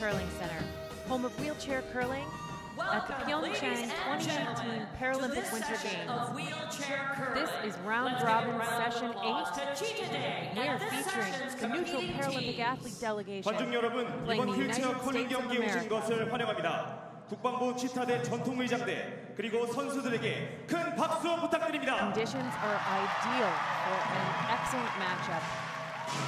Curling Centre, home of wheelchair curling at the PyeongChang 2018 Paralympic Winter Games. This is round robin session 8. We are featuring the neutral Paralympic athlete delegation playing the United States of America. 국방부 치타대 전통의장대 그리고 선수들에게 큰 박수 부탁드립니다. Conditions are ideal for an excellent matchup.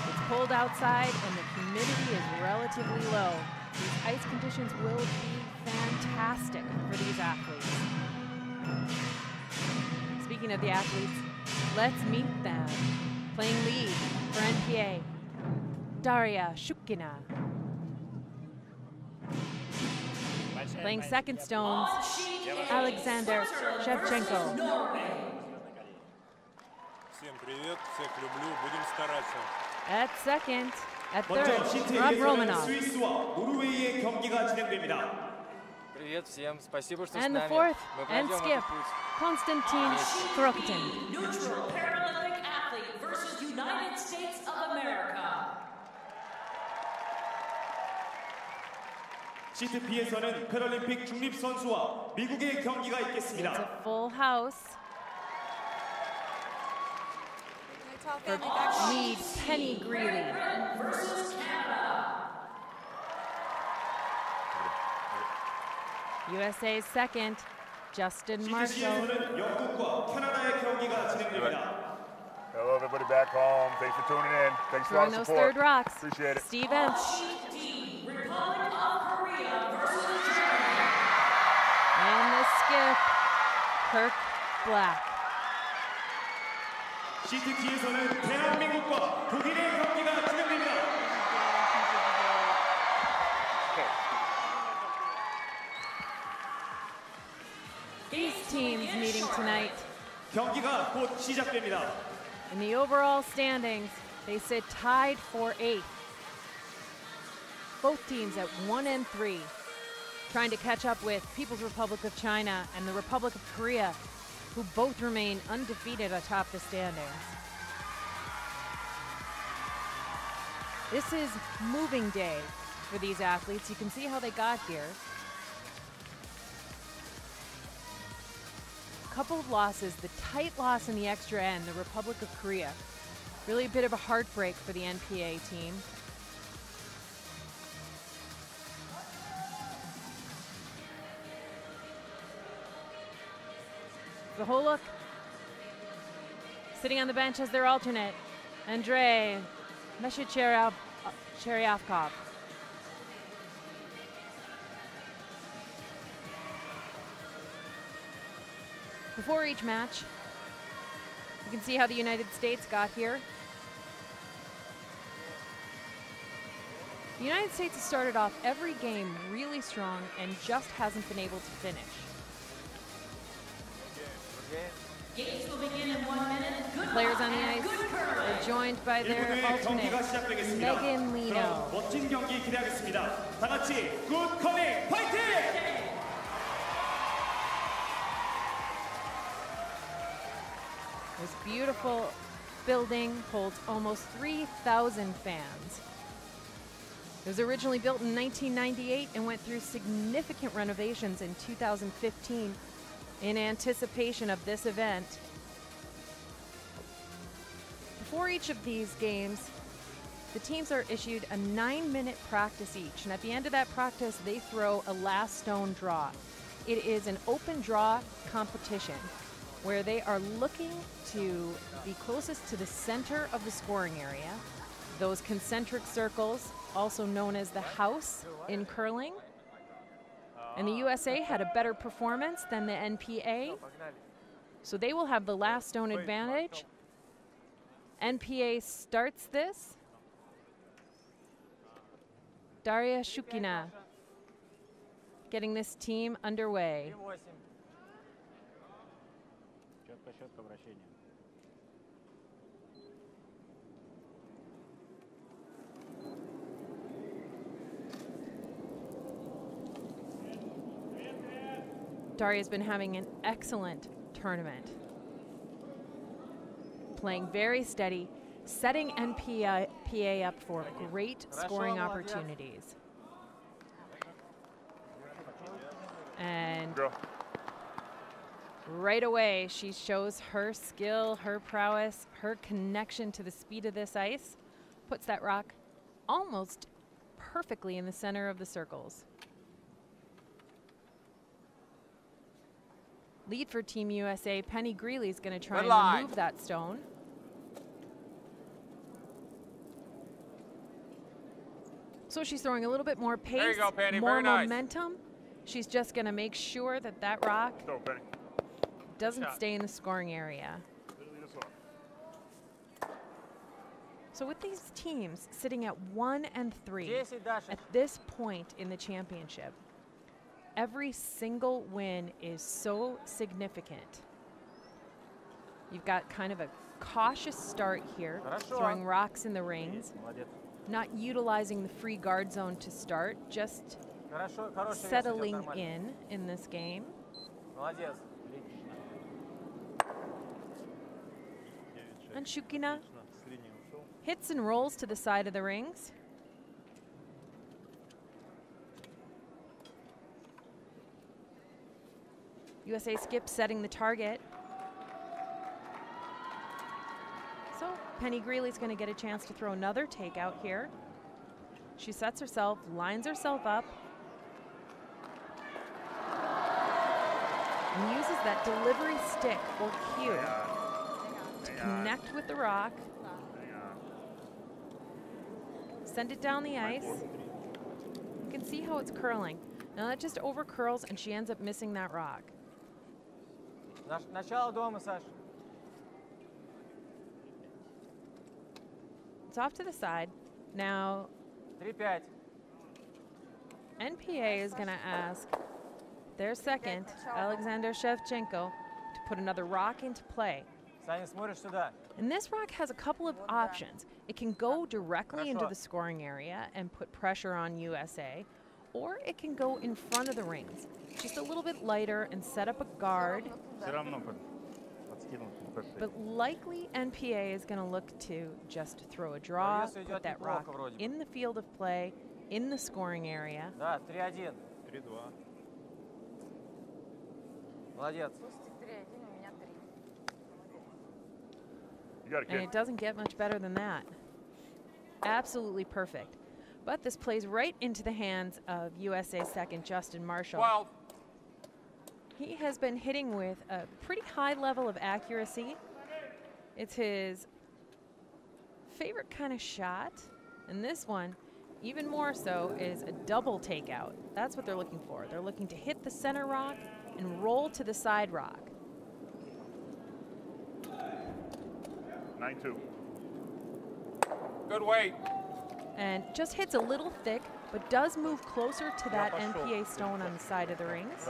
It's cold outside and the humidity is relatively low. These ice conditions will be fantastic for these athletes. Speaking of the athletes, let's meet them. Playing lead for NPA, Daria Shukina. Playing second stones, Alexander Shevchenko. At second, at third, Rob Romanov. And the fourth, and skip, Konstantin Krokotin. Neutral Paralympic athlete versus United States of America. 시트 B에서는 패럴림픽 중립 선수와 미국의 경기가 있겠습니다. It's a full house. For lead Penny Greeley. Versus Canada. USA's second, Justin Marshall. 영국과 캐나다의 경기가 진행됩니다. Hello, everybody back home. Thanks for tuning in. Thanks for all Throwing the those support. third rocks. Appreciate it. Steve Ench. Republic of Korea versus Germany. And the skip, Kirk Black. 시트 D에서는 대한민국과 독일의 경기가 진행됩니다. These teams meeting tonight. 경기가 곧 시작됩니다. In the overall standings, they sit tied for 8th. Both teams at 1 and 3, trying to catch up with People's Republic of China and the Republic of Korea, who both remain undefeated atop the standings. This is moving day for these athletes. You can see how they got here. Couple of losses, the tight loss in the extra end, the Republic of Korea. Really a bit of a heartbreak for the NPA team. The whole look. Sitting on the bench as their alternate, Andrei Meshicheryavkov. Before each match, you can see how the United States got here. The United States has started off every game really strong and just hasn't been able to finish. Games will begin in 1 minute. Good Players on the luck ice and good curling. are joined by their alternate, Megan Lino. 멋진 경기 기대하겠습니다. 다 같이 굿 커밍 파이팅! This beautiful building holds almost 3,000 fans. It was originally built in 1998 and went through significant renovations in 2015 in anticipation of this event. Before each of these games, the teams are issued a 9-minute practice each, and at the end of that practice, they throw a last stone draw. It is an open draw competition where they are looking to be closest to the center of the scoring area. Those concentric circles, also known as the house in curling. And the USA had a better performance than the NPA, so they will have the last stone advantage. NPA starts this. Daria Shukina getting this team underway. Daria's been having an excellent tournament. Playing very steady, setting NPA up for great scoring opportunities. And Go. right away, she shows her skill, her prowess, her connection to the speed of this ice, puts that rock almost perfectly in the center of the circles. Lead for Team USA. Penny Greeley is going to try and remove that stone. So she's throwing a little bit more pace, There you go, Penny. more Very nice. momentum. She's just going to make sure that that rock Go, Penny. doesn't stay in the scoring area. Lead us off. So with these teams sitting at 1 and 3 at this point in the championship, every single win is so significant. You've got kind of a cautious start here, throwing rocks in the rings, not utilizing the free guard zone to start, just settling in this game. And Shukina hits and rolls to the side of the rings. USA skip setting the target. So Penny Greeley's going to get a chance to throw another takeout here. She sets herself, lines herself up, and uses that delivery stick or cue to connect with the rock. Send it down the ice. You can see how it's curling. Now that just over curls and she ends up missing that rock. It's off to the side. Now, 3-5. NPA is going to ask their second, Alexander Shevchenko, to put another rock into play. And this rock has a couple of options. It can go directly into the scoring area and put pressure on USA, or it can go in front of the rings, just a little bit lighter and set up a guard. But likely NPA is going to look to just throw a draw, put that rock in the field of play, in the scoring area. And it doesn't get much better than that. Absolutely perfect. But this plays right into the hands of USA second, Justin Marshall. 12. He has been hitting with a pretty high level of accuracy. It's his favorite kind of shot. And this one, even more so, is a double takeout. That's what they're looking for. They're looking to hit the center rock and roll to the side rock. 9-2. Good weight. And just hits a little thick, but does move closer to that NPA stone on the side of the rings.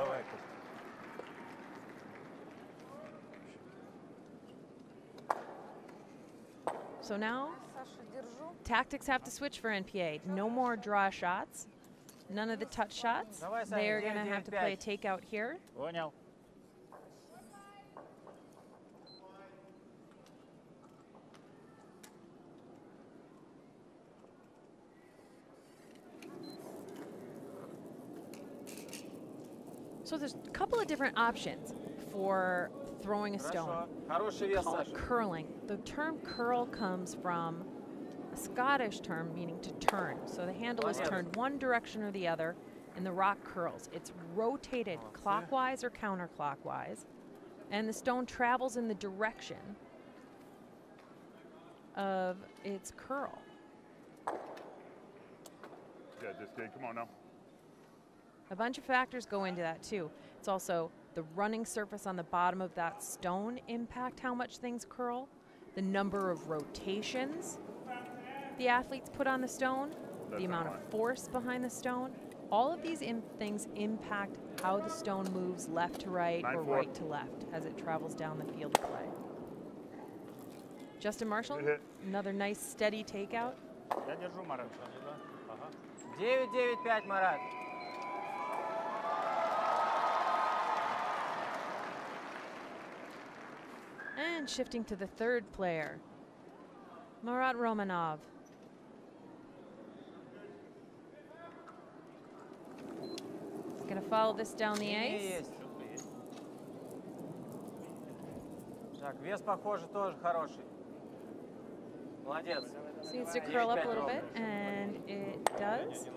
So now, tactics have to switch for NPA. No more draw shots. None of the touch shots. They are going to have to play a takeout here. So there's a couple of different options for throwing a stone. We call it curling. The term curl comes from a Scottish term meaning to turn. So the handle is turned one direction or the other, and the rock curls. It's rotated clockwise or counterclockwise, and the stone travels in the direction of its curl. Yeah, this kid, come on now. A bunch of factors go into that too. It's also the running surface on the bottom of that stone impact how much things curl, the number of rotations the athletes put on the stone, the amount of force behind the stone. All of these things impact how the stone moves left to right or right to left as it travels down the field of play. Justin Marshall, another nice steady takeout. 9-9-5, Marat. And shifting to the third player, Marat Romanov. He's going Gonna follow this down the ice. Есть. Так, вес, похоже, тоже хороший. Молодец. So he needs to curl up a little bit, and it does.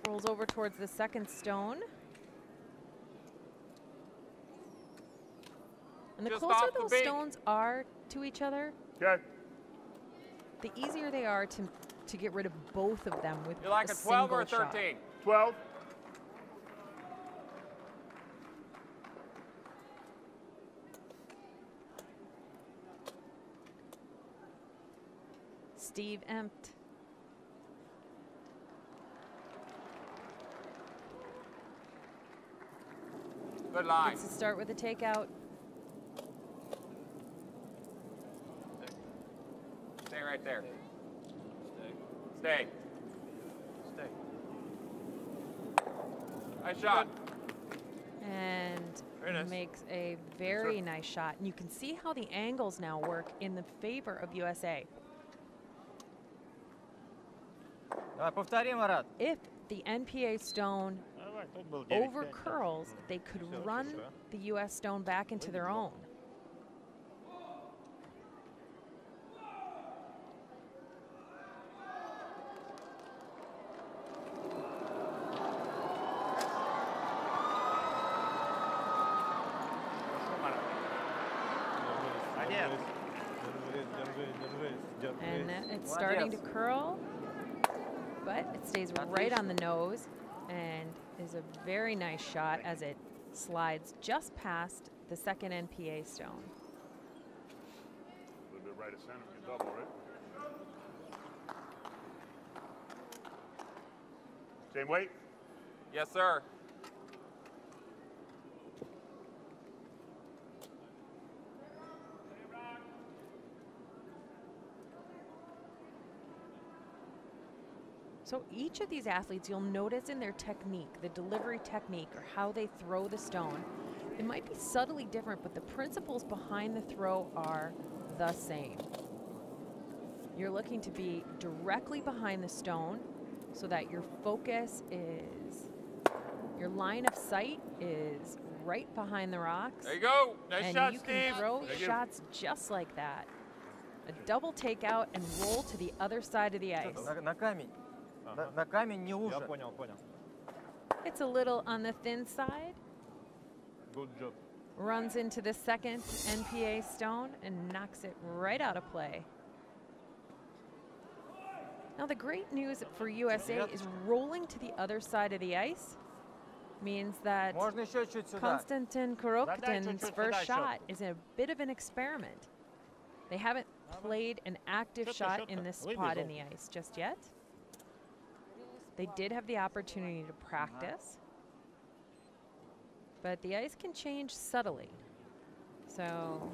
Rolls over towards the second stone. And the Just closer off the those beat. stones are to each other, Okay. the easier they are to get rid of both of them with You like a a 12 or a single shot. 13? 12. Steve Empt. Good line. Gets to start with a takeout. Stay right there. Stay. Stay. Nice shot. And Very nice. makes a very nice shot. And you can see how the angles now work in the favor of USA. Давай, повтори, Марат. If the NPA stone over curls, they could run the US stone back into their own. And it's starting to curl, but it stays right on the nose and is a very nice shot as it slides just past the second NPA stone. A little bit right of center. You double, right? Same weight? Yes, sir. So each of these athletes, you'll notice in their technique, the delivery technique, or how they throw the stone, it might be subtly different, but the principles behind the throw are the same. You're looking to be directly behind the stone so that your focus is, your line of sight is right behind the rocks. There you go. Nice And shot, you Steve. can throw Thank you. shots just like that. A double takeout and roll to the other side of the ice. На камень. На камень не лучше. Понял. It's a little on the thin side. Good job. Runs into the second NPA stone and knocks it right out of play. Now the great news for USA is rolling to the other side of the ice means that Можно еще чуть сюда. Konstantin Koroktin's чуть-чуть first сюда, shot is a bit of an experiment. They haven't played an active shot in this spot in the ice just yet. They did have the opportunity to practice, but the ice can change subtly. So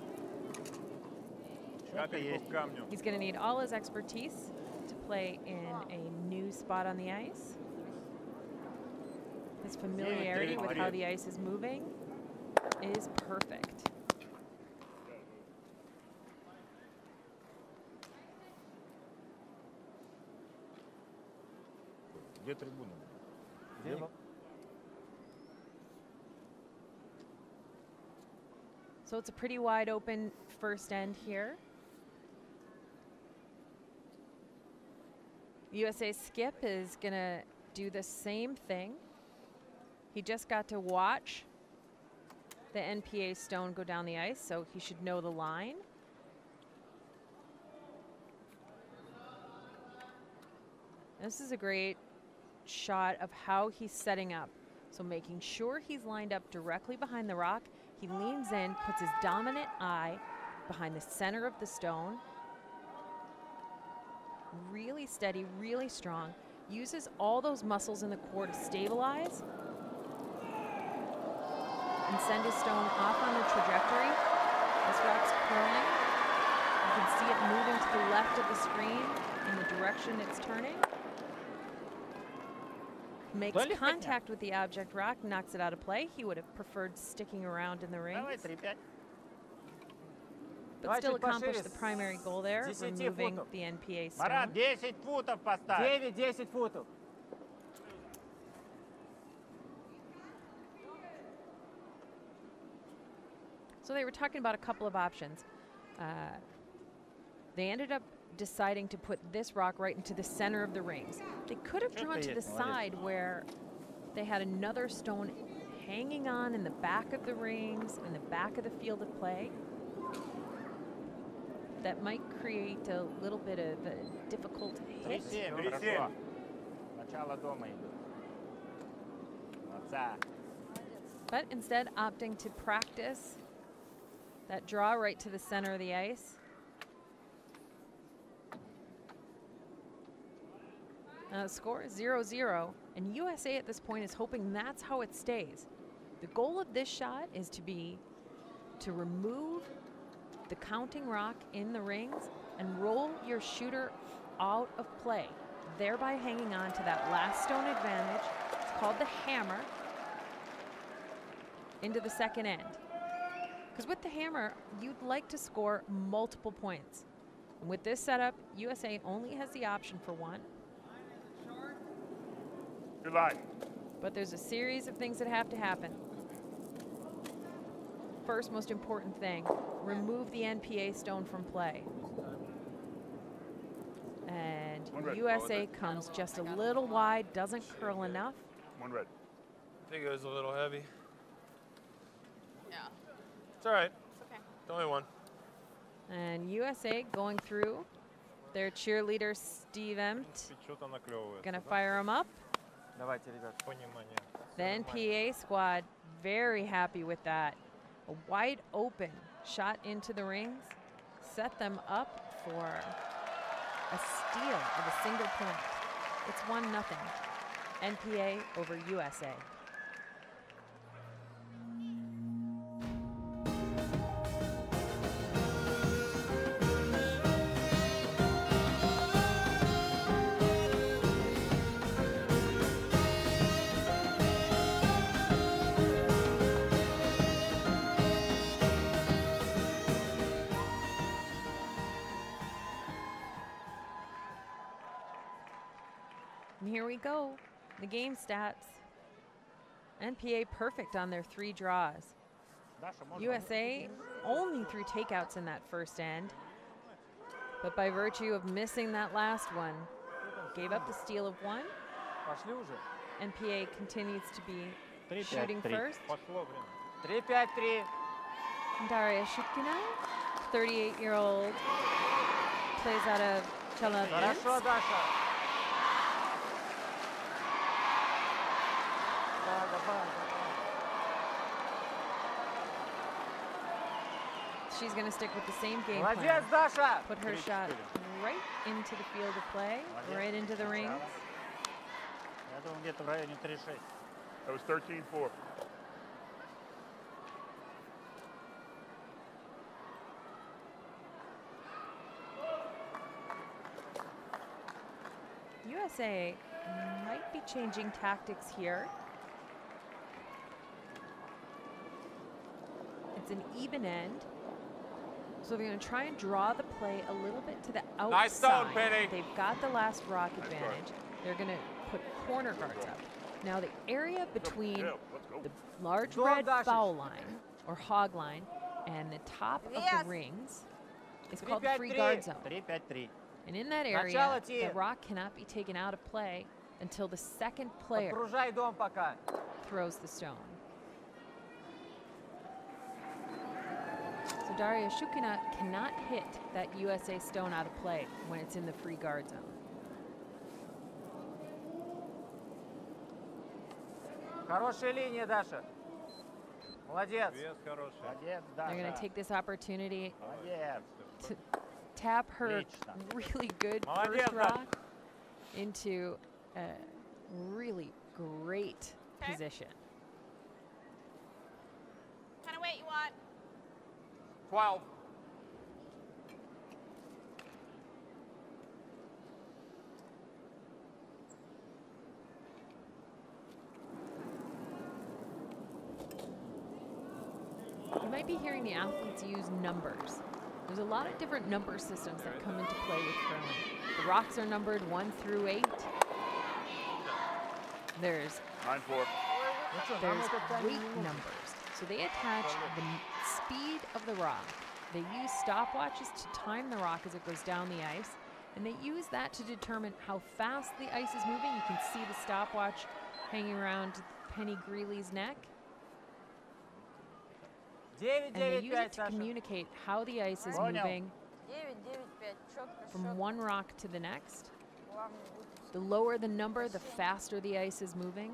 he's going to need all his expertise to play in a new spot on the ice. His familiarity with how the ice is moving is perfect. Где трибуна? So it's a pretty wide open first end here. USA skip is going to do the same thing. He just got to watch the NPA stone go down the ice, so he should know the line. This is a great shot of how he's setting up. So making sure he's lined up directly behind the rock. He leans in, puts his dominant eye behind the center of the stone. Really steady, really strong. Uses all those muscles in the core to stabilize and send his stone off on the trajectory. This rock's curling. You can see it moving to the left of the screen in the direction it's turning. Makes contact with the object rock, knocks it out of play. He would have preferred sticking around in the ring, but still accomplished the primary goal there, removing the NPA stone. Марат, 10 футов поставь. 9-10 футов. So they were talking about a couple of options. They ended up deciding to put this rock right into the center of the rings. They could have drawn to the side where they had another stone hanging on in the back of the rings, in the back of the field of play. That might create a little bit of a difficult hit. 3-7, хорошо. Начало дома идет. Молодца. But instead opting to practice that draw right to the center of the ice. The score is 0-0, and USA at this point is hoping that's how it stays. The goal of this shot is to remove the counting rock in the rings and roll your shooter out of play, thereby hanging on to that last stone advantage. It's called the hammer, into the second end. Because with the hammer, you'd like to score multiple points. And with this setup, USA only has the option for one. Good line. But there's a series of things that have to happen. First most important thing, remove the NPA stone from play. And USA comes just a little wide, doesn't curl enough. One red. I think it was a little heavy. Yeah. It's all right. It's okay. It's only one. And USA going through their cheerleader Steve Empt. Что-то наклевывается. Gonna fire him up. Давайте, ребят. Понимание. The NPA squad very happy with that. A wide open shot into the rings, set them up for a steal of a single point. It's 1-0. NPA over USA. And here we go, the game stats. NPA perfect on their 3 draws. USA only 3 takeouts in that first end. But by virtue of missing that last one, gave up the steal of 1. Пошли уже. NPA continues to be shooting first. Пошло время. 3-5-3. Daria Shukina, 38-year-old, plays out of Chelyabinsk. Хорошо, Даша. Да, давай. She's going to stick with the same game Молодец, plan. Даша. Put her shot right into the field of play, right into the rings. Я думаю, где-то в районе 3-6. That was 13-4. USA might be changing tactics here. It's an even end. So they're going to try and draw the play a little bit to the outside. Nice stone, Penny. They've got the last rock advantage. They're going to put corner guards up. Now the area between the large red foul line or hog line and the top of the rings is called the free guard zone. 3-5-3. And in that area, the rock cannot be taken out of play until the second player Окружай дом пока. throws the stone. So Daria Shukina cannot hit that USA stone out of play when it's in the free guard zone. Хорошая линия, Даша. Молодец. Вес хороший. Молодец, Даша. They're going to take this opportunity Молодец. to tap her really good first rock into a really great position. Kind of weight you want? 12. You might be hearing the athletes use numbers. There's a lot of different number systems that come into play with curling. The rocks are numbered 1 through 8. There's 9-4. weight numbers. So they attach the speed of the rock. They use stopwatches to time the rock as it goes down the ice, and they use that to determine how fast the ice is moving. You can see the stopwatch hanging around Penny Greeley's neck. And they use it to communicate how the ice is moving from one rock to the next. The lower the number, the faster the ice is moving.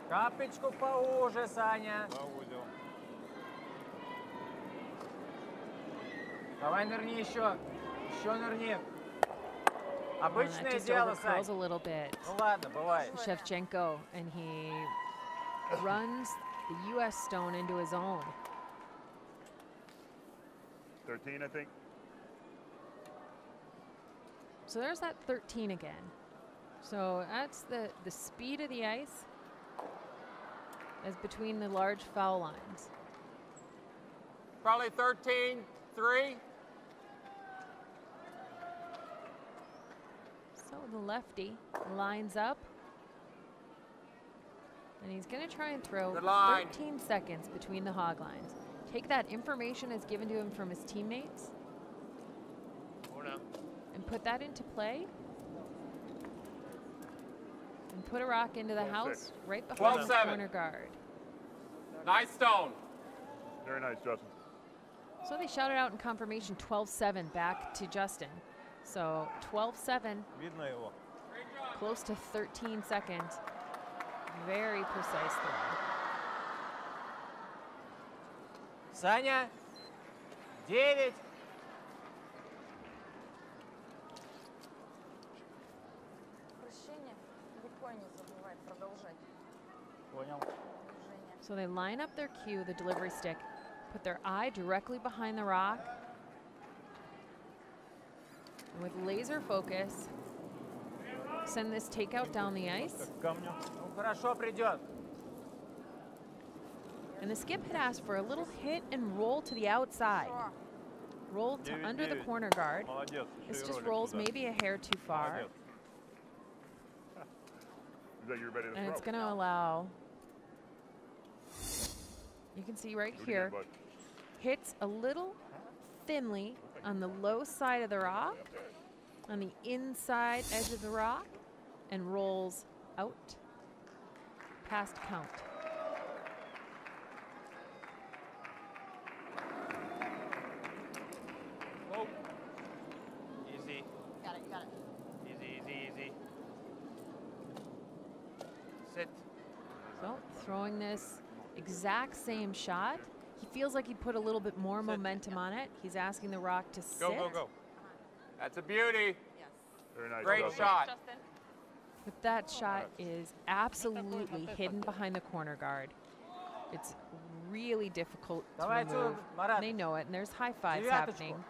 Капочку поуже, Саня. Давай нырни еще. Еще нырни. Обычное дело, Саня. A little bit. Ну ладно, бывает. Shevchenko, and he runs the U.S. stone into his own. 13, I think. So there's that 13 again. So that's the speed of the ice as between the large foul lines. Probably 13-3. So the lefty lines up, and he's going to try and throw 13 seconds between the hog lines. Take that information as given to him from his teammates and put that into play. And put a rock into the house right behind the corner guard. Nice stone. Very nice, Justin. So they shouted out in confirmation 12-7 back to Justin. So 12-7, close to 13 seconds. Very precise throw. Саня, 9. So they line up their cue, the delivery stick, put their eye directly behind the rock, and with laser focus, send this takeout down the ice. Хорошо придет. And the skip had asked for a little hit and roll to the outside. Roll to under the corner guard. This just rolls maybe a hair too far. And it's going to allow, you can see right here, hits a little thinly on the low side of the rock, on the inside edge of the rock, and rolls out past count. Oh. Easy. Got it, you got it. Easy, easy, easy. Sit. So throwing this exact same shot. He feels like he put a little bit more momentum on it. He's asking the rock to sit. Go, go, go. That's a beauty. Yes. Very nice. Great Justin. shot. Justin. But that shot is absolutely hidden behind the corner guard. It's really difficult to remove. They know it, and there's high fives happening.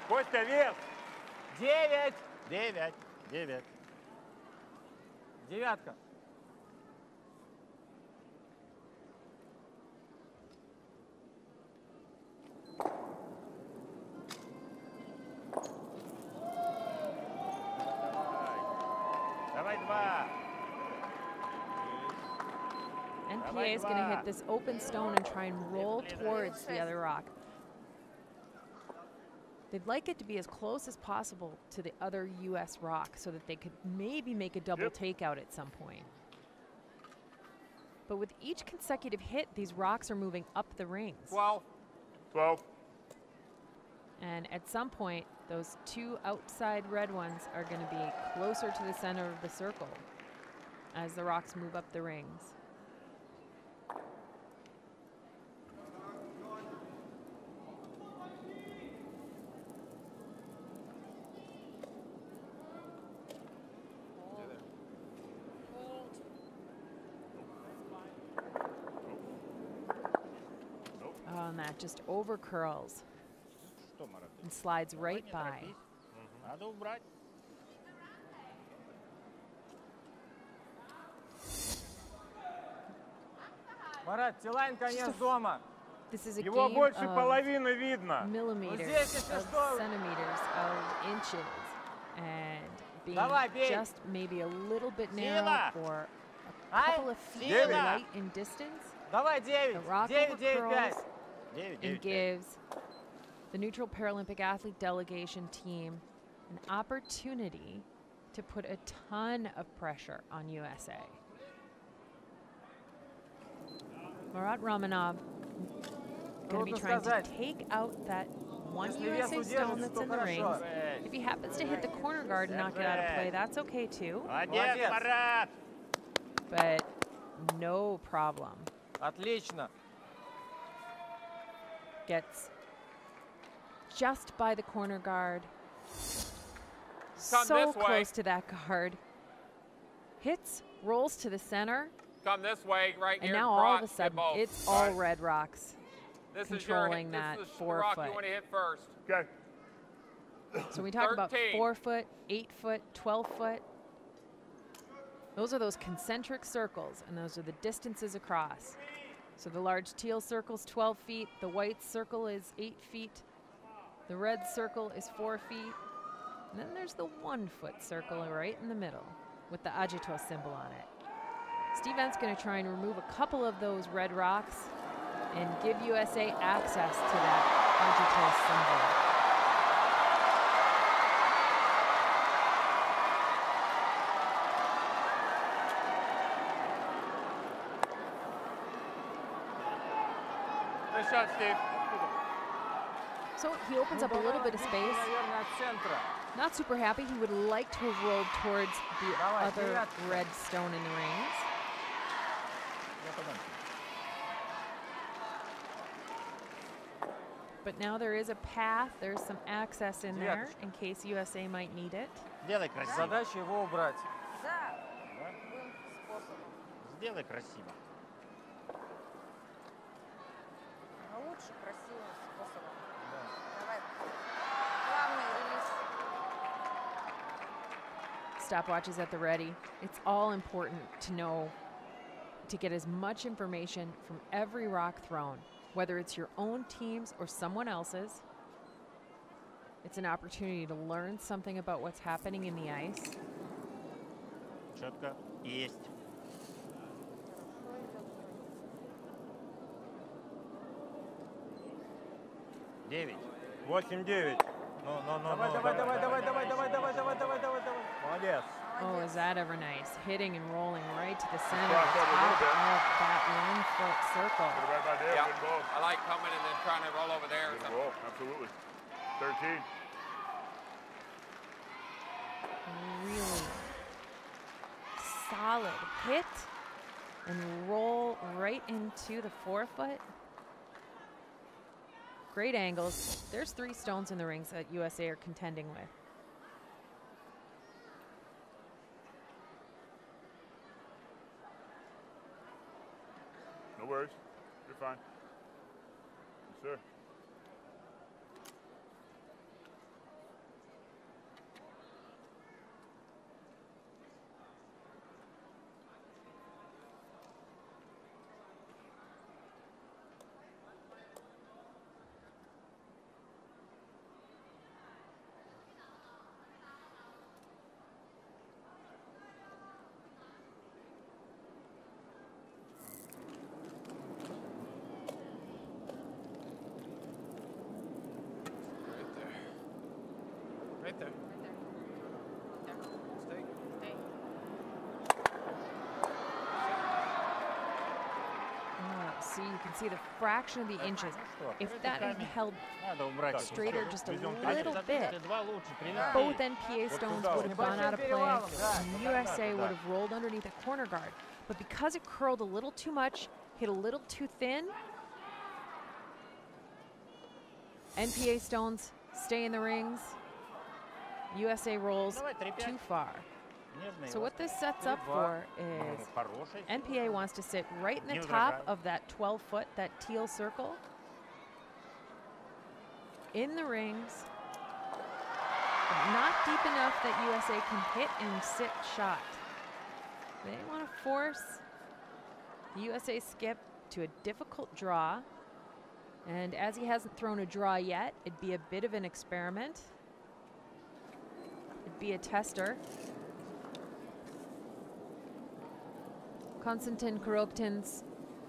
Костя, вес! 9. 9. 9. Девятка. Давай 2. NPA is going to hit this open stone and try and roll towards the other rock. They'd like it to be as close as possible to the other U.S. rock so that they could maybe make a double takeout at some point. But with each consecutive hit, these rocks are moving up the rings. 12. 12. And at some point, those two outside red ones are going to be closer to the center of the circle as the rocks move up the rings. Oh, and that just over curls and slides right by. Надо убрать. Марат, Тилайн конец дома. This is a Его game больше of половины видно. millimeters, здесь, если of что. centimeters, of inches, and being Давай, бей. just maybe a little bit narrow Сила. or a Ай, couple of feet сила. light in distance. Давай, The 9. rock 9, over 9, curls 5. 9, and 9, 5. gives the neutral Paralympic athlete delegation team an opportunity to put a ton of pressure on USA. Marat Romanov going to be Трудно trying to сказать. take out that one Если вес USA удержится, stone that's то in the хорошо. rings. If he happens to hit the corner guard and knock it out of play, that's okay too, Молодец, Молодец. Марат. but no problem. Отлично. Gets just by the corner guard. Come So this way. close to that guard. Hits, rolls to the center, Come this way, right and here. now all of a Rocks, hit sudden both. it's all red rocks. This controlling is that this is the 4 rock foot. you want to hit first. Okay. So we talk about 13. 4 foot, 8 foot, 12 foot. Those are those concentric circles, and those are the distances across. So the large teal circle's 12 feet, the white circle is 8 feet, the red circle is 4 feet, and then there's the 1 foot circle right in the middle with the agito symbol on it. Steve Ent's going to try and remove a couple of those red rocks and give USA access to that agito symbol. Nice shot, Steve. So he opens up a little bit of space. Наверное, от центра. Not super happy. He would like to have rolled towards the Давай, other девятка. red stone in the rings. But now there is a path. There's some access in there in case USA might need it. Сделай красиво. Задача его убрать. Сделай красиво. Лучше красивым способом. Давай. Главный релиз. Stopwatch is at the ready. It's all important to know, to get as much information from every rock thrown, whether it's your own team's or someone else's. It's an opportunity to learn something about what's happening in the ice. Четко. Есть. Девять. 8-9. Ну. Давай, давай, давай, давай, давай, давай, давай, давай, давай, давай, давай. Молодец. Oh, is that ever nice? Hitting and rolling right to the center Cross of over a little bit. that 1 foot circle. Put it right by there. Yeah, Good ball. I like coming and then trying to roll over there or Good something. ball. Absolutely. 13. Really solid hit and roll right into the 4 foot. Great angles. There's 3 stones in the rings that USA are contending with. No worries. You're fine. Yes, sir. Right there. Stay. See, you can see the fraction of the inches. If that had held Надо убрать. straighter just a Везем little вперед. bit, Эти два лучше. Привет. both NPA stones would have gone out of play, Да. and USA would have rolled underneath a corner guard. But because it curled a little too much, hit a little too thin, NPA stones stay in the rings. USA rolls too far. Нежный So его. what this sets up for is Хороший. NPA wants to sit right in the Не top угрожай. of that 12 foot, that teal circle, in the rings, but not deep enough that USA can hit and sit shot. They want to force the USA skip to a difficult draw. And as he hasn't thrown a draw yet, it'd be a bit of an experiment. It'd be a tester. Konstantin Kuroktin's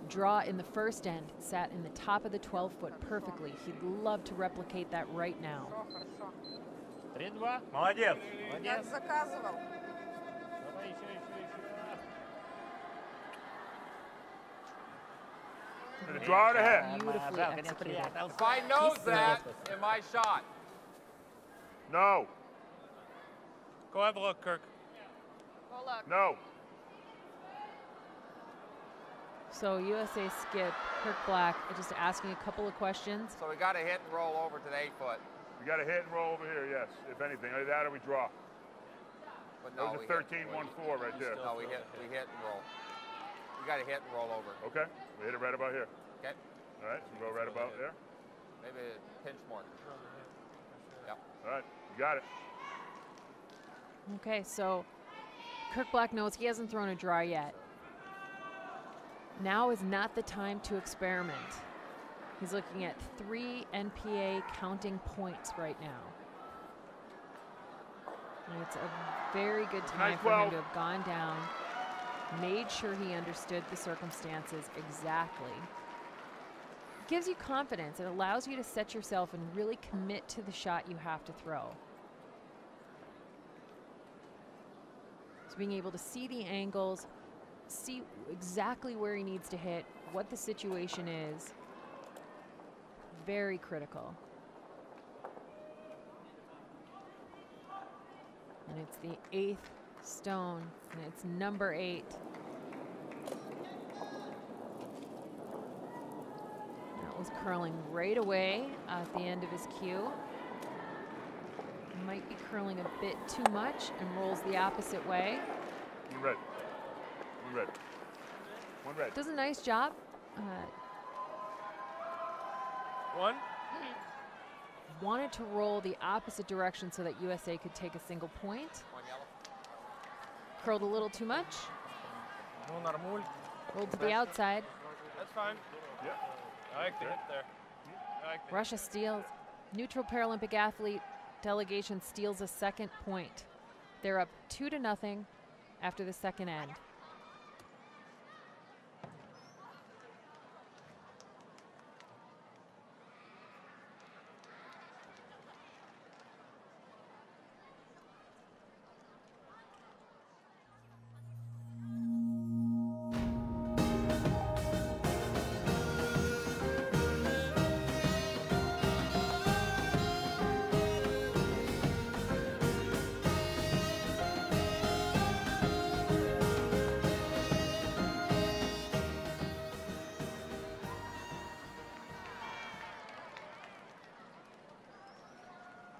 draw in the first end sat in the top of the 12-foot perfectly. He'd love to replicate that right now. Хорошо, хорошо. 3-2. Молодец. Как Молодец. заказывал. Давай еще. And the draw to hit. Beautifully Жалко, не executed. спрятался. If I knows that in my shot. No. Go have a look, Kirk. Go luck. No. So USA skip Kirk Black just asking a couple of questions. So we got to hit and roll over to the 8-foot. We got to hit and roll over here, yes. If anything, either that or we draw. But That no, was we a hit- 13-1-4 right there. No, we hit and roll. We got to hit and roll over. Okay, we hit it right about here. Okay? All right, so we go right about there. Maybe a pinch more. Yep. All right, you got it. Okay, so Kirk Black knows he hasn't thrown a draw yet. Now is not the time to experiment. He's looking at 3 NPA counting points right now. And it's a very good time Nice for him 12. to have gone down, made sure he understood the circumstances exactly. It gives you confidence. It allows you to set yourself and really commit to the shot you have to throw. So being able to see the angles, see exactly where he needs to hit, what the situation is, very critical. And it's the 8th stone, and it's number 8. That was curling right away at the end of his cue. Might be curling a bit too much and rolls the opposite way. One red. One red. One red. Does a nice job. One. Wanted to roll the opposite direction so that USA could take a single point. One yellow. Curled a little too much. No, nормуль. Rolled to the outside. That's fine. Yeah. I like the hit there. I like the Russia steals. Neutral Paralympic athlete delegation steals a second point. They're up 2-0 after the second end.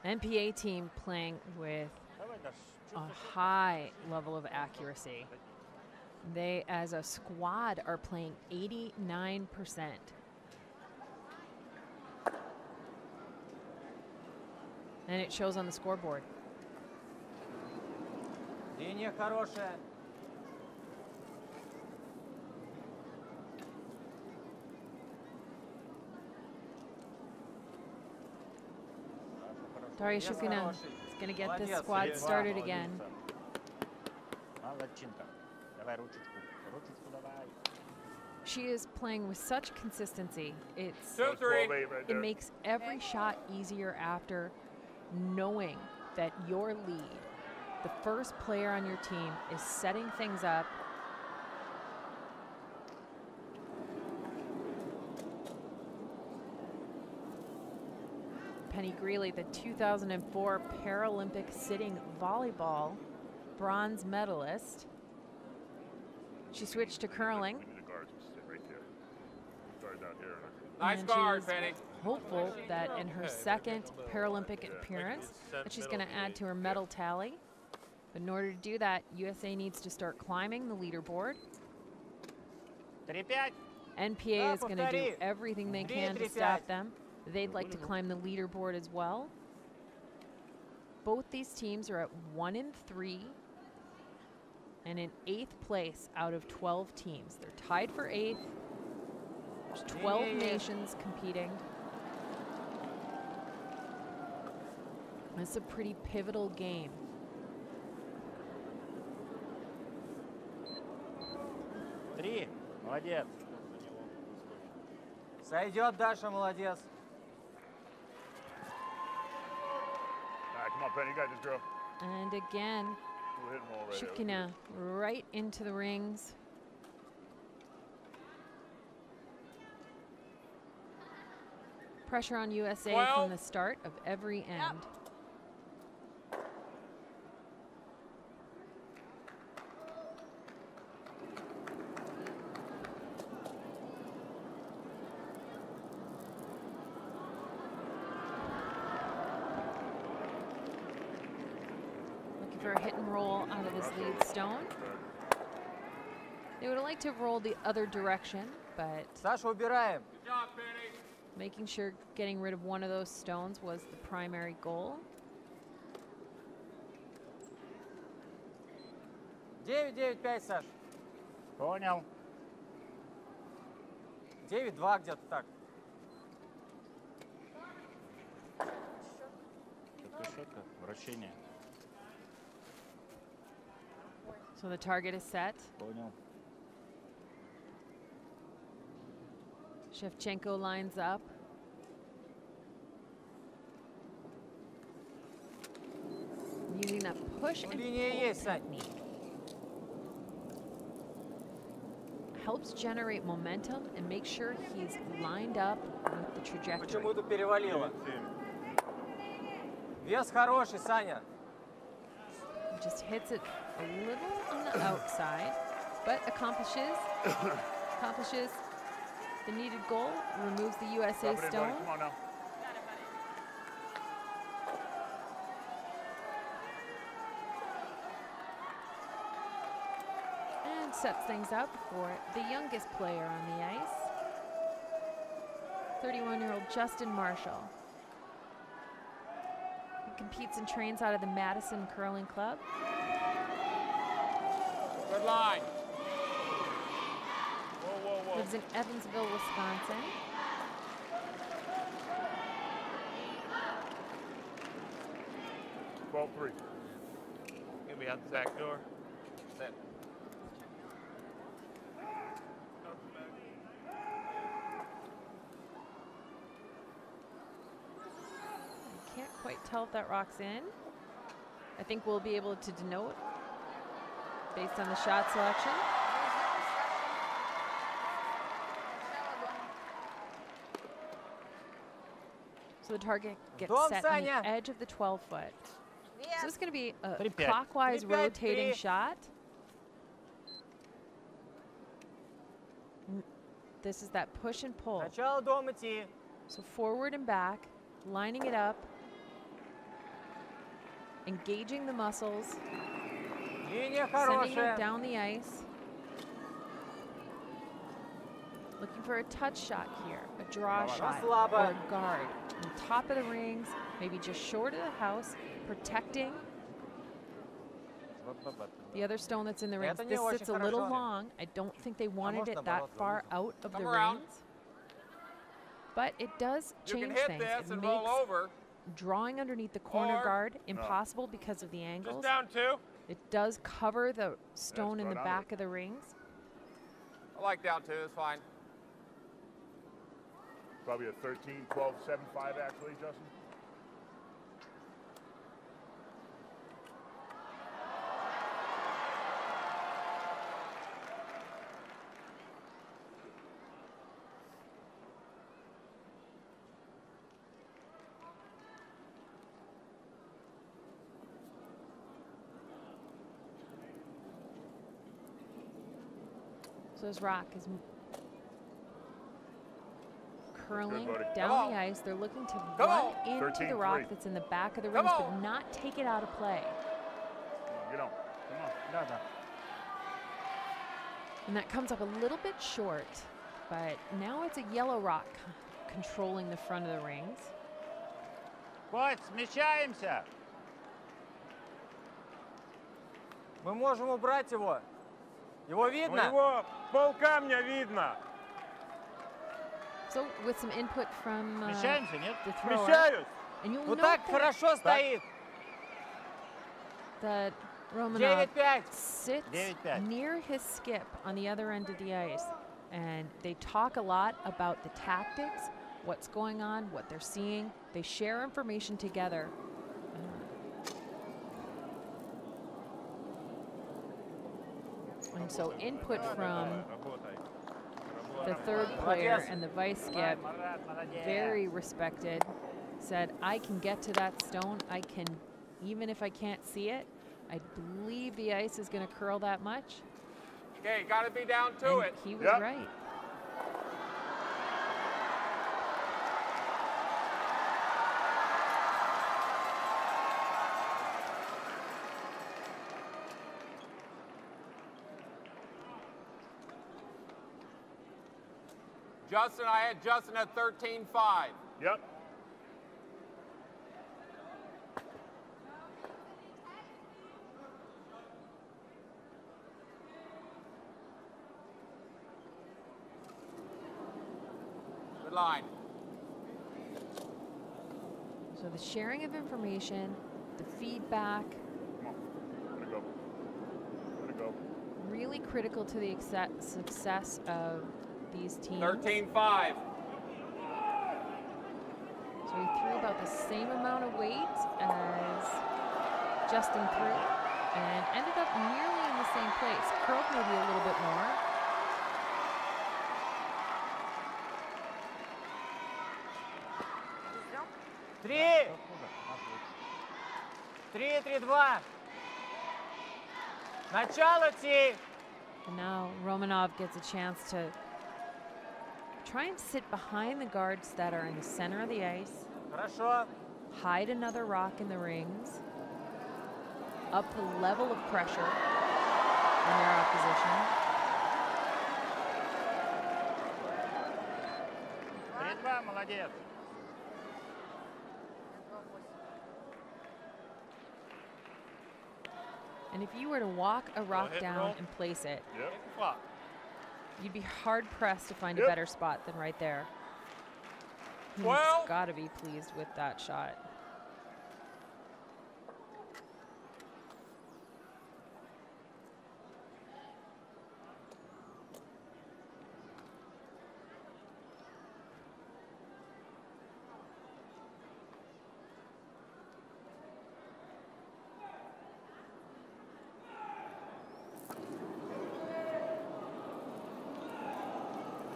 NPA team playing with Давай, Даш, a чувствуешь? high level of accuracy. They, as a squad, are playing 89%. And it shows on the scoreboard. Линия хорошая. Daria Yes, Shukina хороший. is going to get this Молодец, squad Сергей. started Молодец. again. Молодчинка. Давай ручечку. Ручечку давай. She is playing with such consistency. It's 2-3. 12-8 right it there. makes every shot easier after knowing that your lead, the first player on your team, is setting things up. Penny Greeley, the 2004 Paralympic sitting volleyball bronze medalist. She switched to curling. We need the guards to sit right there. Guard down here. Nice And guard, she's Penny. hopeful that in her second Paralympic appearance that she's going to add to her medal tally. But in order to do that, USA needs to start climbing the leaderboard. 3-5. NPA is going to do повтори. everything they can to 3-5. stop them. They'd like to climb the leaderboard as well. Both these teams are at 1-3 and in 8th place out of 12 teams. They're tied for 8th. There's 12 nations competing. It's a pretty pivotal game. Три. Молодец. Сойдет, Даша, молодец. All right, come on, Penny, you got this, girl. And again, We'll hit 'em all right there. Shukina right into the rings. Pressure on USA from the start of every end. Looking for a hit and roll out of his lead stone. They would have liked to have rolled the other direction, but Саша, убираем. making sure getting rid of one of those stones was the primary goal. 9-9-5, Саш. Понял. 9-2 где-то так. Шутка. Вращение. So the target is set. Понял. Shevchenko lines up. Using that push and pull technique. Helps generate momentum and make sure he's lined up with the trajectory. Почему-то перевалило. Вес хороший, Саня. He just hits it a little on the outside, but accomplishes the needed goal, removes the USA Drop it in, buddy. stone. Come on now. And sets things up for the youngest player on the ice, 31-year-old Justin Marshall. He competes and trains out of the Madison Curling Club. Good line. Whoa, whoa, whoa. Lives in Evansville, Wisconsin. Ball 3. Get me out the back door. Set. Can't quite tell if that rock's in. I think we'll be able to denote based on the shot selection. So the target gets set on the edge of the 12-foot. So it's going to be a clockwise rotating shot. This is that push and pull. Начало дом идти. So forward and back, lining it up, engaging the muscles, Линия sending it хорошая. down the ice. Looking for a touch shot here, a draw shot, Слабо. or a guard. On top of the rings, maybe just short of the house, protecting the other stone that's in the rings. Это не This очень sits a little хорошо. long. I don't think they wanted можно it that наоборот far заложить? out of Come the around. rings. But it does You change can hit things. this It and roll makes over. drawing underneath the corner Or- guard impossible because of the angles. Just down 2. It does cover the stone in right the on back it. of the rings. I like down 2. It's fine. Probably a 13, 12, 7, 5 actually, Justin. So his rock is curling buddy. down Come the on. ice. They're looking to Come run on. into the 13-3. rock that's in the back of the Come rings, but on. not take it out of play. Get on. Come on. Да, да. And that comes up a little bit short, but now it's a yellow rock controlling the front of the rings. Кость, смещаемся. Мы можем убрать его. Его У видно? него полкамня видно. So with some input from Смещаемся, нет? the thrower, Смещаюсь. and you'll Вот note так хорошо стоит. that Romanov 9-5. sits 9-5. near his skip on the other end of the ice, and they talk a lot about the tactics, what's going on, what they're seeing. They share information together. And so input from the third player and the vice skip, very respected, said, I can get to that stone. I can, even if I can't see it, I believe the ice is going to curl that much. Okay, got to be down to And it. he was Yep. right. Justin, I had Justin at 13-5. Yep. Good line. So the sharing of information, the feedback, Come on. Let it go. Let it go. really critical to the success of these teams. 13-5. So he threw about the same amount of weight as Justin threw and ended up nearly in the same place. Curled maybe a little bit more. Три. 3-3-2. Начало Ти. And now Romanov gets a chance to try and sit behind the guards that are in the center of the ice, Хорошо. hide another rock in the rings, up the level of pressure in their opposition. 3-2, молодец. And if you were to walk a rock hit and down roll. and place it, Yep. you'd be hard pressed to find a Yep. better spot than right there. He's Well- got to be pleased with that shot.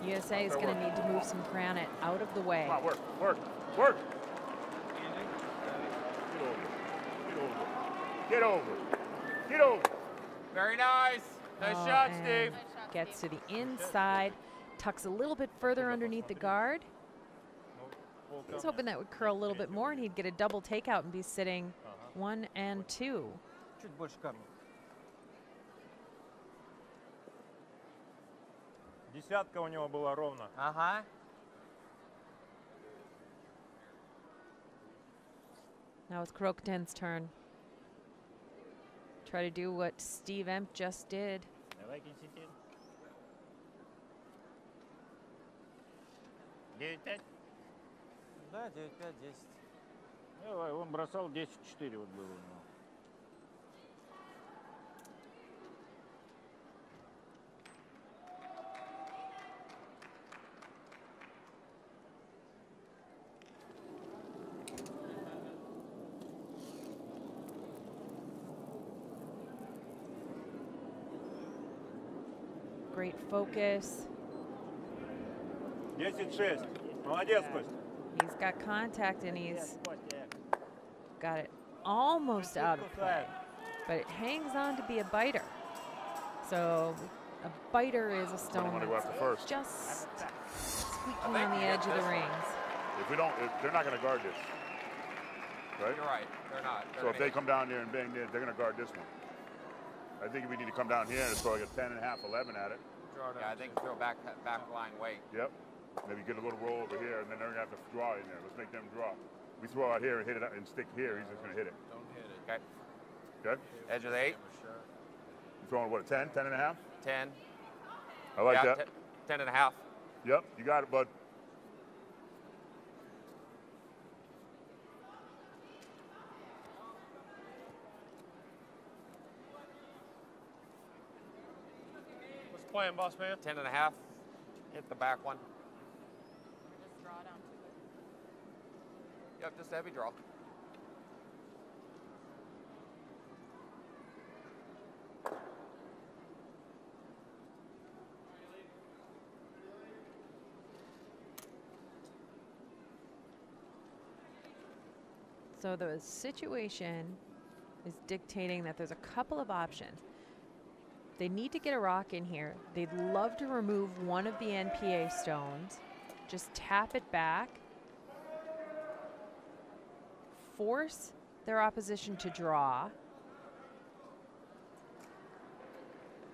USA is going to need to move some granite out of the way. Come on, work, work, work. Get over. Get over. Get over. Very nice. Nice Oh, shot, and Steve. gets to the inside, tucks a little bit further underneath the guard. He was hoping that would curl a little bit more and he'd get a double takeout and be sitting 1 and 2. Чуть больше камня. Десятка у него была ровно. Ага. Now it's Krokten's turn. Try to do what Steve Emp just did. Давай, Константин. 9-5. Да, 9-5, 10. Давай, он бросал 10-4 вот было у него. Great focus. 10-6. Молодец, Кость. He's got contact and he's got it almost out of play. But it hangs on to be a biter. So a biter is a stone wanna go after first. just squeaking on the edge of the rings. If we don't, they're not going to guard this. Right? You're right. They're not. They're So if gonna they hit. come down there and bang there, they're going to guard this one. I think we need to come down here and throw like a 10.5, 11 at it. Yeah, I think throw back line weight. Yep. Maybe get a little roll over here, and then they're going to have to draw in there. Let's make them draw. We throw out here and hit it out and stick here. He's just going to hit it. Don't hit it. Okay. Good? Edge of the 8. You throwing what, a 10, 10.5? 10. I like Yeah, that. 10.5. Yep, you got it, bud. Playing, boss man. 10.5. Hit the back one. Just draw down to it. Yep, just a heavy draw. So the situation is dictating that there's a couple of options. They need to get a rock in here. They'd love to remove one of the NPA stones, just tap it back, force their opposition to draw,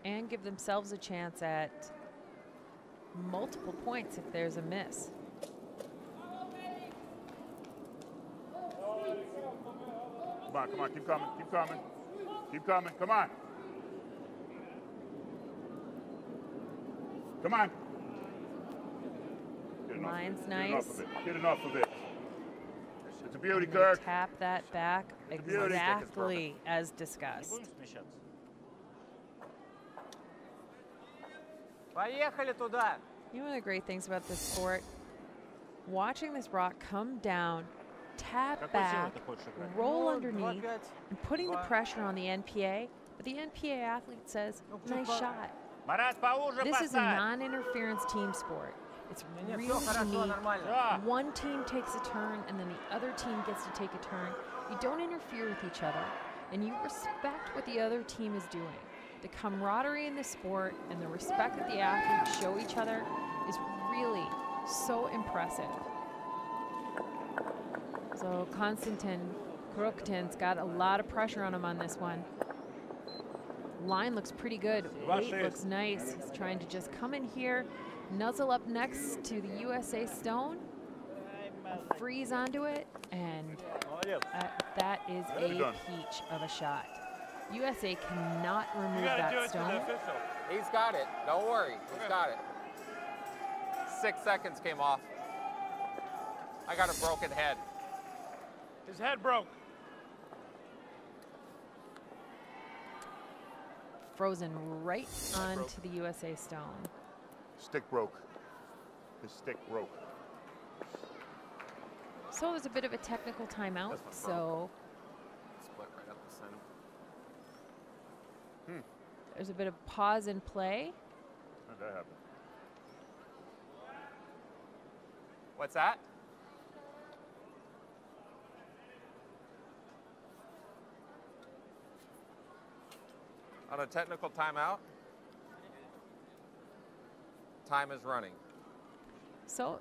and give themselves a chance at multiple points if there's a miss. Come on, keep coming, keep coming. Keep coming, come on. Come on. Line's nice. Get enough of it. It's a beauty, Kirk. Tap that back exactly as discussed. Поехали туда. You know one of the great things about this sport? Watching this rock come down, tap back, roll underneath, and putting the pressure on the NPA, but the NPA athlete says, nice shot. This is a non-interference team sport. It's really unique. One team takes a turn, and then the other team gets to take a turn. You don't interfere with each other, and you respect what the other team is doing. The camaraderie in the sport and the respect that the athletes show each other is really so impressive. So Konstantin Kroktin's got a lot of pressure on him on this one. Line looks pretty good. Weight looks nice. He's trying to just come in here, nuzzle up next to the USA stone, freeze onto it, and that is a peach of a shot. USA cannot remove that stone. He's got it. Don't worry. He's got it. 6 seconds came off. I got a broken head. His head broke. Frozen right onto the USA stone. Stick broke. His stick broke. So it was a bit of a technical timeout. So Split right up the center. there's a bit of pause in play. How did that happen? What's that? On a technical timeout, time is running. So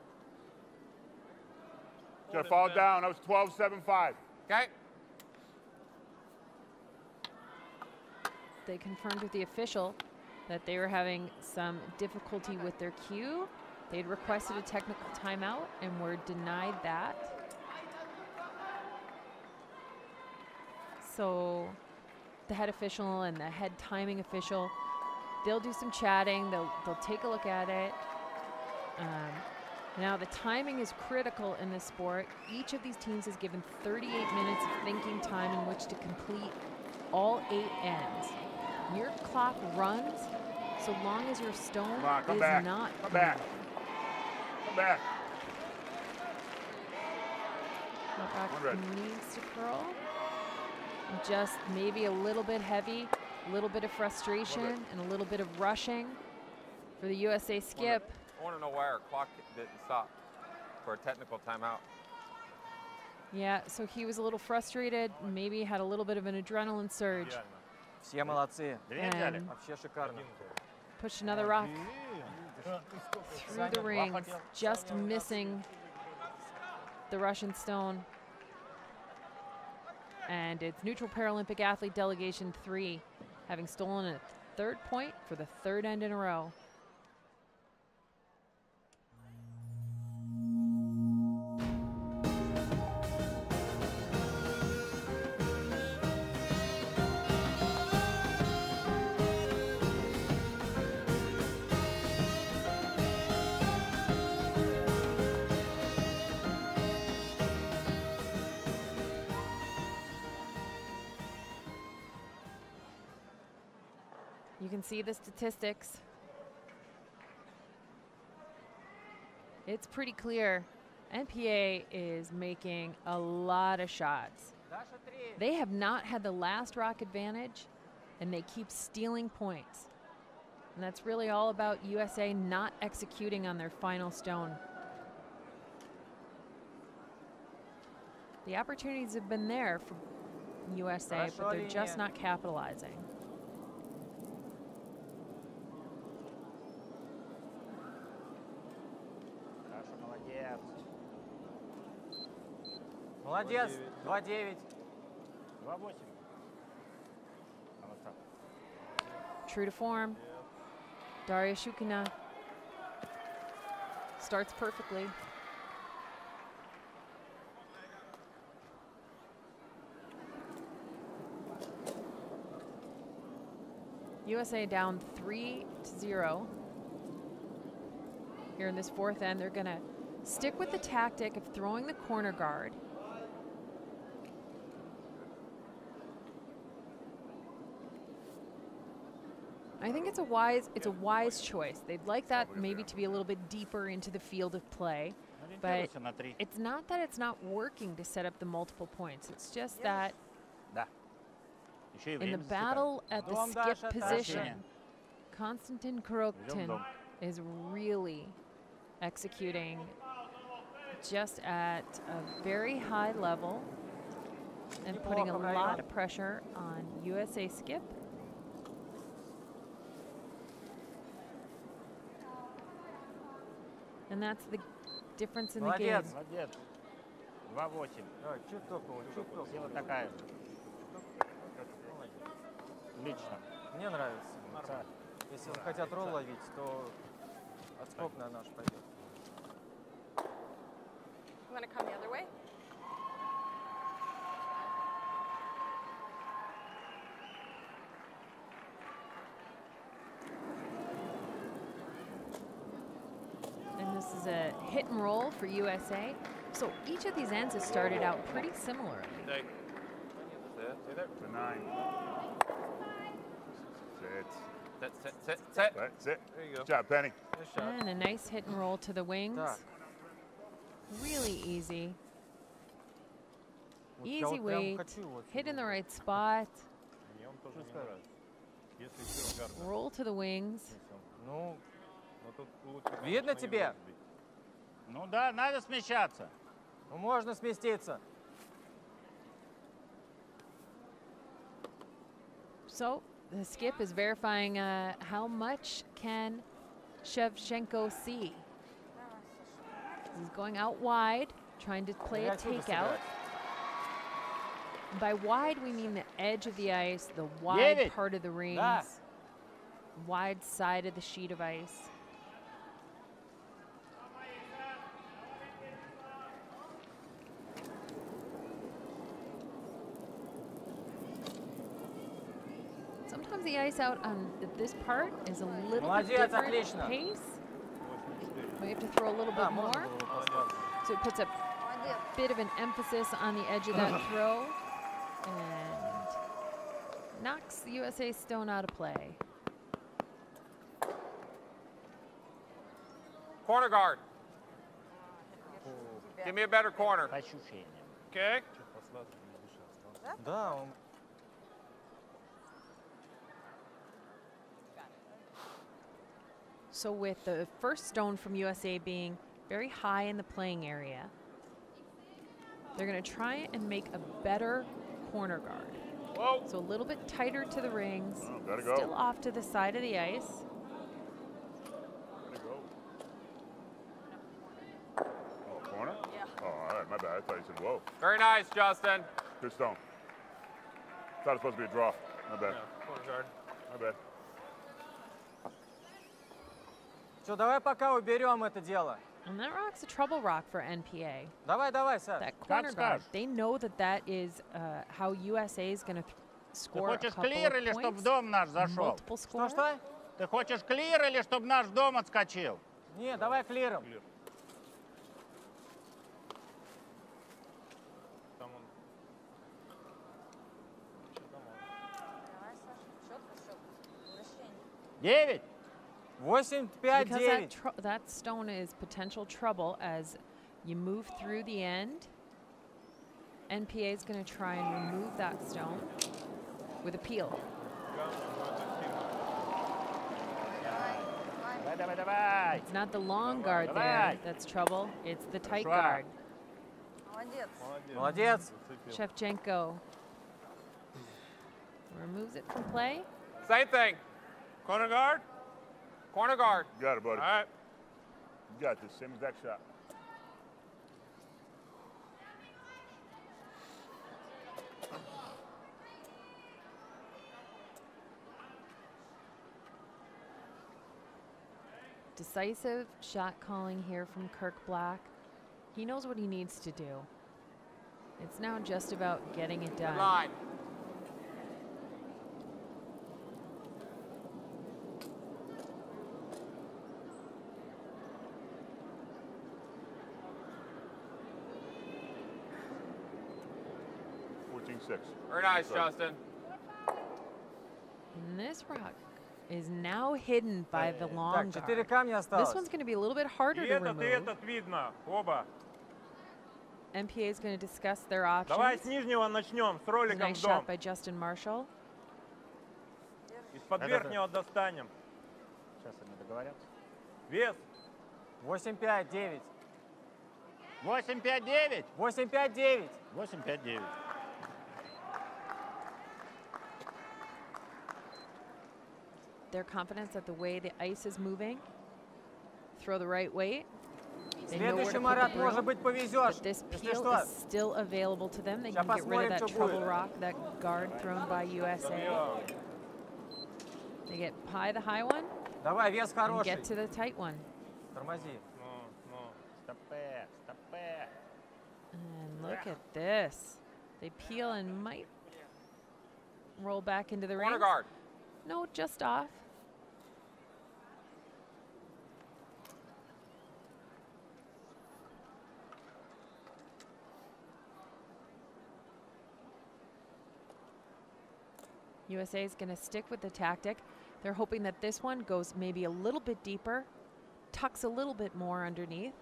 Should have fallen down. That was 12-7-5. Okay. they confirmed with the official that they were having some difficulty with their cue. They'd requested a technical timeout and were denied that. So the head official and the head timing official, they'll do some chatting. They'll take a look at it. Now the timing is critical in this sport. Each of these teams is given 38 minutes of thinking time in which to complete all 8 ends. Your clock runs so long as your stone Come is back. not Come back. Come back. Novak needs to curl. Just maybe a little bit heavy, a little bit of frustration, and a little bit of rushing for the USA skip. I want to know why our clock didn't stop for a technical timeout. Yeah, so he was a little frustrated, maybe had a little bit of an adrenaline surge. Все молодцы. And Вообще шикарно. pushed another rock through the rings, just missing the Russian stone. And it's neutral Paralympic athlete delegation 3, having stolen a 3rd point for the 3rd end in a row. You can see the statistics. It's pretty clear NPA is making a lot of shots. They have not had the last rock advantage, and they keep stealing points. And that's really all about USA not executing on their final stone. The opportunities have been there for USA, but they're just not capitalizing. Молодец. 2-9. 2-8. True to form. Daria Shukina starts perfectly. USA down 3-0. Here in this fourth end, they're going to stick with the tactic of throwing the corner guard. I think it's a wise choice. They'd like that maybe to be a little bit deeper into the field of play, but it's not that it's not working to set up the multiple points. It's just that in the battle at the skip position, Konstantin Kuroktin is really executing just at a very high level and putting a lot of pressure on USA skip. And that's the difference in the game. Молодец. 2-8. Сила такая. Отлично. Мне нравится. Если хотят ролл ловить, то отскок на наш пойдет. You want to come the other way? And this is a hit and roll for USA. So each of these ends has started out pretty similarly. To 9. Sit. That's it. There you go. Good job, Penny. And a nice hit and roll to the wings. Really easy. Easy weight, hit in the right spot. Roll to the wings. Ну, видно тебе? Ну да, надо смещаться. Ну, можно сместиться. So the skip is verifying how much can Shevchenko see. He's going out wide, trying to play a takeout. By wide, we mean the edge of the ice, the wide part of the rings, wide side of the sheet of ice. Sometimes the ice out on this part is a little bit different pace. We have to throw a little bit more. So it puts a bit of an emphasis on the edge of that throw and knocks the USA stone out of play. Corner guard. Give me a better corner. Okay. Да, он... So with the first stone from USA being very high in the playing area, they're going to try and make a better corner guard. Whoa. So a little bit tighter to the rings, go. still off to the side of the ice. Oh, corner? Yeah. Oh, all right, my bad. I thought you said whoa. Very nice, Justin. Good stone. Thought it was supposed to be a draw. My bad. Yeah, corner guard. My bad. Что, давай пока уберем это дело. And that rock's a trouble rock for NPA. Давай, Саш. That corner guard, they know that that is how USA is going to score a couple или of чтоб points, дом наш зашел? multiple score. Что? Ты хочешь клир или чтоб наш дом отскочил? Не, давай клиром. Там он. 9. 8-5-9. That stone is potential trouble as you move through the end. NPA is going to try and remove that stone with a peel. It's not the long guard there that's trouble, it's the tight guard. Молодец. Shevchenko removes it from play. Same thing. Corner guard. Corner guard. You got it, buddy. All right. You got this. Same exact shot. Decisive shot calling here from Kirk Black. He knows what he needs to do. It's now just about getting it done. Good line. Very nice, Justin. And this rock is now hidden by the long Так, guard. 4 камня осталось. This one's going to be a little bit harder И to этот remove. видно. Оба. NPA is going to discuss their options. Давай с нижнего начнем, с It's a роликом nice в дом. shot by Justin Marshall. Из-под верхнего достанем. Сейчас они договорятся. Вес. 8-5-9. 8-5-9. 8-5-9. 8-5-9. Their confidence that the way the ice is moving, throw the right weight. They know where to Следующий, put Марат, the может broom, быть, повезешь. but this Если peel что. is still available to them. They Сейчас can get rid of посмотрим, that что trouble будет. rock, that guard thrown by USA. They get pie the high one Давай, вес and хороший. get to the tight one. Тормози. Стопе, стопе. And look at this. They peel and might roll back into the ring. Corner guard. No, just off. USA is going to stick with the tactic. They're hoping that this one goes maybe a little bit deeper, tucks a little bit more underneath.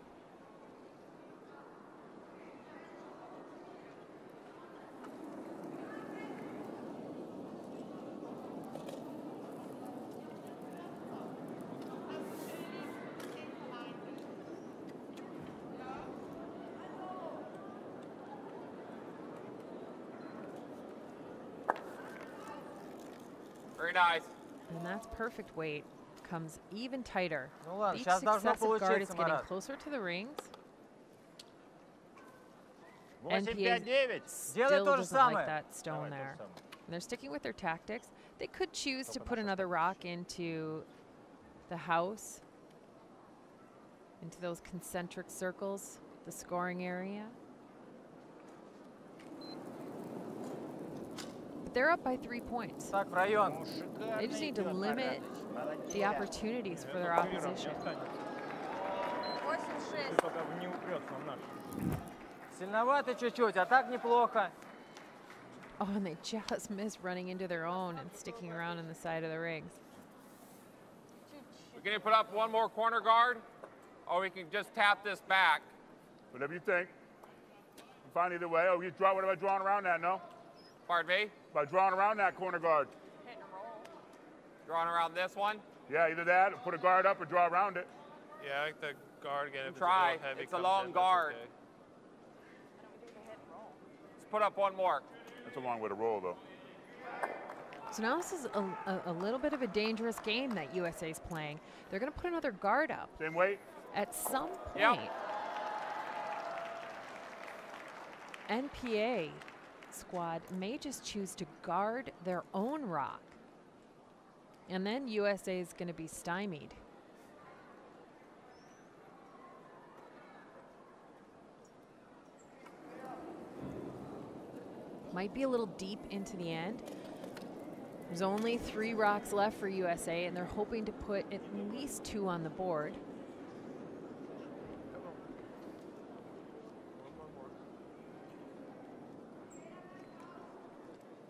Very nice. And that's perfect weight. Comes even tighter. Ну ладно, Each сейчас должно successive guard is получиться, getting Марат. closer to the rings. 8-5-9. Still Делай то же doesn't like самое. that stone there. And they're sticking with their tactics. They could choose to put another rock into the house, into those concentric circles, the scoring area. But they're up by 3 points. Так, в район. They just need to limit the opportunities for their opposition. 8-6. Только не упрется в наш. Сильновато чуть-чуть, а так неплохо. Oh, and they just miss running into their own and sticking around on the side of the rings. We're going to put up one more corner guard, or we can just tap this back. Whatever you think. I'm fine either way. Oh, you draw whatever drawing around that, no? Pardon me? By drawing around that corner guard. Drawing around this one. Yeah, either that, or put a guard up or draw around it. Yeah, I like the guard again. If it's Try. a little heavy, It's a comes long in, that's guard. okay. Let's put up one more. That's a long way to roll, though. So now this is a little bit of a dangerous game that USA is playing. They're going to put another guard up. Same weight? At some Yep. point, NPA squad may just choose to guard their own rock. And then USA is going to be stymied. Might be a little deep into the end. There's only 3 rocks left for USA, and they're hoping to put at least 2 on the board.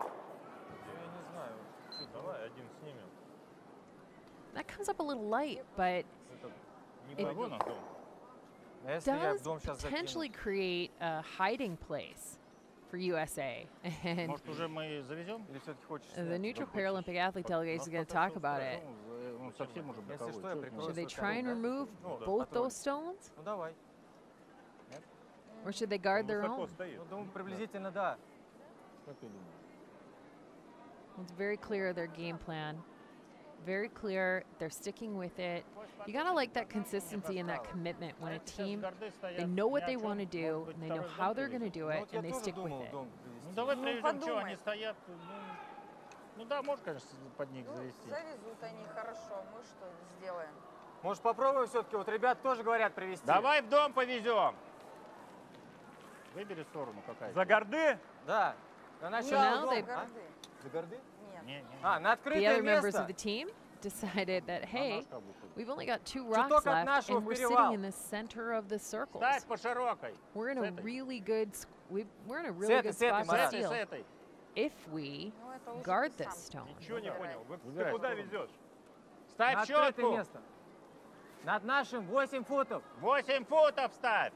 Я не знаю. Давай один снимем. That comes up a little light, but it Вон он, дом. Если я в does дом сейчас potentially закину. create a hiding place for USA. And Может, уже мы завезем? Или все-таки хочешь the снять? neutral Paralympic athlete delegation is going to talk about it. Он совсем уже Если боковой. что, я Чё прикрою Should they свой try and король, да? remove Ну, both патруль. those stones? Ну давай. Or should they guard their Высоко own? стоит. Ну, думаю, приблизительно да. Как ты думаешь? It's very clear their game plan. Very clear. They're sticking with it. You gotta like that consistency and that commitment when a team, they know what they want to do, and they know how they're going to do Ну, it, вот я and they тоже stick with думал it. дом Ну привезти. давай Ну, привезем, что подумай. они стоят. Ну да, может, конечно, под них завести. Завезут они, хорошо. Мы что сделаем? Может, попробуем все-таки? Вот ребят тоже говорят привезти. Давай в дом повезем. Выбери сторону какая-то. За горды? Да. На So начало now дом. they- А? За горды? Нет. Не, не. А, на The открытое other members место. of the team decided that, На hey, наш как будто. we've only got 2 Чуток rocks от left, нашего and we're в sitting перевал. in the center of the circles. Ставь по широкой. We're in С a этой. really good, we're in a really этой, good с этой, spot С to Марат. этой, с steal этой. if we Ну, это уже guard ты this сам. stone. Ничего не понял. Ты Выбирай куда сторону. везешь? Ставь На открытое щетку. место. Над нашим 8 футов. 8 футов ставь.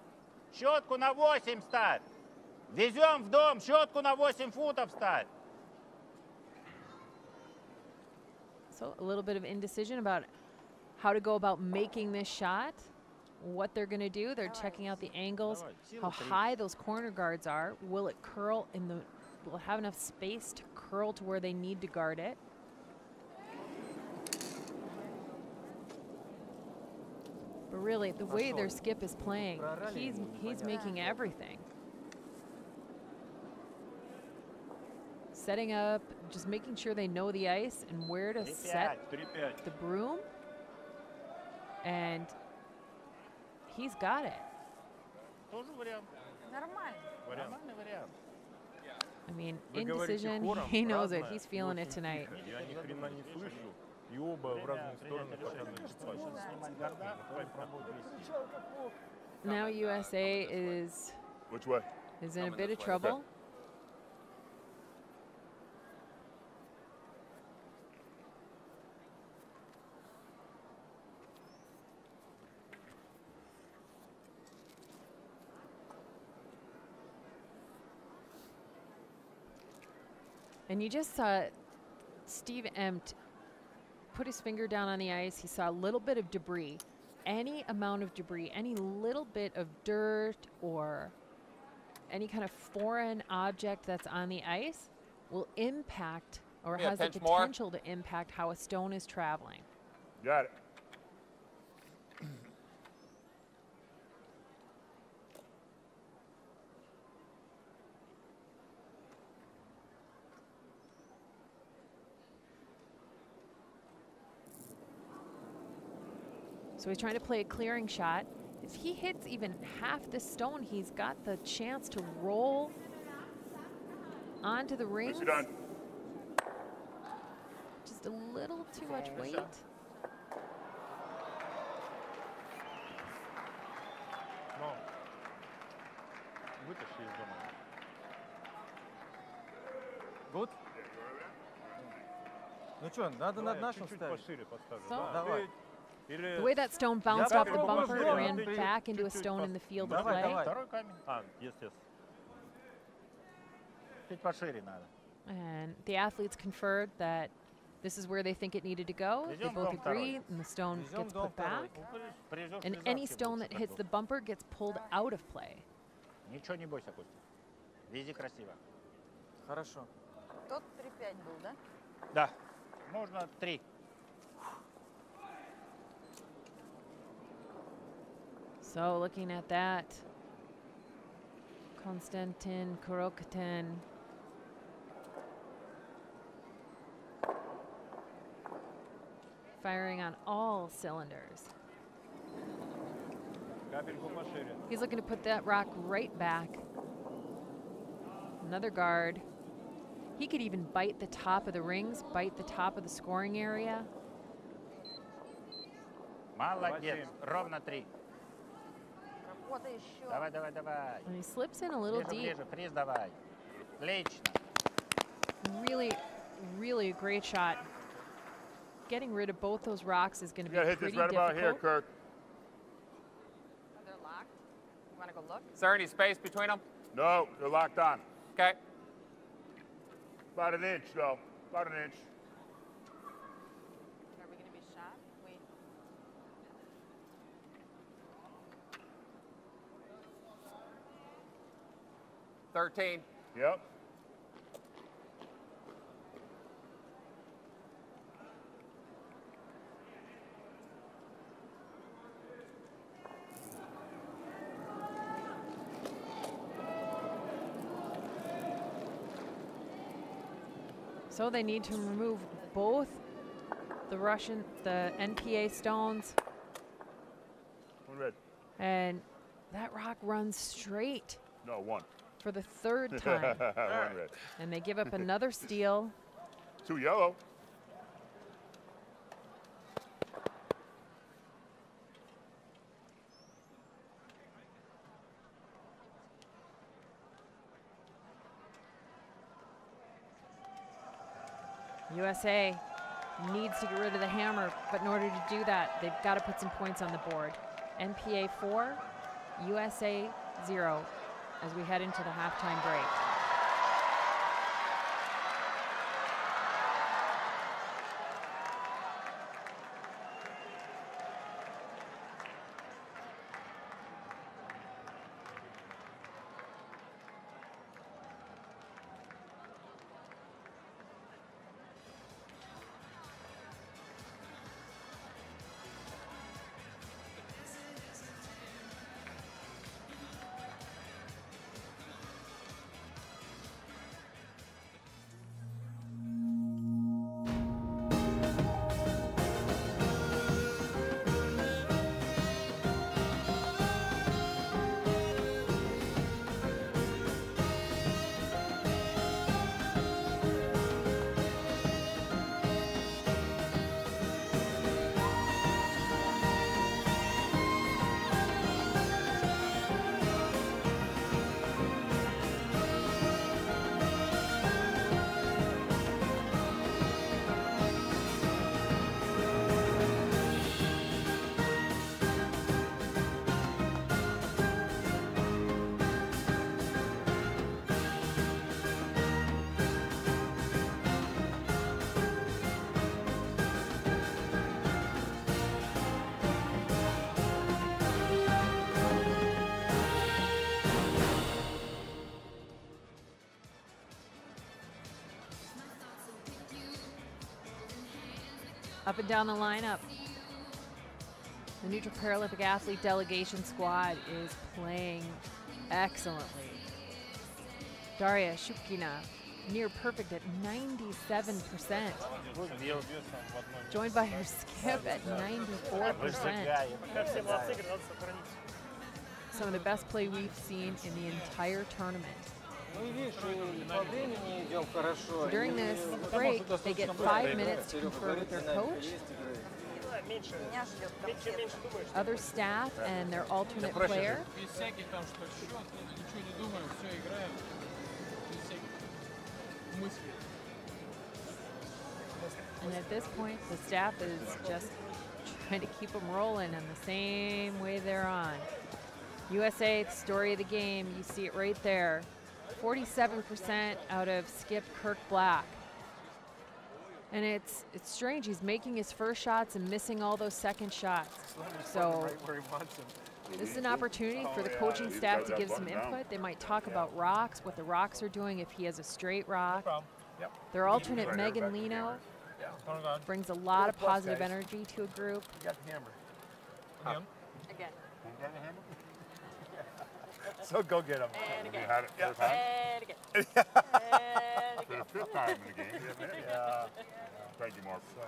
Щетку на 8 ставь. Везем в дом, щетку на 8 футов ставь. So a little bit of indecision about how to go about making this shot, what they're going to do. They're checking out the angles, Давай, силу how три. high those corner guards are. Will it curl in the? Will it have enough space to curl to where they need to guard it? But really, the way their skip is playing, he's making everything. Setting up, just making sure they know the ice and where to set 3-5. the broom, and he's got it. Тоже вариант. Нормально. Нормальный вариант. I mean, Вы говорите indecision, хором, he knows it. разное He's и feeling it очень tonight. тихо. Я ни хрена не слышу. И оба в разные стороны показывают. Снимать горда, давай пробуй вести. Now USA is Which way? in a bit of trouble. And you just saw Steve Empt put his finger down on the ice. He saw a little bit of debris. Any amount of debris, any little bit of dirt or any kind of foreign object that's on the ice will impact or Give me a has the pinch more. potential to impact how a stone is traveling. Got it. So he's trying to play a clearing shot. If he hits even half the stone, he's got the chance to roll onto the rings. Nicely done. Just a little too much weight. Но вытащи из дома. Good? Ну что, надо над Давай, нашим чуть-чуть ставить. пошире поставлю. So? Да. Давай. Ты- Или... The way that stone bounced off the попробую bumper пошире, ran а ты back into a чуть-чуть stone in the field of Давай, play. давай. Второй камень. А, yes. Чуть пошире надо. And the athletes conferred that this is where they think it needed to go. They Везем both дом agree, второй. and the stone Везем gets дом put back. второй. Привезешь And в any Рязанский, stone будет that hits the готов. bumper gets pulled out of play. Ничего не бойся, Костя. Вези красиво. Хорошо. Тот 3-5 был, да? Да. Можно 3. So looking at that, Konstantin Kurokatin firing on all cylinders. Капельку пошире. He's looking to put that rock right back. Another guard. He could even bite the top of the rings, bite the top of the scoring area. Молодец. Ровно 3. Работа еще. Давай, давай, давай. And he slips in a little Ближе, deep. ближе. Фриз давай. Отлично. Really, really a great shot. getting rid of both those rocks is going to You be gotta hit pretty this right difficult. about here, Kirk. They're locked. You want to go look? Is there any space between them? No, they're locked on. Okay. About an inch, though. About an inch. Are we going to be shot? Wait. 13. Yep. So they need to remove both the NPA stones, One red. and that rock runs straight No, one. for the third time. One red. And they give up another steal. 2 yellow. USA needs to get rid of the hammer, but in order to do that, they've got to put some points on the board. NPA 4, USA 0 as we head into the halftime break. Up and down the lineup, the Winter Paralympic athlete delegation squad is playing excellently. Daria Shupkina, near perfect at 97%. Joined by her skip at 94%. Some of the best play we've seen in the entire tournament. So during this break, they get 5 minutes to confer with their coach, other staff, and their alternate player. And at this point, the staff is just trying to keep them rolling in the same way they're on. USA, the story of the game, you see it right there. 47% out of skip Kirk Black. And it's strange, he's making his first shots and missing all those second shots. So this is an opportunity for the coaching staff to give some input. They might talk about rocks, what the rocks are doing if he has a straight rock. Their alternate Megan Lino brings a lot of positive energy to a group. You got the hammer. Again. So go get him. And again. You had it first time? And again. For the 5th time in the game. Thank you, Mark. So,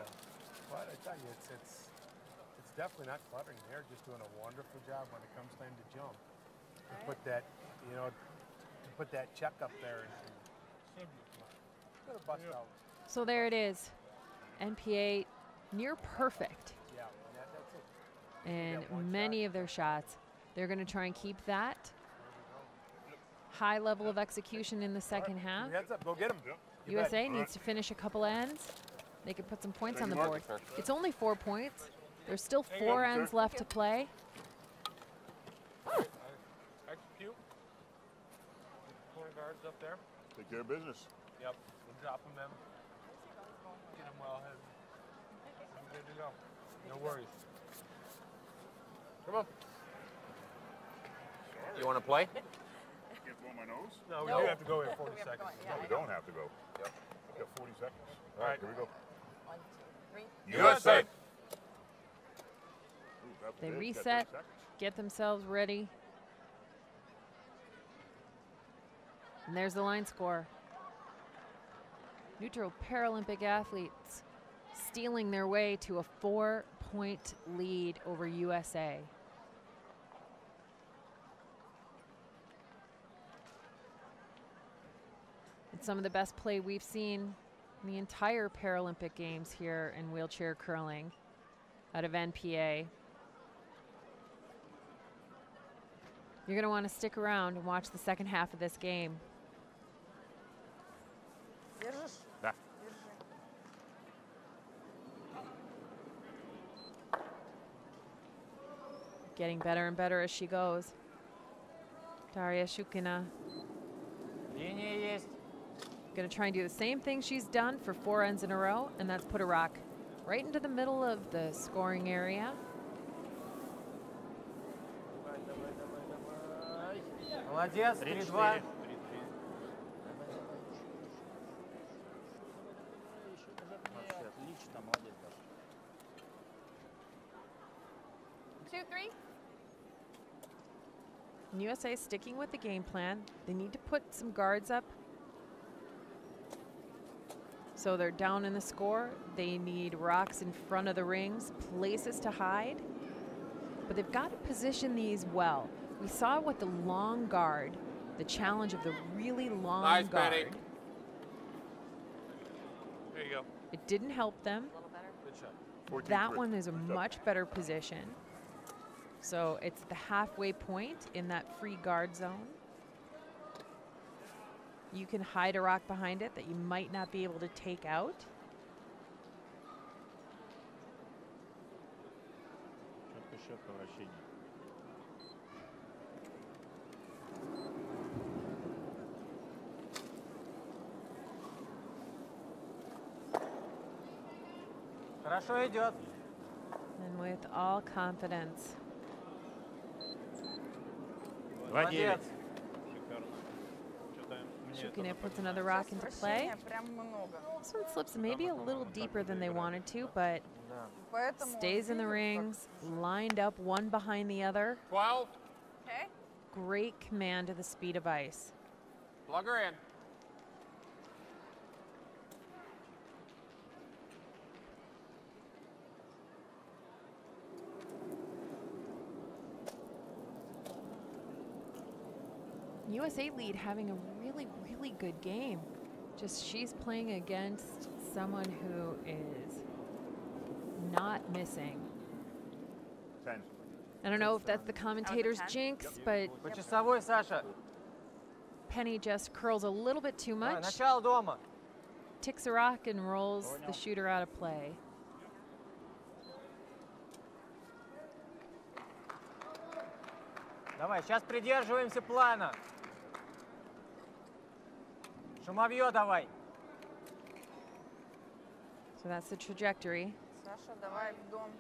but I tell you, it's definitely not cluttering. They're just doing a wonderful job when it comes time to jump. To put that, to put that check up there and put a bust out. So there it is. NPA near perfect. Yeah, that's it. And many of their shots, they're going to try and keep that high level of execution in the second half. Heads up, go get him. USA needs to finish a couple ends. They could put some points Thank on you, the board. Marcus, sir. It's only 4 points. There's still Thank you, 4 sir. ends left to play. Execute. Point guards up there. Take care of business. Yep. We'll drop them in. Get them well ahead. I'm good to go. No worries. Come on. You want to play? Can't blow my nose? No, we do have to go here 40 seconds. No, we don't have to go. Yep. We got 40 seconds. All right, here we go. 1, 2, 3. USA! They reset, get themselves ready. And there's the line score. Winter Paralympic athletes stealing their way to a 4-point lead over USA. It's some of the best play we've seen in the entire Paralympic Games here in wheelchair curling out of NPA. You're going to want to stick around and watch the second half of this game. Nah. Getting better and better as she goes. Daria Shukina Линия есть. going to try and do the same thing she's done for 4 ends in a row, and that's put a rock right into the middle of the scoring area. Молодец, 3-2. Отлично, молодец. 2, 3. And USA is sticking with the game plan. They need to put some guards up. So they're down in the score. They need rocks in front of the rings, places to hide. But they've got to position these well. We saw with the long guard, the challenge of the really long Nice, guard. Penny. There you go. It didn't help them. A little better. Good shot. 14-3. That one is a Good job. much better position. So it's the halfway point in that free guard zone. You can hide a rock behind it that you might not be able to take out. Четкий счет по вращению. Хорошо идет. And with all confidence. Молодец. Shukina puts another rock into play. Вращения прям много. This one slips maybe a little deeper than they wanted to, but Да. Поэтому stays in the rings, lined up one behind the other. 12. Okay. Great command of the speed of ice. Plug her in. USA lead having a really, really good game. Just she's playing against someone who is not missing. 10. I don't know if that's the commentator's 10? jinx, but По часовой, Саша. Penny just curls a little bit too Давай, much, начало дома. ticks a rock and rolls the shooter out of play. Давай, сейчас придерживаемся плана. Шумовье давай. So that's the trajectory. Саша, давай в дом.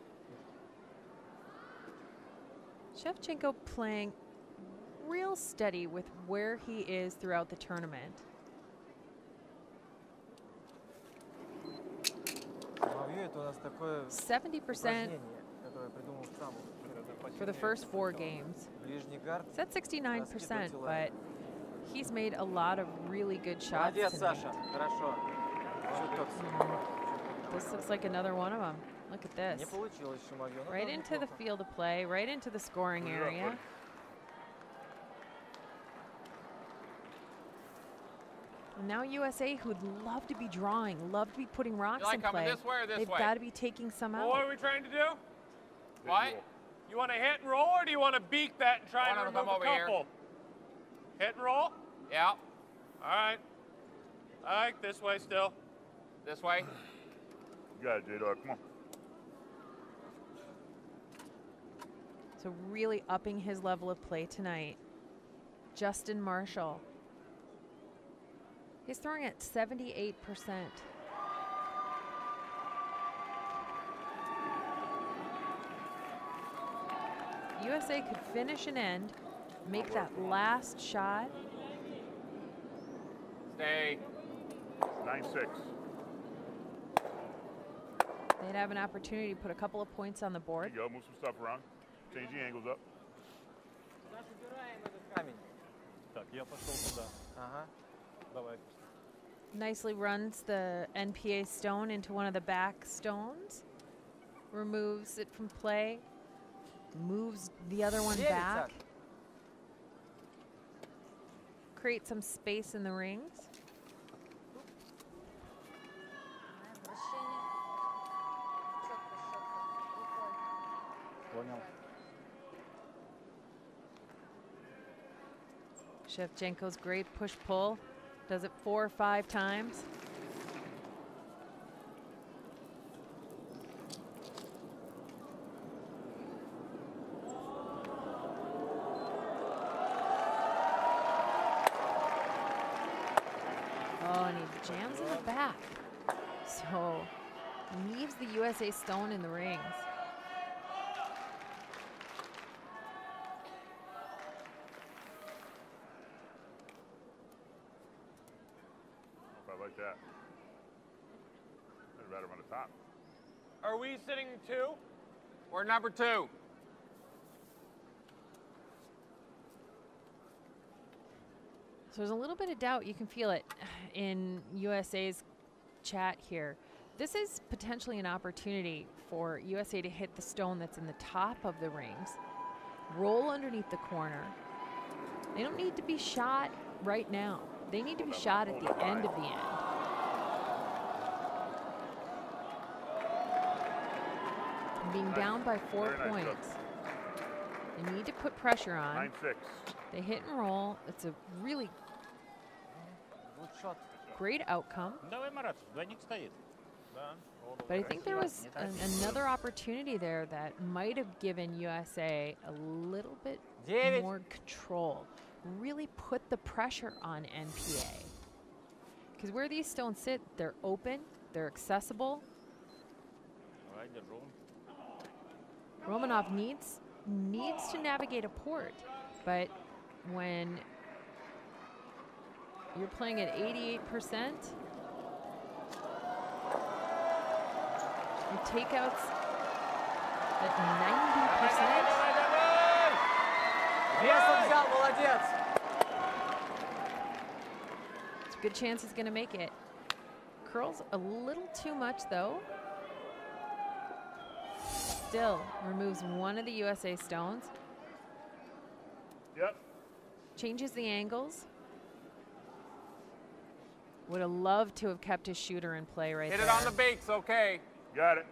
Shevchenko playing real steady with where he is throughout the tournament. Шумовье это у нас такое 70% упражнение, которое я придумал сам. for the first 4 games. Ближний гард. It's at 69%, but he's made a lot of really good shots Молодец, tonight. Саша. Хорошо. Чуток. This looks like another one of them. Look at Не this. получилось шумовье. но Right тоже into the неплохо. field of play, right into the scoring Put it up, area. buddy. And now USA, who'd love to be drawing, love to be putting rocks You like in coming play, this way or this they've way? got to be taking some Well, what out. are we trying to do? What? You want to hit and roll, or do you want to beak that and try I to wanna come remove a over here. couple? Hit and roll? Yeah. All right. All right, this way still. This way. You got it, J-Dog. Come on. So really upping his level of play tonight. Justin Marshall. He's throwing at 78%. USA could finish an end, make that last shot. Stay. 9-6. They'd have an opportunity to put a couple of points on the There board. you go. Move some stuff around. Change the angles up. Камень. Так, я пошел туда. Ага. Давай. Nicely runs the NPA stone into one of the back stones. Removes it from play. Moves the other one back. Create some space in the rings. Понял. Shevchenko's great push-pull. Does it 4 or 5 times. Oh, and he jams in the back. So leaves the USA stone in the rings. I like that. I'd rather on the top. Are we sitting 2 or number 2? So there's a little bit of doubt. You can feel it in USA's chat here. This is potentially an opportunity for USA to hit the stone that's in the top of the rings, roll underneath the corner. They don't need to be shot right now. They need to be shot at the end of the end. Being down by 4 points. They need to put pressure on. 9-6. They hit and roll. It's a really great outcome. Давай, Марат, двойник стоит. But I think there was another opportunity there that might have given USA a little bit more control. Really put the pressure on NPA. Because where these stones sit, they're open, they're accessible. Romanov needs to navigate a port, but when you're playing at 88%, your takeouts at 90%. Весом взял, молодец. It's a good chance he's going to make it. Curls a little too much, though. Still removes one of the USA stones. Yep. Changes the angles. Would have loved to have kept his shooter in play right there. Hit it on the baits, okay. Got it.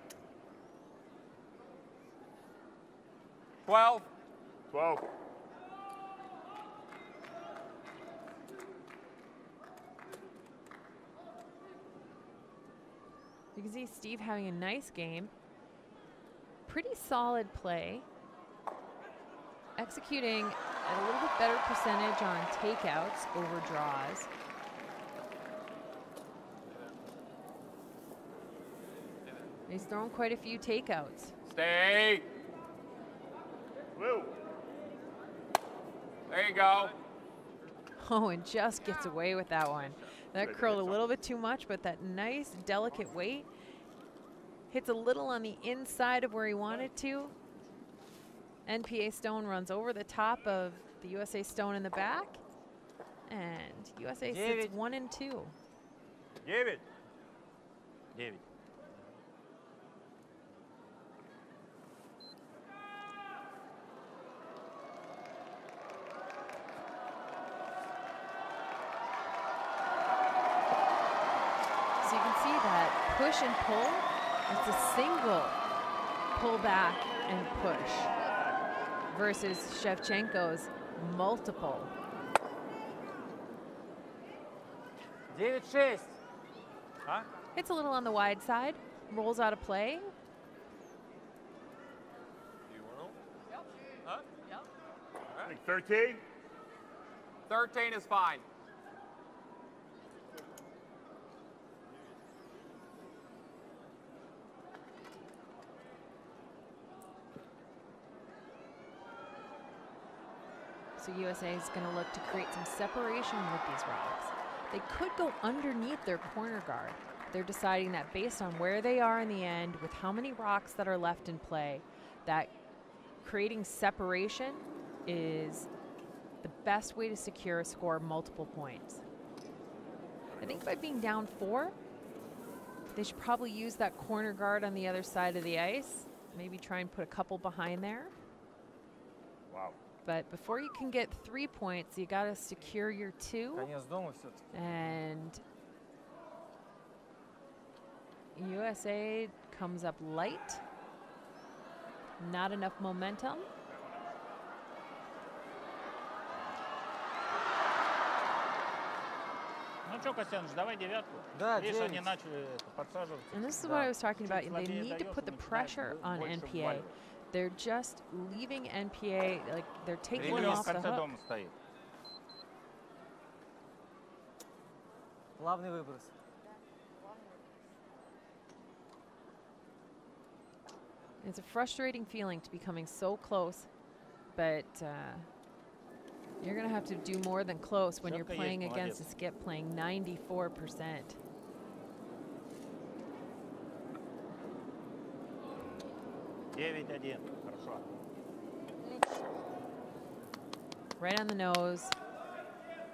12. 12. You can see Steve having a nice game. Pretty solid play. Executing at a little bit better percentage on takeouts over draws. He's thrown quite a few takeouts. Stay. Woo. There you go. Oh, and just gets away with that one. That curled a little bit too much, but that nice, delicate weight hits a little on the inside of where he wanted to. NPA stone runs over the top of the USA stone in the back. And USA sits 1 and 2. 9. 9. So you can see that push and pull. It's a single pull back and push versus Shevchenko's multiple. 9-6. It's a little on the wide side. rolls out of play. You want to? Yep. Huh? Yep. All I right. think 13. 13 is fine. So USA is going to look to create some separation with these rocks. They could go underneath their corner guard. They're deciding that based on where they are in the end, with how many rocks that are left in play, that creating separation is the best way to secure a score of multiple points. I think by being down 4, they should probably use that corner guard on the other side of the ice. Maybe try and put a couple behind there. Wow. But before you can get 3 points, you got to secure your 2. Конец дома все-таки. And USA comes up light. Not enough momentum. Ну что, Костяныч, давай 9. Да, Видишь, они 9. начали подсаживаться. And this is Да. what I was talking about. Чуть They слабее need to даешь, put the начинает pressure on больше NPA. вваливать. They're just leaving NPA, like they're taking them Ремень в off the конце hook. дома стоит. Плавный выброс. It's a frustrating feeling to be coming so close, but you're going to have to do more than close when you're Всё-таки playing есть, against a молодец. skip playing 94%. 9-1. Хорошо. Right on the nose,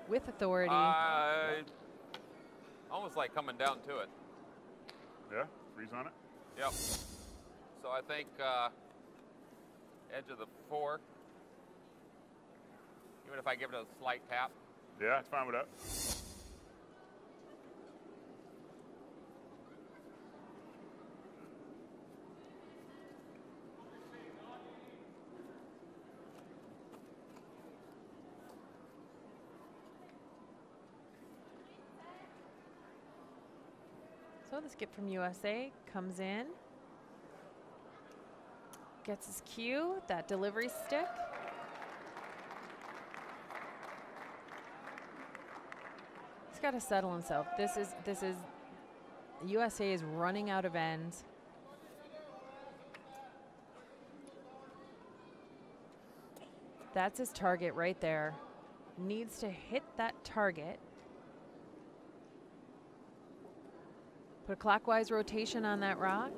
with authority. Almost like coming down to it. Yeah, freeze on it. Yep. So I think edge of the 4. Even if I give it a slight tap. Yeah, it's fine with that. So the skip from USA comes in, gets his cue, that delivery stick. He's got to settle himself. This is USA is running out of ends. That's his target right there. Needs to hit that target. Put a clockwise rotation on that rock.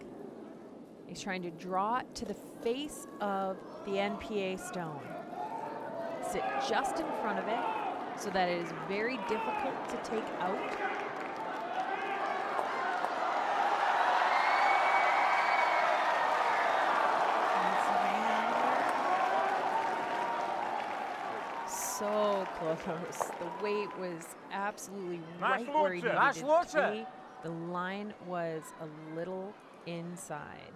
He's trying to draw it to the face of the NPA stone. Sit just in front of it so that it is very difficult to take out. So close. The weight was absolutely right where he needed it to be. The line was a little inside.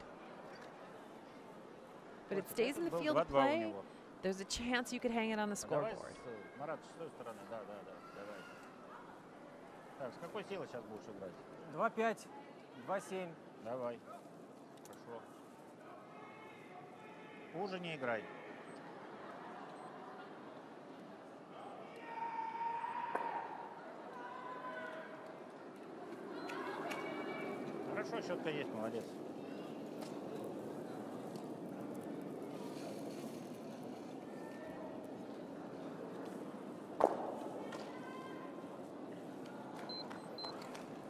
But it stays in the field of play. There's a chance you could hang it on the Давай, scoreboard. Марат, с той стороны. Да, давай. Так, с какой силой сейчас будешь играть? 2-5, 2-7. Давай. Хорошо. Хуже не играй. Хорошо, щетка есть, молодец.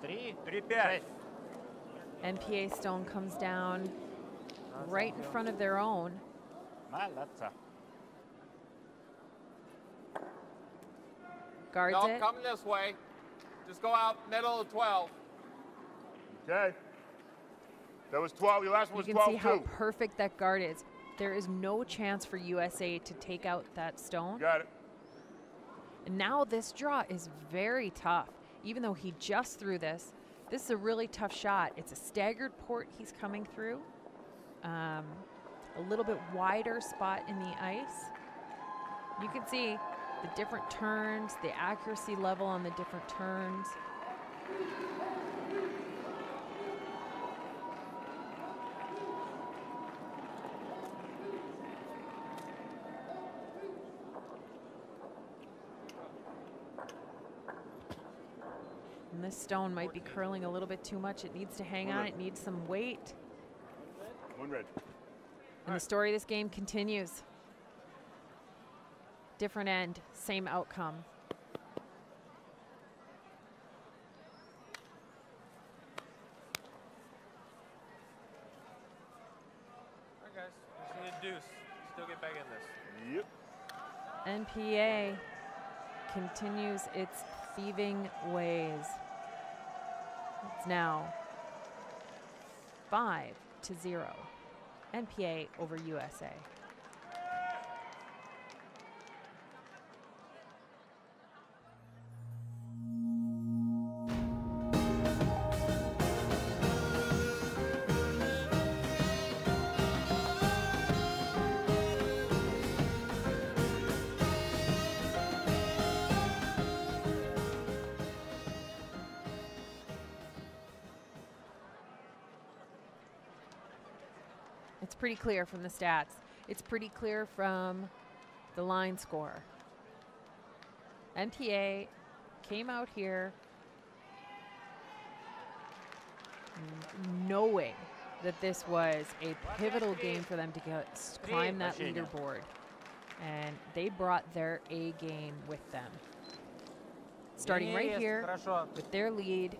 Три, пять. NPA stone comes down right in front of their own. Молодца. Guards No, it. come this way. Just go out middle of 12. Okay. That was 12. Your last one You was can see 12 how too. perfect that guard is. There is no chance for USA to take out that stone. Got it. And now this draw is very tough. Even though he just threw this, this is a really tough shot. It's a staggered port he's coming through. A little bit wider spot in the ice. You can see the different turns, the accuracy level on the different turns. And this stone might be curling a little bit too much. It needs to hang on. It needs some weight. One red. And the story of this game continues. Different end, same outcome. All right, guys. Just need a deuce. Still get back in this. Yep. NPA continues its thieving ways. It's now 5-0. NPA over USA. It's pretty clear from the stats. It's pretty clear from the line score. NPA came out here knowing that this was a pivotal game for them to climb that leaderboard. And they brought their A game with them. Starting right here with their lead,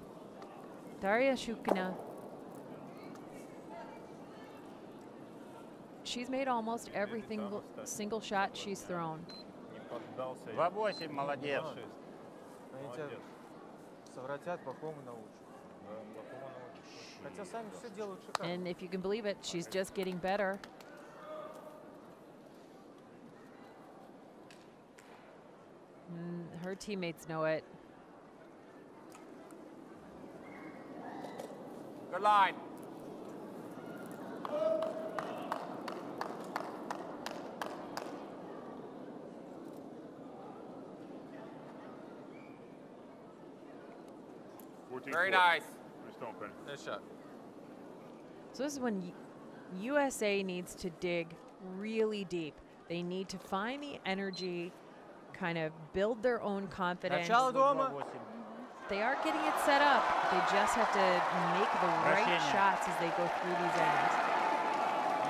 Daria Shukina. She's made almost every single shot she's thrown. 2-8, молодец. Они тебя совратят, плохому научат. Хотя сами все делают шикарно. And if you can believe it, she's just getting better. Her teammates know it. Good line. Very nice. Nice shot. So this is when USA needs to dig really deep. They need to find the energy, kind of build their own confidence. They are getting it set up. They just have to make the right shots as they go through these ends.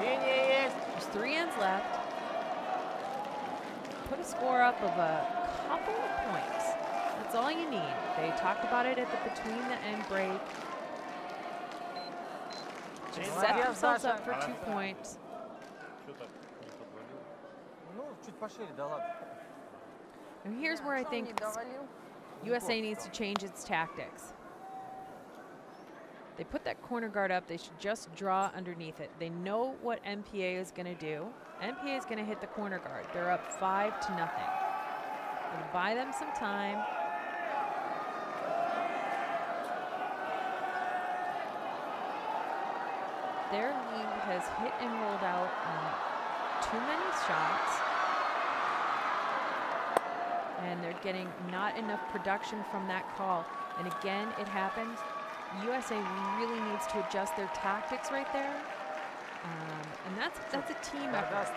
There's 3 ends left. Put a score up of a couple of points. That's all you need. They talked about it at the between the end break. Just set themselves up for 2 points. And here's where I think USA needs to change its tactics. They put that corner guard up. They should just draw underneath it. They know what NPA is going to do. NPA is going to hit the corner guard. They're up 5-0. It'll buy them some time. Their lead has hit and rolled out on too many shots. And they're getting not enough production from that call. And again, it happens. USA really needs to adjust their tactics right there. And that's a team effort.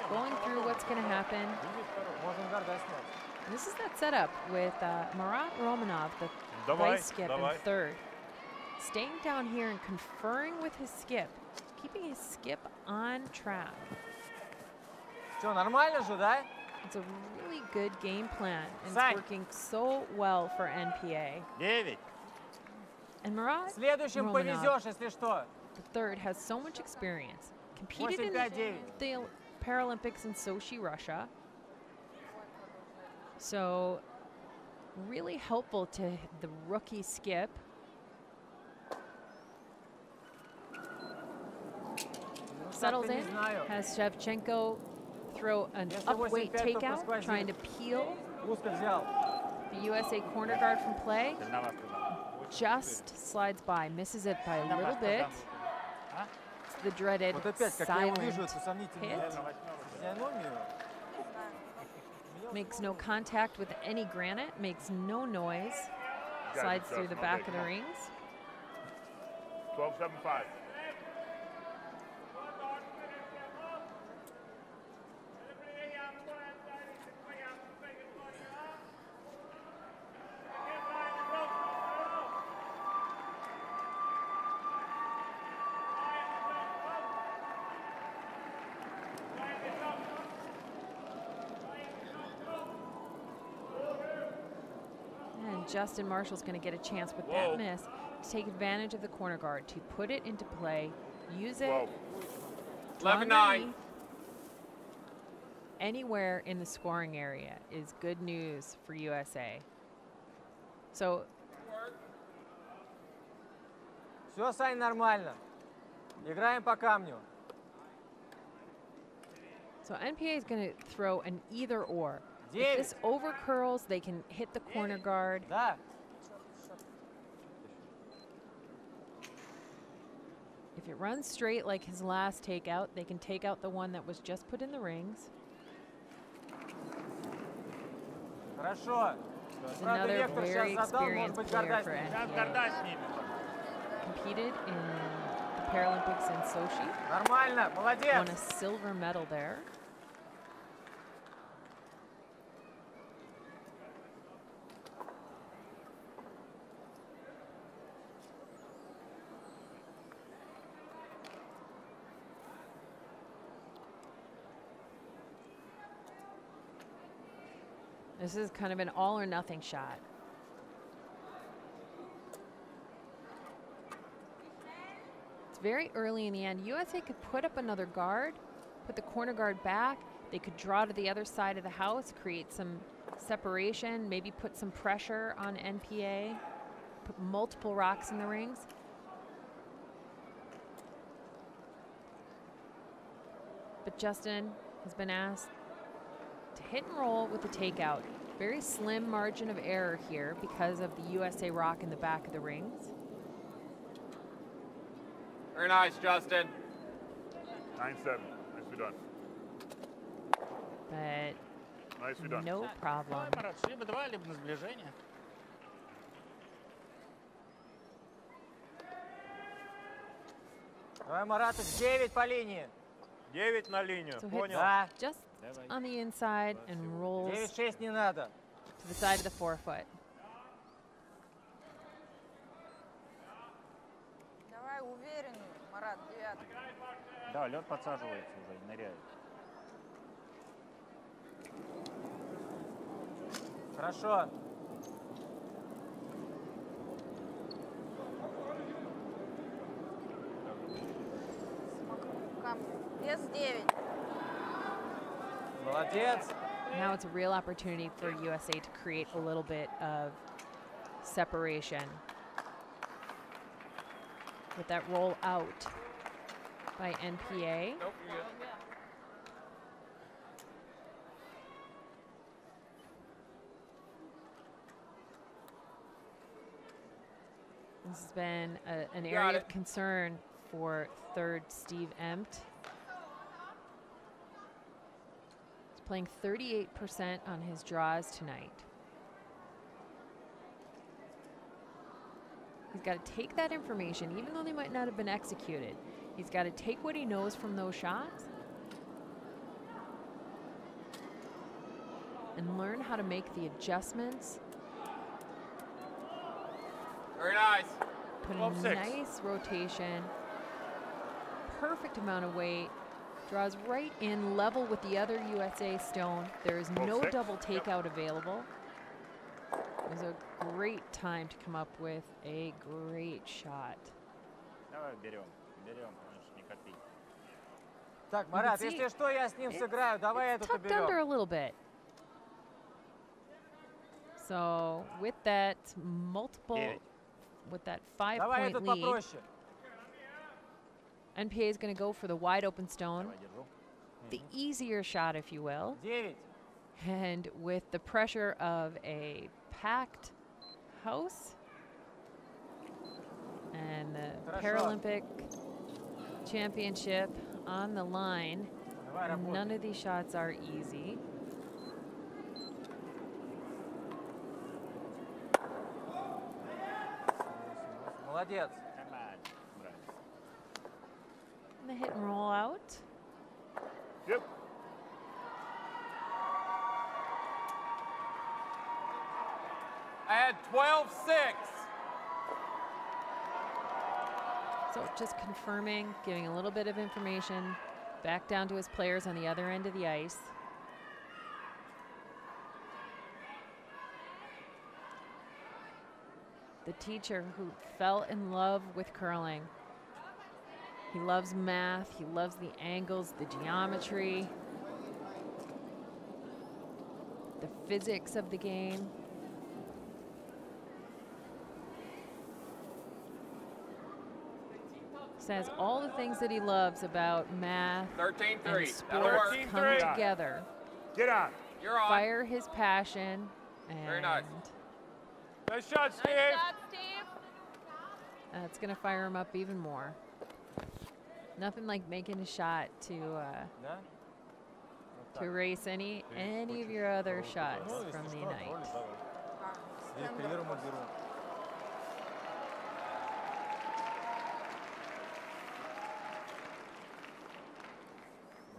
Going through what's going to happen. And this is that setup with Marat Romanov, the vice skip in third. Staying down here and conferring with his skip. Keeping his skip on track. It's a really good game plan, and it's working so well for NPA. And Marat Romanov, the third, has so much experience. Competed in the Paralympics in Sochi, Russia. So really helpful to the rookie skip. Settles in, has Shevchenko throw an up-weight takeout, trying to peel the USA corner guard from play. Just slides by, misses it by a little bit. It's the dreaded silent hit. Makes no contact with any granite, makes no noise. Slides through the back of the rings. 12-7-5. Justin Marshall's going to get a chance with that miss to take advantage of the corner guard, to put it into play, use it. 11-9. Anywhere in the scoring area is good news for USA. So Все, Сань, нормально. Играем по камню. So NPA is going to throw an either or. If this over curls, they can hit the corner guard. Да. If it runs straight like his last takeout, they can take out the one that was just put in the rings. Хорошо. He's another very experienced player for NPA. Competed in the Paralympics in Sochi. Нормально, молодец. Won a silver medal there. This is kind of an all or nothing shot. It's very early in the end. USA could put up another guard, put the corner guard back. They could draw to the other side of the house, create some separation, maybe put some pressure on NPA, put multiple rocks in the rings. But Justin has been asked to hit and roll with the takeout. Very slim margin of error here because of the USA rock in the back of the rings. Very nice, Justin. 9-7. Nicely done. But Nicely done. no problem. Марат, либо 2, либо на сближение. Давай, Марат, 9 по линии. 9 на линию. So Понял. hits just on the inside and rolls 9-6 не надо. to the side of the forefoot. Давай уверенную, Марат, 9. Да, лед подсаживается уже, ныряет. Хорошо. Вес 9. Молодец. Now it's a real opportunity for USA to create a little bit of separation. With that roll out by NPA. Nope, you're good. This has been an area of concern for third Steve Empt. He's playing 38% on his draws tonight. He's got to take that information, even though they might not have been executed. He's got to take what he knows from those shots and learn how to make the adjustments. Very nice. Put a 12-6. nice rotation, perfect amount of weight, draws right in level with the other USA stone. There is no 12-6. double takeout available. It was a great time to come up with a great shot. Давай берем, берем, не копи. Так, Марат, see, если что, я с ним сыграю. Давай It's эту tucked under берем. a little bit. So with that multiple, with that Давай 5-point этот lead, попроще. NPA is going to go for the wide open stone, Давай, держу. the easier shot, if you will. 9. And with the pressure of a packed house and the Paralympic championship on the line, Давай, работай. none of these shots are easy. Молодец. Come on, брат. And the hit and roll out. Yep. I had 12-6. So just confirming, giving a little bit of information back down to his players on the other end of the ice. the teacher who fell in love with curling. He loves math, he loves the angles, the geometry, the physics of the game. Says all the things that he loves about math 13-3. and That'll work. sports come together. Get on. You're on. Fire his passion. And Very nice. Nice shot, Steve. Nice shot, Steve. That's going to fire him up even more. Nothing like making a shot to erase any of your other shots from the night.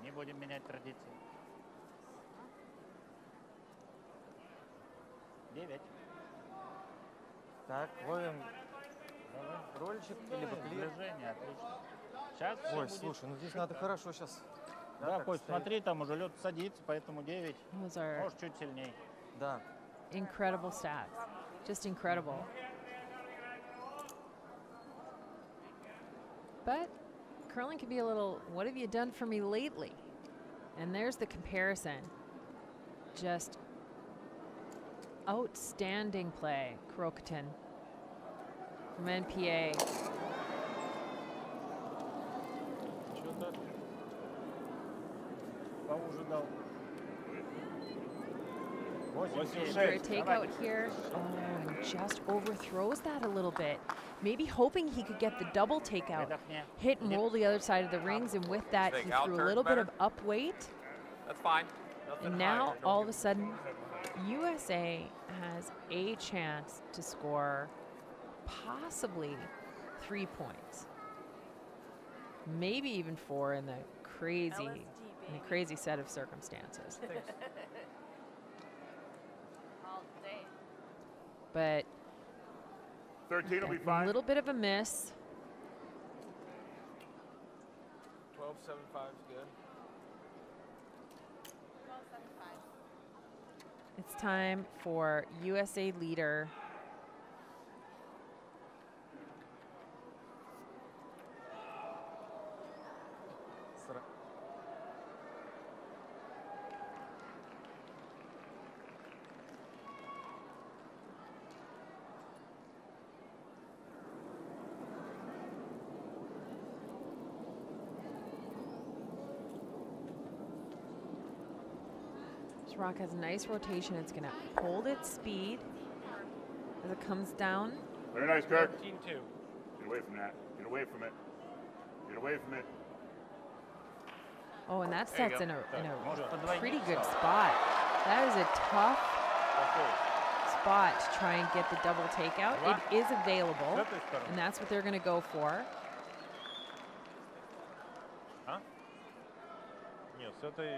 Не будем менять традиции. 9. Так, ловим рольчик или баклир. Движение, отлично. Сейчас всё Ой, будет. слушай, ну здесь надо хорошо сейчас. Да, так Кость, стоять. смотри, там уже лед садится, поэтому 9. Those are Может, чуть сильней. Да. incredible stats. Just incredible. But curling can be a little, what have you done for me lately? And there's the comparison. Just outstanding play, Kurokuten from NPA. Что-то поуже дал. For a takeout here, and just overthrows that a little bit. Maybe hoping he could get the double takeout, hit and roll the other side of the rings, and with that he threw a little bit of up weight. That's fine. Nothing And now all of a sudden, USA has a chance to score possibly 3 points, maybe even 4 in the crazy set of circumstances. All day. But 13 will be a fine. little bit of a miss. 12.75 is good. 12.75. It's time for USA leader Rock has a nice rotation. It's going to hold its speed as it comes down. Very nice, Kirk. 13-2. Get away from that. Get away from it. Get away from it. Oh, and that There you sets go. in a Может, подвойник pretty good стал. spot. That is a tough spot to try and get the double takeout. It is available, and that's what they're going to go for. А? Нет, с этой...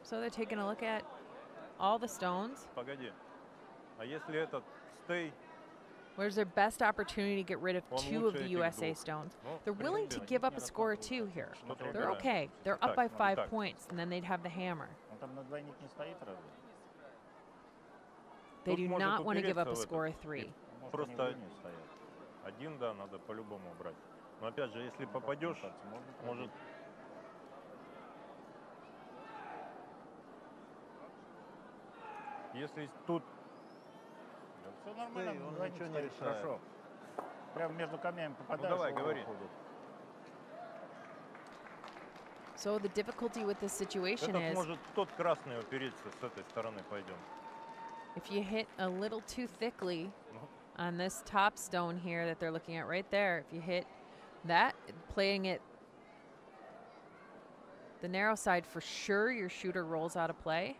So they're taking a look at all the stones. Погоди. А если этот стей... Where's their best opportunity to get rid of Он 2 of лучше the этих USA двух. stones? Ну, They're willing to принципе, give up a score of 2 here. что-то They're выбираем. okay. They're up Так, by ну, 5 так. points, and then they'd have the hammer. Он там на двойник не стоит, разве? They Тут do может not want to give up упереться a в этот. score of 3. Может, они Просто в линию стоят. один, да, надо по-любому брать. Но опять же, если попадешь, может... Если тут... Все нормально, он двойник ничего не стоит решает. хорошо. Прямо между камнями Ну попадаешь. давай, угол говори. уходит. So the difficulty with this situation Этот is может тот красный упереться, с этой стороны пойдем. if you hit a little too thickly Ну, on this top stone here that they're looking at right there, if you hit that, playing it the narrow side, for sure your shooter rolls out of play.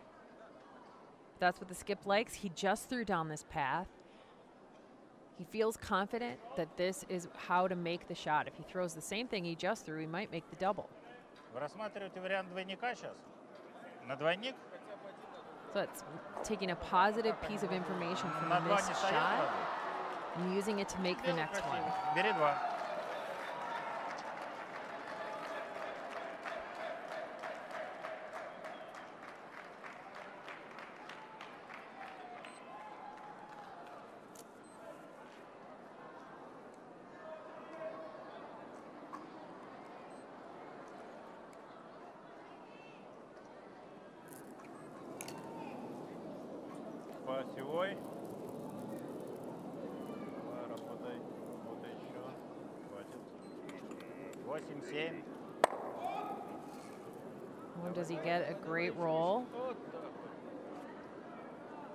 That's what the skip likes. He just threw down this path. He feels confident that this is how to make the shot. If he throws the same thing he just threw, he might make the double. Вы рассматриваете вариант двойника сейчас? На двойник? So it's taking a positive piece of information from На два this не стоят, shot разве? and using it to make the next one. Бери 2. Лицевой. Работай. Работай еще. Хватит. 8-7. Oh, does he get a great roll?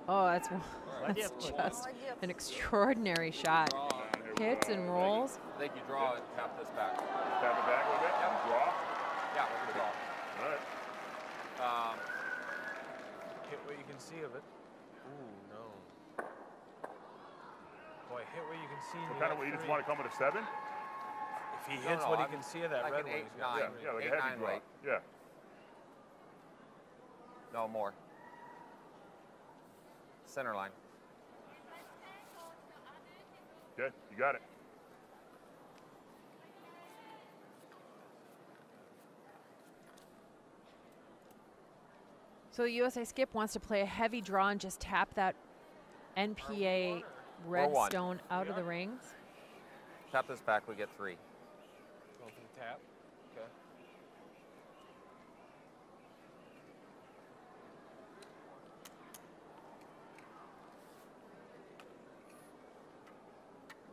Oh, that's just an extraordinary shot. Hits and rolls. I think you draw and tap this back. Tap it back a little bit. Yep. Draw. Yeah, draw. All right. Hit what you can see of it. Ooh, no. Boy, hit what you can see. So kind of what you just want to come with a 7? If he hits what he can see of that like red an one, 8, he's got 9. three. Yeah, like 8, a heavy 9 draw. late. Yeah. No more. Center line. Okay, you got it. So the USA skip wants to play a heavy draw and just tap that NPA red one. stone out of the rings. Tap this back, we get 3. Go for the tap. Okay.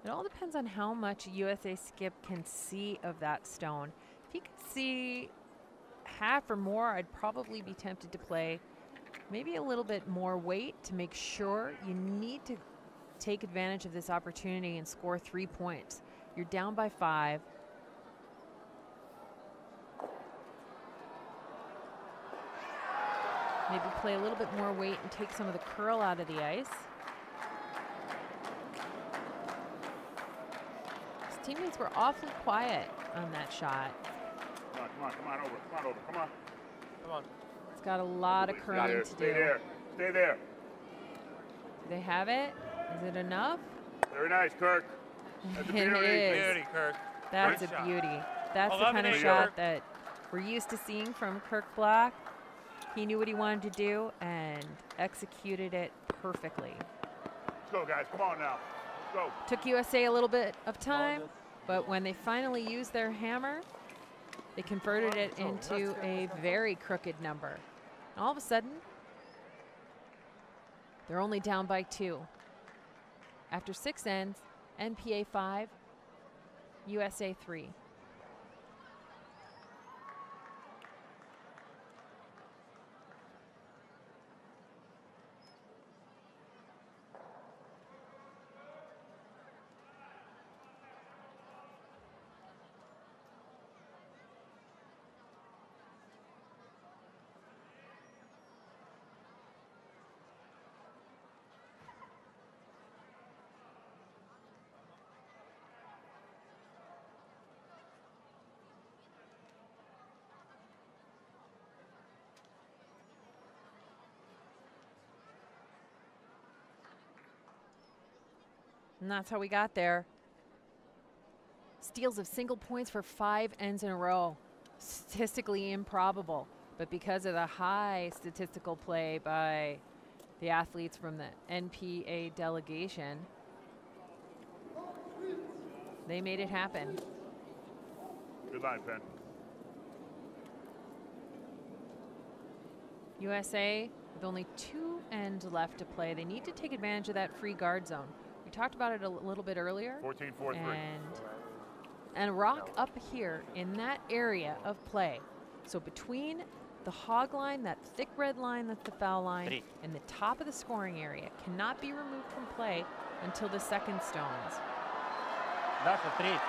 It all depends on how much USA skip can see of that stone. If he could see half or more, I'd probably be tempted to play maybe a little bit more weight to make sure. You need to take advantage of this opportunity and score 3 points. You're down by 5. Maybe play a little bit more weight and take some of the curl out of the ice. His teammates were awfully quiet on that shot. Come on over. Come on. Come on. It's got a lot of curling to do. Stay there. Stay there. Do they have it? Is it enough? Very nice, Kirk. That's a It beauty. is. Beauty, Kirk. That's Great a shot. beauty. That's the kind of 11-8, shot Kirk. that we're used to seeing from Kirk Black. He knew what he wanted to do and executed it perfectly. Let's go, guys. Come on now. Let's go. Took USA a little bit of time, but when they finally used their hammer, they converted it into a very crooked number. And all of a sudden, they're only down by 2. After 6 ends, NPA 5, USA 3. And that's how we got there. Steals of single points for 5 ends in a row. Statistically improbable, but because of the high statistical play by the athletes from the NPA delegation, they made it happen. Good line, Penn. USA with only 2 ends left to play. They need to take advantage of that free guard zone. We talked about it a little bit earlier. 14-4-3. And rock up here in that area of play. So between the hog line, that thick red line that's the foul line, and the top of the scoring area cannot be removed from play until the second stones. Даша, 3.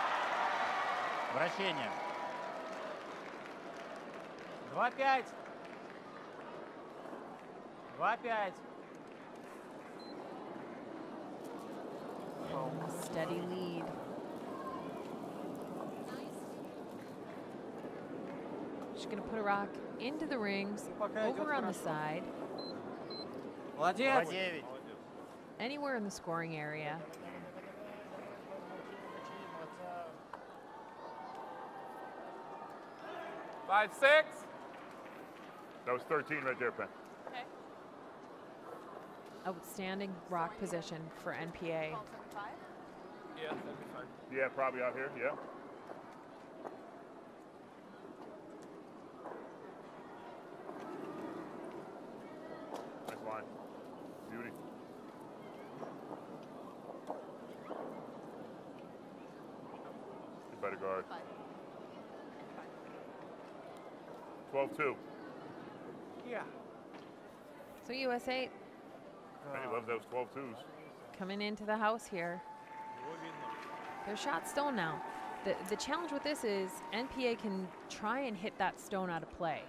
Вращение. 2-5. 2-5. A steady lead. Just gonna put a rock into the rings, over on the side, Молодец. 2-9. anywhere in the scoring area. Five, 6. That was 13 right there, Penn. Outstanding rock position for NPA. Yeah, that'd be fine. Yeah, probably out here. Yeah. Nice line. Beauty. better guard. 12-2. Yeah. So USA He loves those 12-2s. coming into the house here. Their shot stone now. The challenge with this is NPA can try and hit that stone out of play.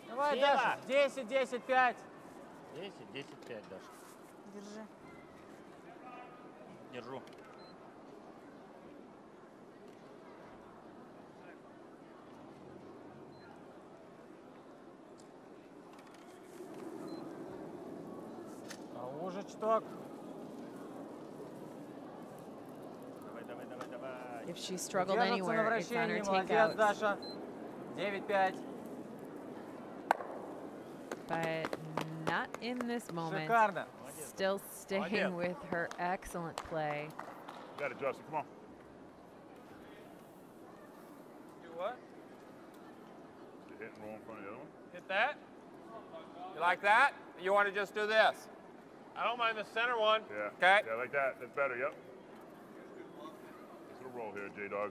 Давай, Сила. Даша. 10, 10, 5. 10, 10, 5 даже. Держи. Держу. А уже чуток. Давай, давай, давай, давай. If she struggled Держится на anywhere, it's on her вращении. Молодец, takeouts. Даша. 9-5. But not in this moment. Шикарно. Still staying Молодец. with her excellent play. Got it, Justin. Come on. Do what? Hit and roll in front of the other one. Hit that? You like that? You want to just do this? I don't mind the center one. Yeah. Okay. Yeah, like that. That's better. Yep. Let's little roll here, J-Dog.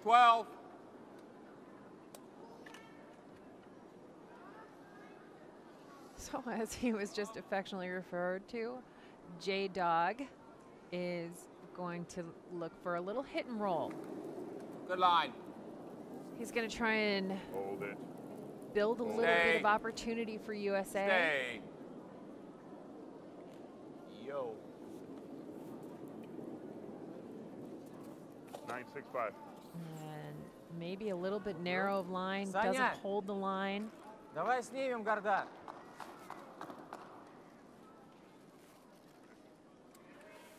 12. So as he was just affectionately referred to, J-Dog is going to look for a little hit and roll. Good line. He's going to try and Hold it. build a little Stay. bit of opportunity for USA. Stay. Yo. 9-6-5. And maybe a little bit narrow of line, Саня. doesn't hold the line. Давай снимем гарда.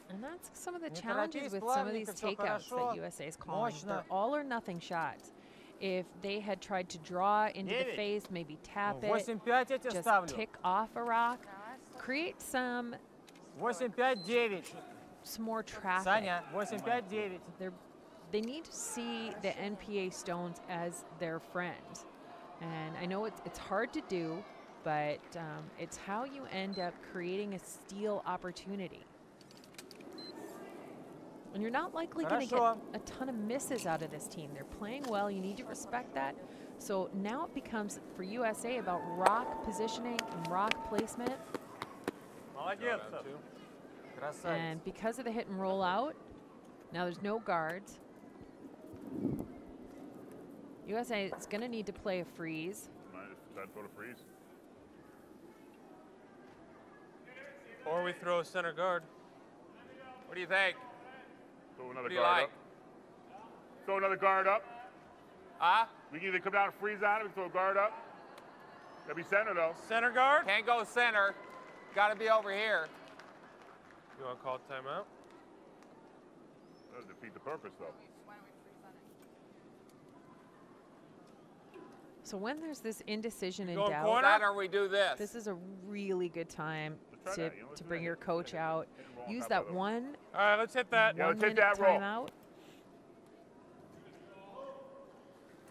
And that's some of the Не challenges торопись, with some of these плавненько, всё takeouts хорошо, that USA is calling. мощно. They're all or nothing shots. If they had tried to draw into the 9. face, maybe tap it, 8-5 я тебе just ставлю. tick off a rock, create some 8-5, 9. more traffic. Саня, 8-5, 9. They need to see the NPA stones as their friend. And I know it's hard to do, but it's how you end up creating a steal opportunity. And you're not likely going to get Хорошо. a ton of misses out of this team. They're playing well. You need to respect that. So now it becomes, for USA, about rock positioning and rock placement. Молодец. Красавец. And because of the hit and roll out, now there's no guards. USA is going to need to play a freeze. Might decide to throw the freeze. Or we throw a center guard. What do you think? Throw another What do you guard like? up. Throw another guard up. Huh? We can either come down and freeze on it, we can throw a guard up. That'd be center though. Center guard? Can't go center. Got to be over here. You want to call timeout? That'll defeat the purpose though. So when there's this indecision and going doubt, corner? That or we do this. this is a really good time try to, that, you know, let's to do bring that. your coach out. Hit and roll on Use top that of them. one All right, let's hit that. Yeah, let's hit 1 minute that roll. timeout.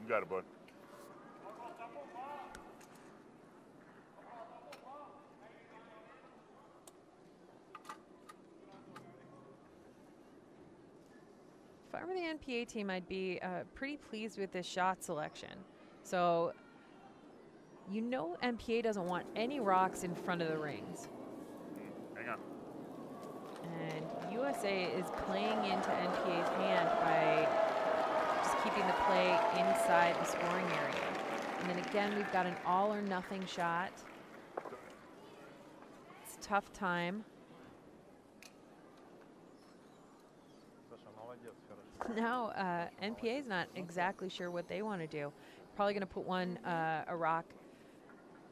You got it, bud. If I were the NPA team, I'd be pretty pleased with this shot selection. So you know NPA doesn't want any rocks in front of the rings. Hang on. And USA is playing into NPA's hand by just keeping the play inside the scoring area. And then again, we've got an all or nothing shot. It's a tough time. Now, NPA is not exactly sure what they want to do. Probably going to put one, a rock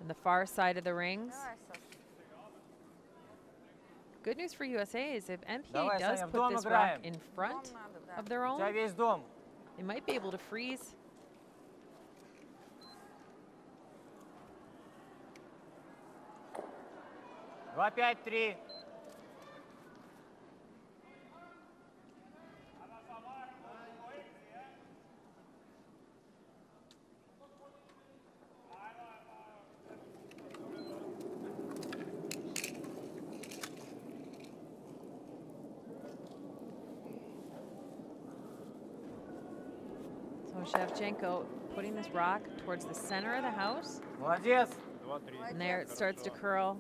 on the far side of the rings. Good news for USA is if NPA Давай, does Саня, в put дом this rock играем. in front of their У тебя own, весь дом. they might be able to freeze. Два, 5, 3. So Shevchenko putting this rock towards the center of the house. Молодец. And there it starts to curl.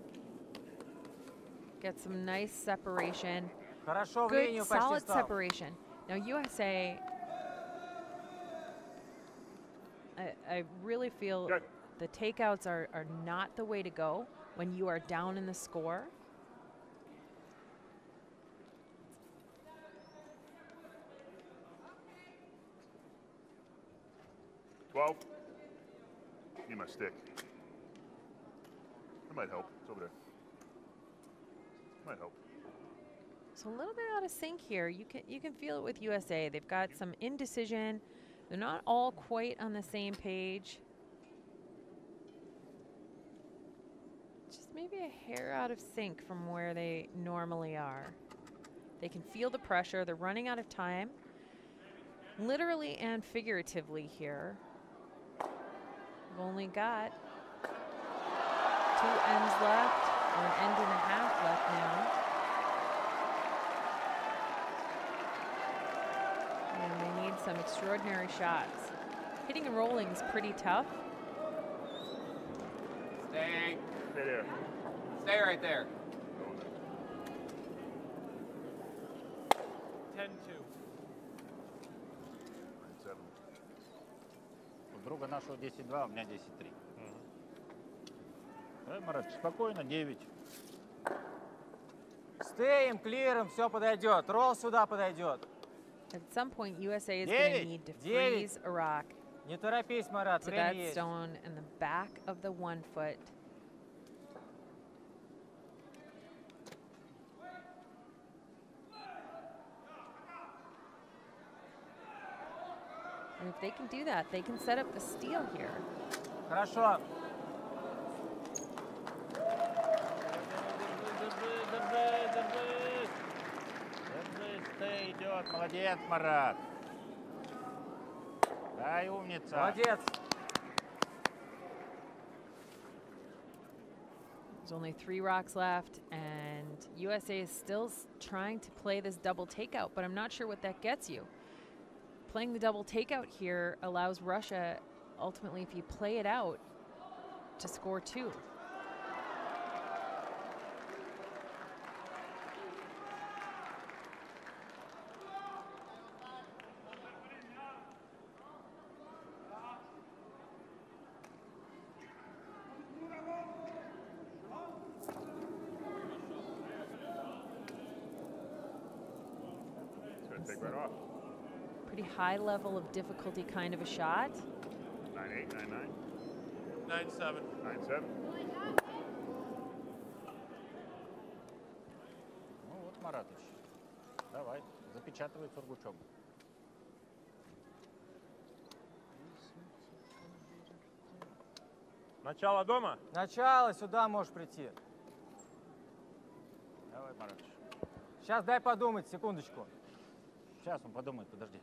Get some nice separation. Хорошо в Good, линию почти solid стал. separation. Now USA, I really feel Good. the takeouts are not the way to go when you are down in the score. 12. Need my stick. That might help. It's over there. Might help. So a little bit out of sync here. You can feel it with USA. They've got some indecision. They're not all quite on the same page. Just maybe a hair out of sync from where they normally are. They can feel the pressure. They're running out of time, literally and figuratively here. We've only got 2 ends left, or an end and a half left now. And they need some extraordinary shots. Hitting and rolling is pretty tough. Stay. Stay there. Stay right there. 10-2. 7. У друга нашего 10-2, у меня 10-3. Марат, спокойно, 9. Стеем, клиром, все подойдет. Ролл сюда подойдет. At some point, USA is going to need to freeze a rock Не торопись, Марат, to время that есть. stone in the back of the 1 foot. And if they can do that, they can set up the steal here. Хорошо. Стей идет, молодец, Марат. Дай, умница. Молодец. There's only 3 rocks left, and USA is still trying to play this double takeout, but I'm not sure what that gets you. Playing the double takeout here allows Russia, ultimately, if you play it out, to score 2. It's going to take right off. Pretty high level of difficulty kind of a shot. 9-8, 9-9. 9-7. 9-7. Ну вот, Маратыч. Давай, запечатывай сургучом. Начало дома? Начало, сюда можешь прийти. Давай, Маратыч. Сейчас дай подумать, секундочку. Сейчас он подумает, подожди.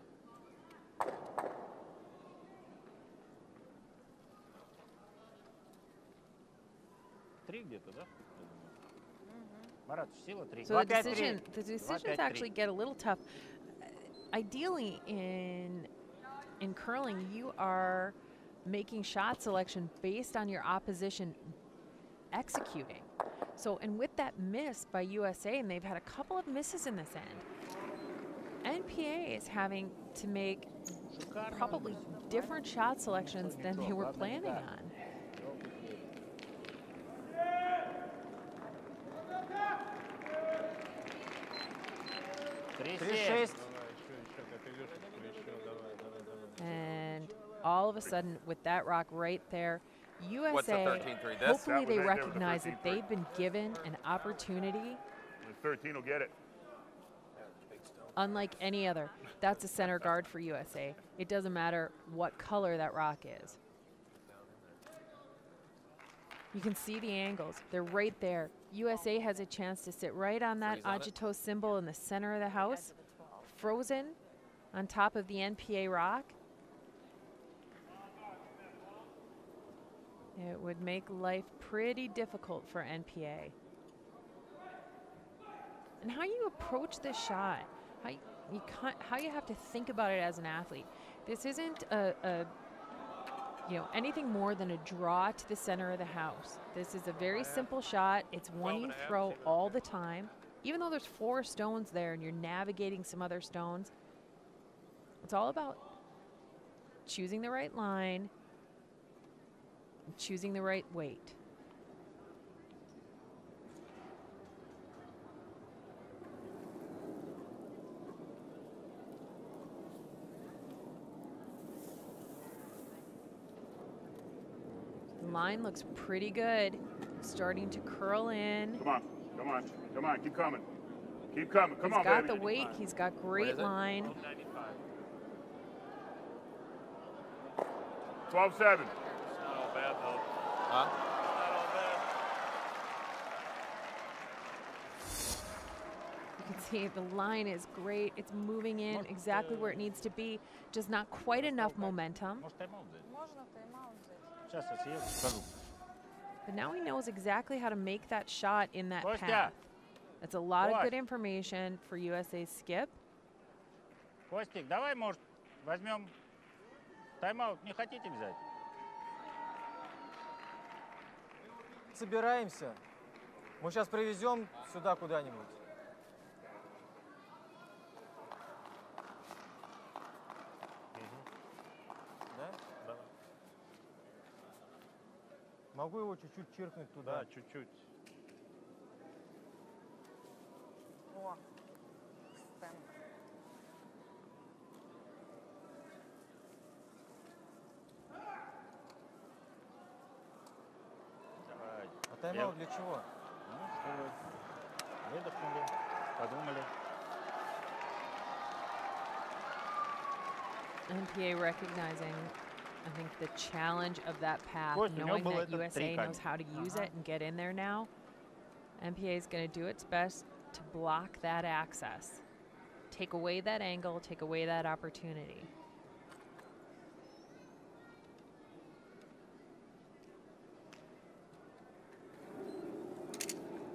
Три где-то, да? Марат, сила 3. So the decisions actually get a little tough. Ideally, in curling, you are making shot selection based on your opposition executing. So, and with that miss by USA, and they've had a couple of misses in this end, NPA is having to make probably different shot selections than they were planning on. And all of a sudden, with that rock right there, USA, 13-3 this? hopefully they That was recognize the that they've been given an opportunity The 13 will get it. unlike any other. That's a center guard for USA. It doesn't matter what color that rock is. You can see the angles. They're right there. USA has a chance to sit right on that agito symbol in the center of the house, frozen on top of the NPA rock. It would make life pretty difficult for NPA. And how you approach this shot, how you have to think about it as an athlete. This isn't anything more than a draw to the center of the house. This is a very simple shot. It's one you throw all the time. Even though there's 4 stones there and you're navigating some other stones, it's all about choosing the right line, and choosing the right weight. Line looks pretty good. Starting to curl in. Come on, come on, come on, keep coming. Keep coming, come on, baby. He's got the weight, he's got great line. 12-7. Not all bad though. Huh? Not all bad. You can see the line is great. It's moving in exactly where it needs to be. Just not quite enough momentum. But now he knows exactly how to make that shot in that path. That's a lot of good information for USA's skip. Костик, давай, может, возьмем тайм-аут. Не хотите взять? Собираемся. Мы сейчас привезем сюда куда-нибудь. Да? Да. Могу его чуть-чуть чиркнуть туда? Да, чуть-чуть. О, стенд. Давай. А тайм-аут для чего? Ну, чтобы выдохнули, подумали. NPA recognizing, I think, the challenge of that path, knowing that USA knows how to use it and get in there now. NPA is going to do its best to block that access. Take away that angle, take away that opportunity.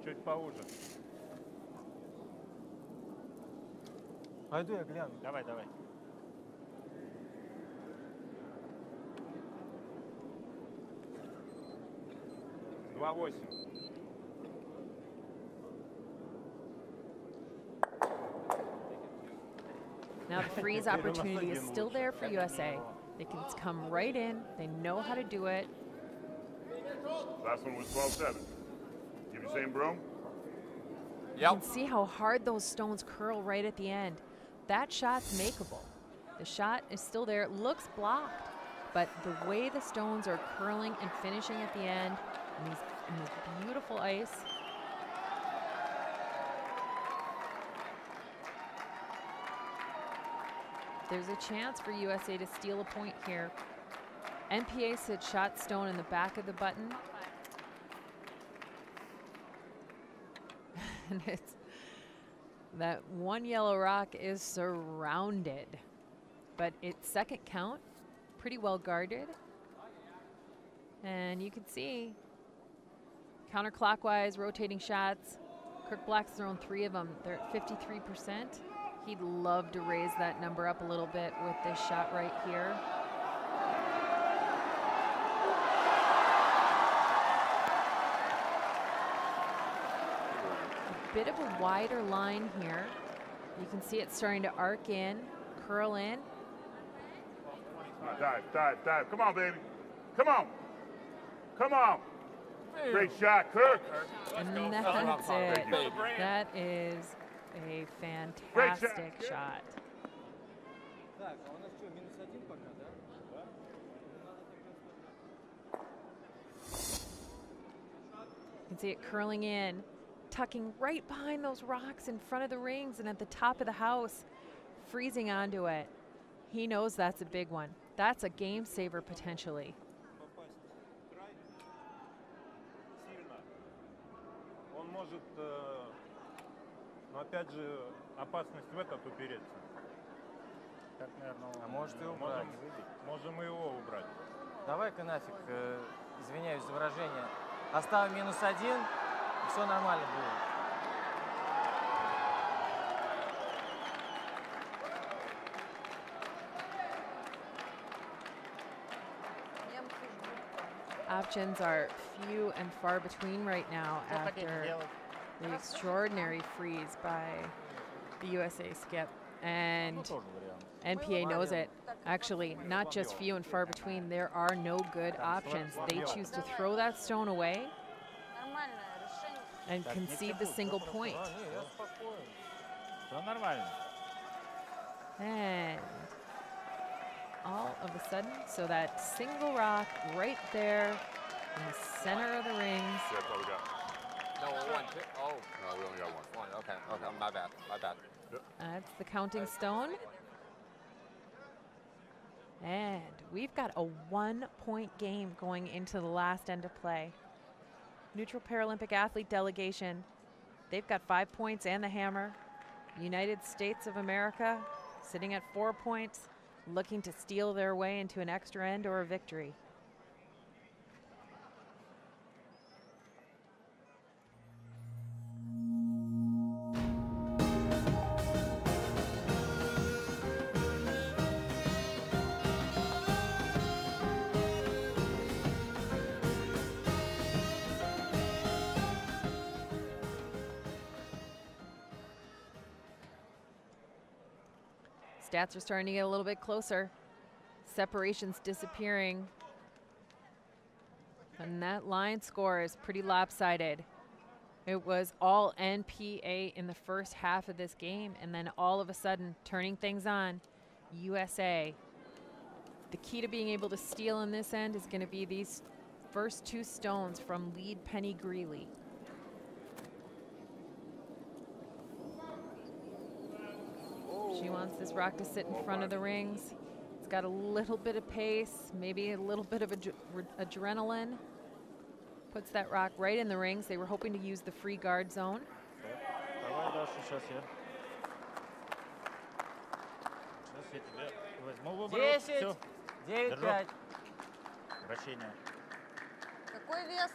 Чуть поуже. Пойду я гляну. Давай, давай. Now the freeze opportunity is still there for USA. They can come right in. They know how to do it. Last one was 12-7. Give you same broom? You can see how hard those stones curl right at the end. That shot's makeable. The shot is still there. It looks blocked, but the way the stones are curling and finishing at the end in this beautiful ice. There's a chance for USA to steal a point here. NPA said shot stone in the back of the button. And it's that one yellow rock is surrounded, but it's second count, pretty well guarded. And you can see counterclockwise rotating shots. Kirk Black's thrown 3 of them. They're at 53%. He'd love to raise that number up a little bit with this shot right here. A bit of a wider line here. You can see it starting to arc in, curl in. Dive, dive, dive. Come on, baby. Come on. Come on. Great shot, Kirk. And that's it. That is a fantastic shot. You can see it curling in, tucking right behind those rocks in front of the rings and at the top of the house, freezing onto it. He knows that's a big one. That's a game saver potentially. Он может, но опять же, опасность в этот упереться. Так, наверное, а может и убрать. Можем и его убрать. Давай-ка нафиг, извиняюсь за выражение, оставим -1, и все нормально будет. options are few and far between right now after the extraordinary freeze by the USA skip. And NPA knows it. Actually, not just few and far between, there are no good options. They choose to throw that stone away and concede the single point. And all of a sudden, so that single rock right there in the center of the rings. Yeah, that's all we got. No, one, two. Oh. No, we only got one. One, okay, okay, my bad, my bad. Yep. That's the counting stone. And we've got a 1-point game going into the last end of play. Neutral Paralympic athlete delegation, they've got 5 points and the hammer. United States of America sitting at 4 points, looking to steal their way into an extra end or a victory. Stats are starting to get a little bit closer. Separation's disappearing. And that line score is pretty lopsided. It was all NPA in the first half of this game, and then all of a sudden, turning things on, USA. The key to being able to steal in this end is going to be these first 2 stones from lead Penny Greeley. She wants this rock to sit in front of the rings. It's got a little bit of pace, maybe a little bit of adrenaline. Puts that rock right in the rings. They were hoping to use the free guard zone. 10, 9-5. Вращение. Какой вес?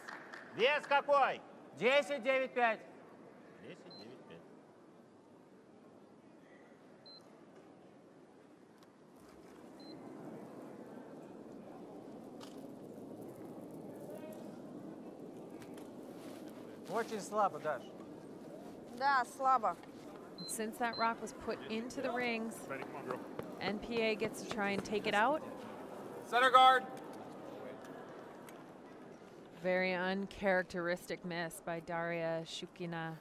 Вес какой? 10, 9, 5. 10, 9, 5. Очень слабо, Даш. Да, слабо. Since that rock was put into the rings, Ready, come on, girl. NPA gets to try and take it out. Center guard. Very uncharacteristic miss by Daria Shukina.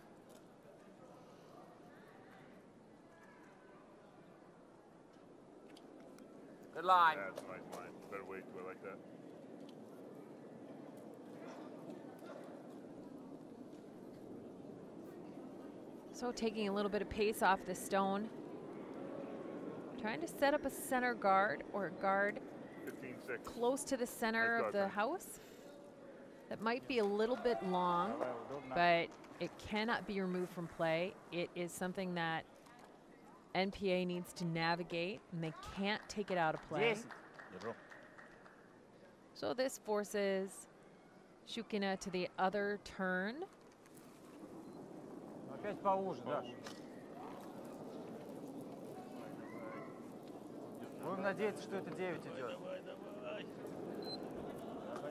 Good line. Yeah, it's a nice line. Better weight to it like that. So taking a little bit of pace off the stone. Trying to set up a center guard or a guard 15-6. close to the center Nice of guard, the Frank. house. That might be a little bit long, but it cannot be removed from play. It is something that NPA needs to navigate, and they can't take it out of play. 10. So this forces Shukina to the other turn. Опять поуже, Даш. Будем надеяться, что это 9 идет.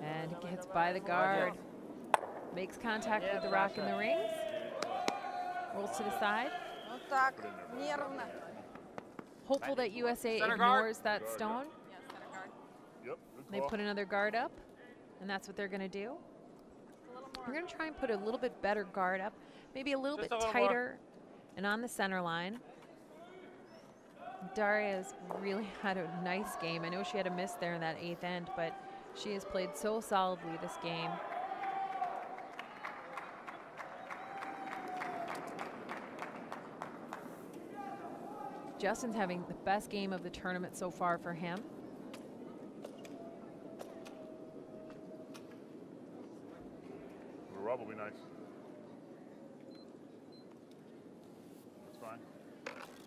And gets by the guard. Makes contact with the rock in the rings. Rolls to the side. Ну так, нервно. Hopeful that USA Center ignores guard. that stone. Yep, good They call. put another guard up, and that's what they're going to do. We're going to try and put a little bit better guard up, maybe a little Just bit a little more. tighter and on the center line. Daria's really had a nice game. I know she had a miss there in that 8th end, but she has played so solidly this game. Justin's having the best game of the tournament so far for him. The rub will be nice. That's fine.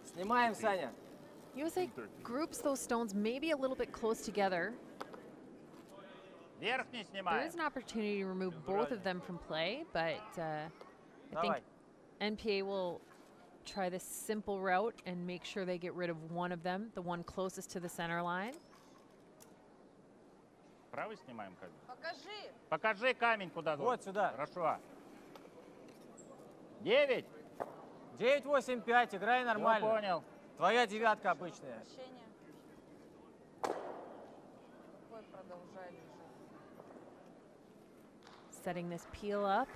Снимаем, Саня. USA groups those stones maybe a little bit close together. Вверх не There снимаем. is an opportunity to remove both of them from play, but I think Давай. NPA will try this simple route and make sure they get rid of one of them, the one closest to the center line. Правый снимаем камень? Покажи. Покажи камень, куда Вот сюда. Хорошо. 9. 9-8-5, играй нормально. Всё понял. Твоя девятка обычная. Возвращение. Какой продолжай лежать. Setting this peel up.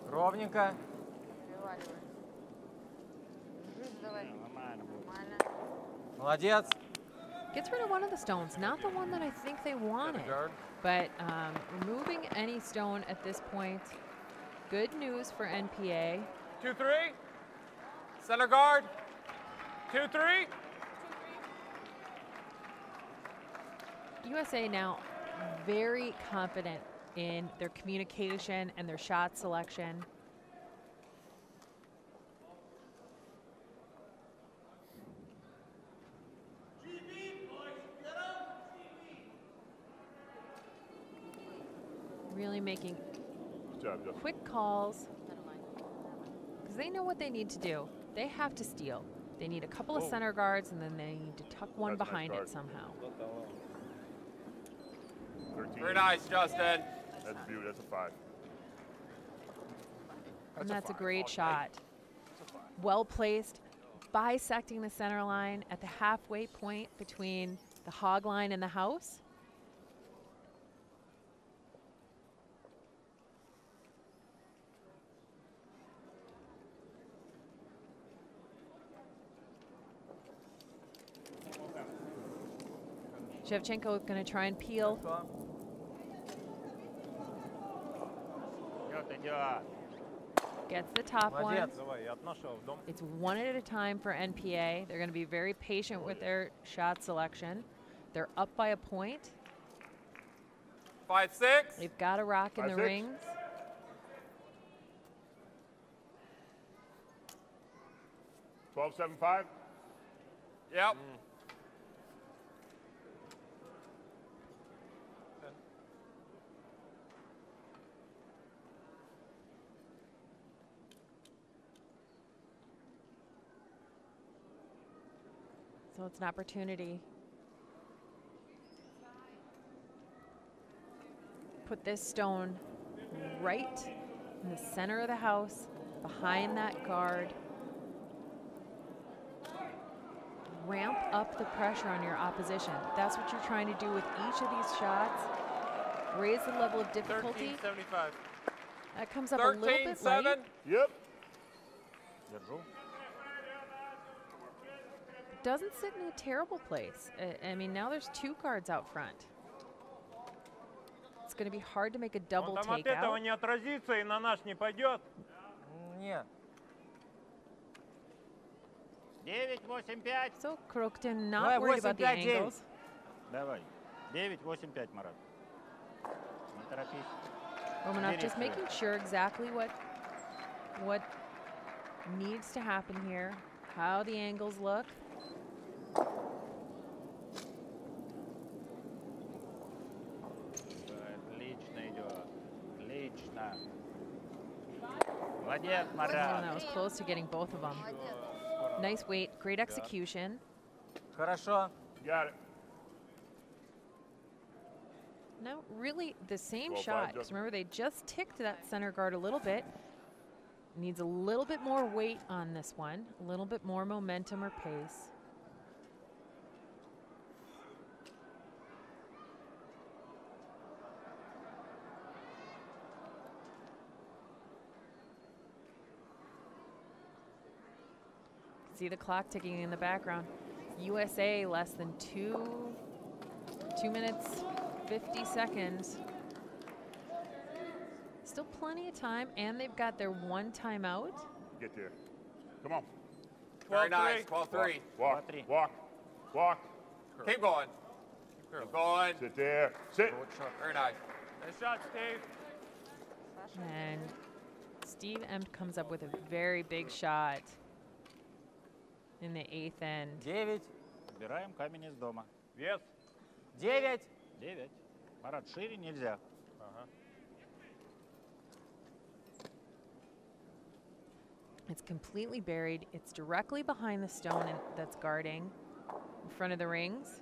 Ровненько. Переваливай. Жить давай. Нормально будет. Нормально. Молодец. Gets rid of one of the stones, not the one that I think they wanted, but removing any stone at this point. Good news for NPA. 2-3. Center guard. 2-3. USA now very confident in their communication and their shot selection. Really making quick calls because they know what they need to do. They have to steal. They need a couple of center guards and then they need to tuck one behind it somehow. Very nice, Justin. That's beautiful. That's a 5. And that's a great shot. Well placed, bisecting the center line at the halfway point between the hog line and the house. Shevchenko going to try and peel. Gets the top one. It's one at a time for NPA. They're going to be very patient with their shot selection. They're up by a point. 5-6. They've got a rock in the 5-6. rings. Mm. 12-7-5. Yep. So it's an opportunity. Put this stone right in the center of the house, behind that guard. Ramp up the pressure on your opposition. That's what you're trying to do with each of these shots. Raise the level of difficulty. 13-75. That comes up a little bit late. 13-7. Yep. Doesn't sit in a terrible place. I mean, now there's 2 guards out front. It's going to be hard to make a double Там от этого takeout. не отразится и на наш не пойдет. Нет. 9-8-5. So Kroktin Давай, not worried about the 8-5-9. angles. Давай. 9-8-5, Марат. Не торопись. Romanov just making sure exactly what needs to happen here, how the angles look. Отлично идет. Отлично. Молодец, Oh, Марат. that was close to getting both of them. Nice weight, great execution. Хорошо. Got it. Now, really the same 12-5, shot, because Justin. remember they just ticked that center guard a little bit. Needs a little bit more weight on this one, a little bit more momentum or pace. See the clock ticking in the background. USA less than 2 minutes, 50 seconds. Still plenty of time, and they've got their 1 timeout. Get there. Come on. Very nice. 12-3. Walk. Walk. Walk. Keep going. Keep going. Sit there. Sit. Very nice. Nice shot, Steve. And Steve Empt comes up with a very big shot in the 8th end. 9. Убираем камень из дома. Вес. 9. 9. Марат, шире нельзя. It's completely buried. It's directly behind the stone that's guarding. in front of the rings.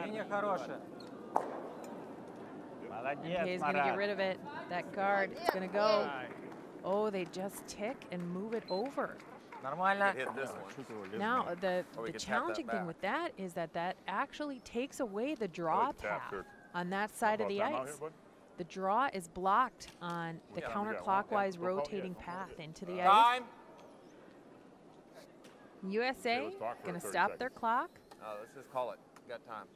Линия хорошая. Молодец, NPA is going to get rid of it. That guard is going to go. Oh, they just tick and move it over. Нормально. Hit this one. Now, the we can tap that challenging thing back. with that is that actually takes away the draw like the tap, path Kirk. on that side of the About time out ice. here, bud? The draw is blocked on the Yeah, we got one. counterclockwise Yeah, we'll call- rotating yeah. path into the ice. Time. USA let's talk for going to 30 stop their seconds. clock. Let's just call it. We got time.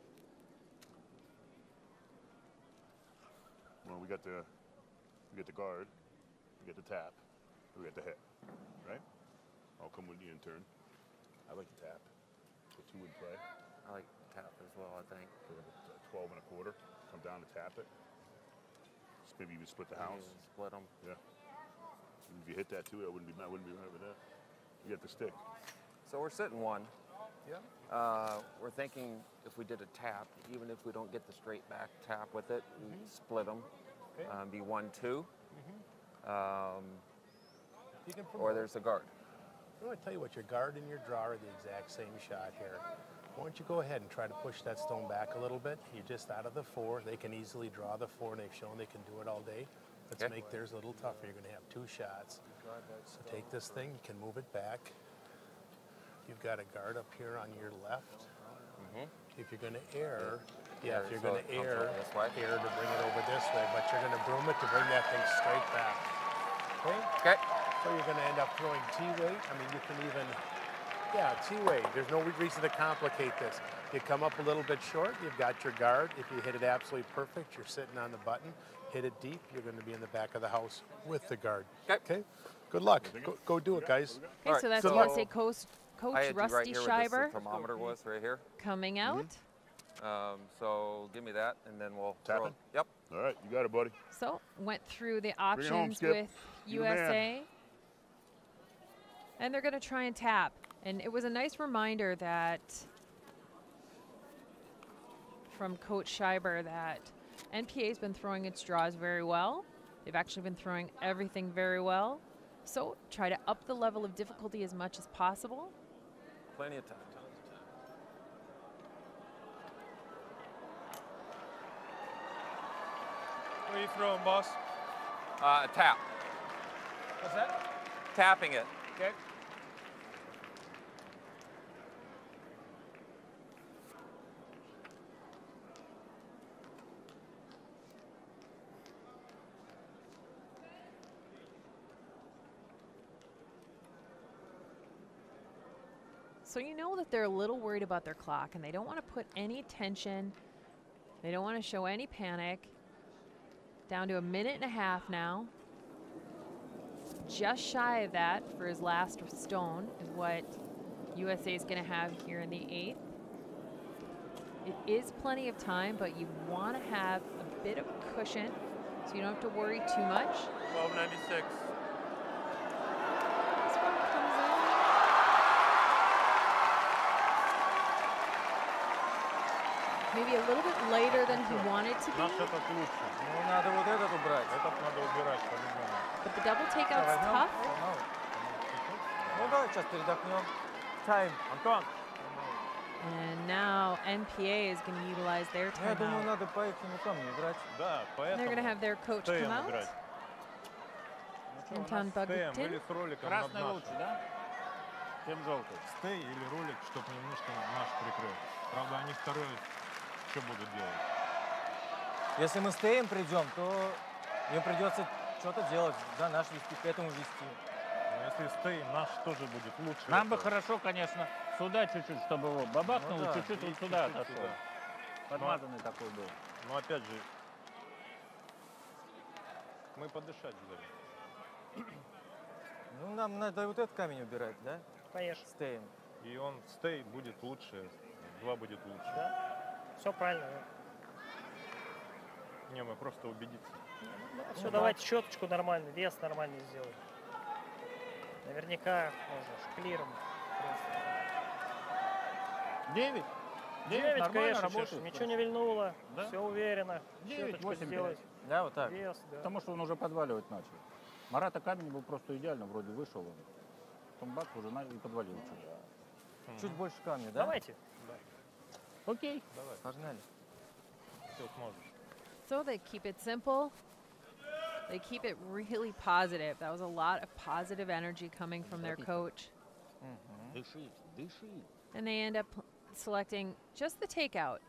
Well, we got the guard, we got the tap, we got the hit, right? I'll come with the intern. I like the tap. Put 2 in play. I like tap as well, I think. 12 and a quarter. Come down to tap it. Just maybe even split the house. Split them. Yeah. And if you hit that too, I wouldn't be right with that. You got the stick. So we're sitting 1. Yeah. We're thinking if we did a tap, even if we don't get the straight back tap with it, we split them. Okay. Be 1-2. You can Or promote. there's a guard. I want to tell you what, your guard and your draw are the exact same shot here. Why don't you go ahead and try to push that stone back a little bit? You're just out of the 4. They can easily draw the 4, and they've shown they can do it all day. Let's make theirs a little tougher. You're going to have 2 shots. So take this thing, you can move it back. You've got a guard up here on your left. If you're going to air, if you're going to air to bring it over this way, but you're going to broom it to bring that thing straight back. Okay? So you're going to end up throwing T-weight. I mean, you can even, T-weight. There's no reason to complicate this. You come up a little bit short, you've got your guard. If you hit it absolutely perfect, you're sitting on the button. Hit it deep, you're going to be in the back of the house with the guard. Okay? Good luck. Go do it, guys. Okay, so that's USA Coach I had you right Rusty here where Schreiber the thermometer was, right here. coming out. So give me that, and then we'll Tap throw it? Yep. All right, you got it, buddy. So went through the it home, options Skip. with You the man. USA. And they're going to try and tap. And it was a nice reminder that from Coach Schreiber that NPA's been throwing its draws very well. They've actually been throwing everything very well. So try to up the level of difficulty as much as possible. Plenty of time. What are you throwing, boss? Tap. What's that? Tapping it. Okay. So you know that they're a little worried about their clock and they don't want to put any tension. They don't want to show any panic. Down to 1.5 minutes now. Just shy of that for his last stone is what USA is going to have here in the 8th. It is plenty of time, but you want to have a bit of a cushion so you don't have to worry too much. 1296. This one comes in. Maybe a little bit later than he wanted to be. Наш этот лучше. Ну, надо вот этот убрать. Этот надо убирать по-любому. But the double takeout's tough. Ну да, сейчас передохнем. Time. Антон! And now NPA is going to utilize their Я думаю, timeout. надо по этому камню играть. Да, They're going to поэтому have their coach стеем come out. играть. Ну что, у Антон нас стеем Багутин. или с роликом Красный над лучше, нашим? да? Чем желтый? Стей или ролик, чтобы немножко наш прикрыл. Правда, они второй что будут делать? Если мы стеем придем, то им придется что-то делать, да, наш вести, к этому вести. Но если стей, наш тоже будет лучше. Нам бы этого. хорошо, конечно, сюда чуть-чуть, чтобы его бабахнул, Ну да, чуть-чуть и вот сюда чуть-чуть отошел. сюда. Подмазанный такой был. Но опять же, мы подышать взяли. Ну, нам надо вот этот камень убирать, да? Конечно. Стеем. И он стей будет лучше, 2 будет лучше. Да? Все правильно. Не, мы просто убедиться. Все, давайте щеточку нормально, вес нормальный сделаем. Наверняка можно шклиром. 9? 9 нормально конечно, работает. ничего не вильнуло, Да? все уверенно. 9, Щеточку 8, сделать. Да, вот так. Вес, да. Потому что он уже подваливать начал. Марата камень был просто идеально, вроде вышел он. Потом бац, уже и подвалил чуть. Чуть больше камня, да? Давайте. Окей. Давай. Погнали. Все сможешь. So they keep it simple. They keep it really positive. That was a lot of positive energy coming from their coach. Дыши, дыши. And they end up selecting just the takeout.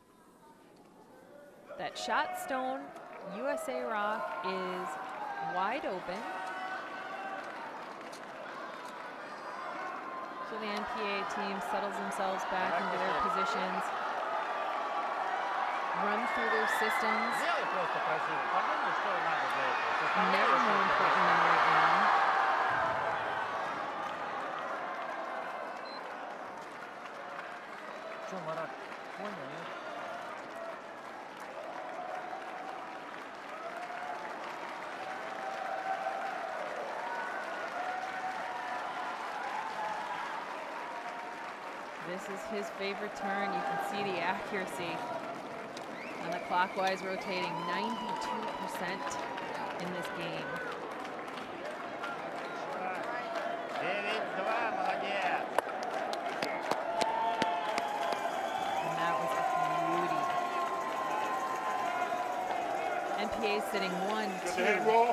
That shot stone USA rock is wide open. So the NPA team settles themselves back into their positions, run through their systems. Сделай просто красиво. Подумай, что надо для этого. Never more important than right now. Что, Марат, понял, нет? This is his favorite turn. You can see the accuracy on the clockwise rotating, 92% in this game. 9-2, молодец. And that was a beauty. NPA sitting 1, Get 2. the hit roll.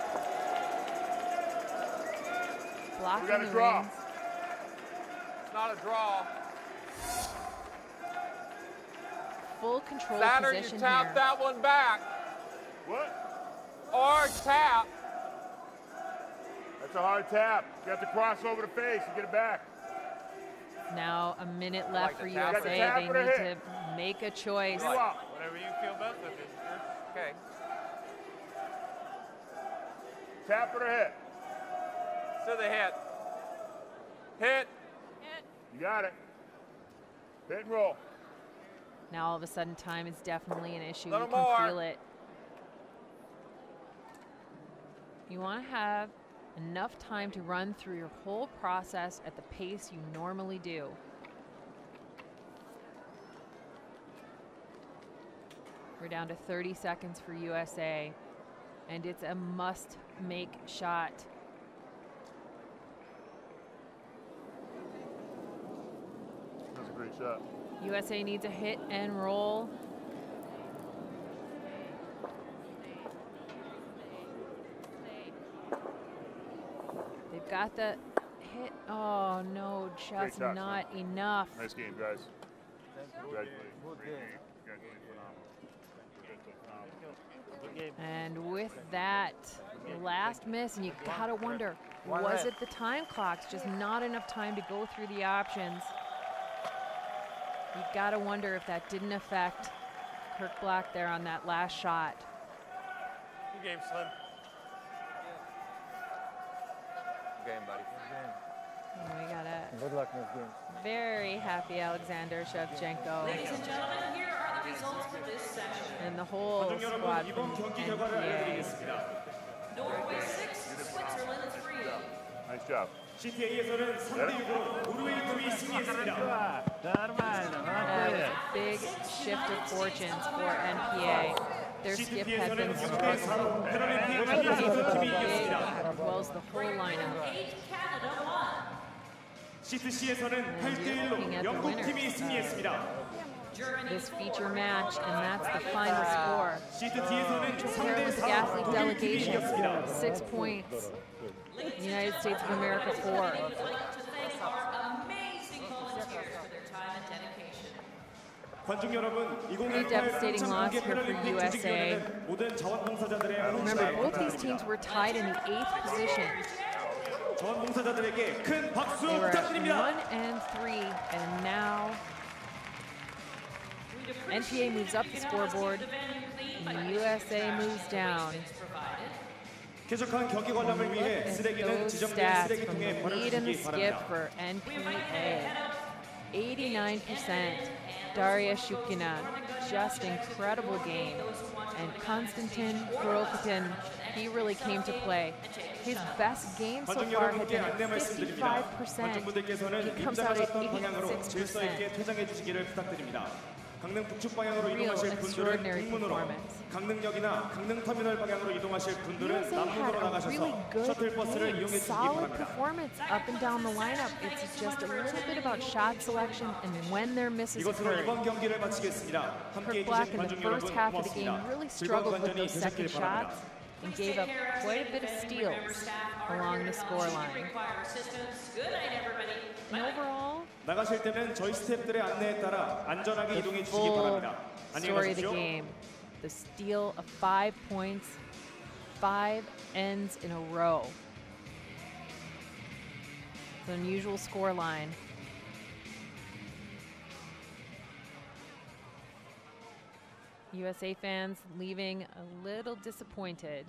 Blocking We got a the draw. rings. It's not a draw. Full control Saturn, you position tap here. that one back. What? Or tap. That's a hard tap. You have to cross over the face and get it back. Now a minute Like left the for tap. USA. Tap They or a need hit? to make a choice. You out. Whatever you feel best with it. Okay. Tap or a hit. So the hit. Hit. You got it. Hit and roll. Now all of a sudden time is definitely an issue. Little You can more. feel it. You want to have enough time to run through your whole process at the pace you normally do. We're down to 30 seconds for USA, and it's a must-make shot. That's a great shot. USA needs a hit and roll. They've got the hit. Oh no, just shot, not enough. Nice game, guys. Congratulations. Good Great game. game. Congratulations. Phenomenal. And with that, the last miss, and you gotta wonder, One was red. it the time clocks? Just not enough time to go through the options. You gotta wonder if that didn't affect Kirk Black there on that last shot. Good game, Slim. Good game, buddy. And we got a Good luck next game. very happy Alexander Shevchenko Ladies and gentlemen, here are the results for this session. and the whole 관중 여러분, squad from 이번 경기 결과를 NPA. 알려드리겠습니다. Norway 6, Switzerland 3. Nice job. CTA에서는 3대6으로 노르웨이 팀이 승리했습니다. Нормально, That was a big shift of fortunes for NPA. Their skip had been CTA에서는 struggling 6대4로 패럴림픽 한국선수 팀이 이겼습니다. as well as the whole lineup. 8, Canada 1. CTC에서는 looking 8대1로 at the 영국 팀이 winners. 승리했습니다. This feature match, and that's the final score. CTD에서는 Compare with the 3대4 athlete 독일 팀이 delegation, 이겼습니다. 6 points. United States of America 4. We'd like to thank our amazing volunteers for their time and dedication. 관중 여러분, Pretty 2018 devastating loss 평창 here for 패럴림픽 USA. 조직위원회는 모든 자원봉사자들의 Remember, 헌신에 both these 감사드립니다. teams were tied in the 8th position. 자원봉사자들에게 큰 박수 They were at 부탁드립니다. 1 and 3, and now NPA moves up the scoreboard, and USA moves down. 쾌적한 경기 관람을 위해 At 쓰레기는 those 지정된 stats from 쓰레기통에 the lead and the 버려주시기 skip 바랍니다. for NPA. 89%. Daria Shukina, just incredible game. And Konstantin Kurokitin, he really came to play. His best game so 관중 far had 여러분께 been 안내 at 말씀드립니다. 55%. 관중분들께서는 He comes out at 입장하셨던 방향으로 질서 있게 86%. 퇴장해 주시기를 부탁드립니다. 강릉 북측 방향으로 Real 이동하실 분들은 extraordinary 북문으로, performance. 강릉역이나 강릉터미널 방향으로 이동하실 분들은 USA 남문으로 had a 나가셔서 really good 셔틀버스를 game, 이용해 주시기 solid 바랍니다. performance up and down the lineup. It's just a little bit about shot selection and when their misses 이것으로 occurred. 이번 경기를 마치겠습니다. 함께 Kirk Black 해주신 in the 관중 first 여러분 half of the game 고맙습니다. really 즐거운 struggled with 관전이 those second 되셨길 바랍니다. shots and gave up quite a bit of steals along the scoreline. Good night, everybody. And overall, 나가실 때는 저희 스태프들의 안내에 따라 안전하게 the 이동해 주시기 full 바랍니다. 안녕히 story of the 가십시오. game. The steal of 5 points, 5 ends in a row. It's an unusual scoreline. USA fans leaving a little disappointed.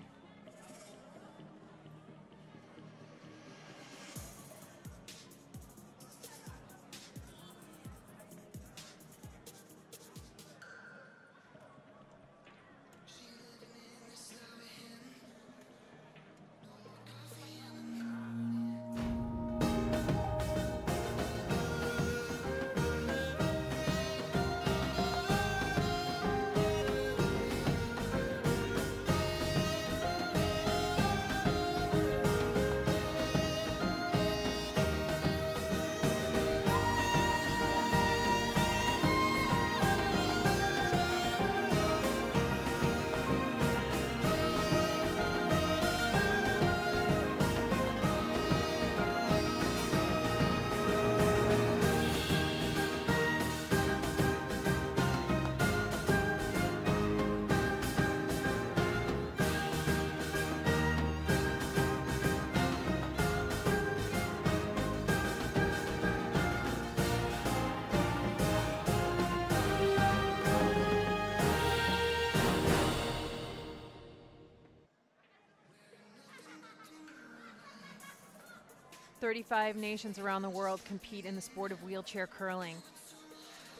"35 nations around the world compete in the sport of wheelchair curling.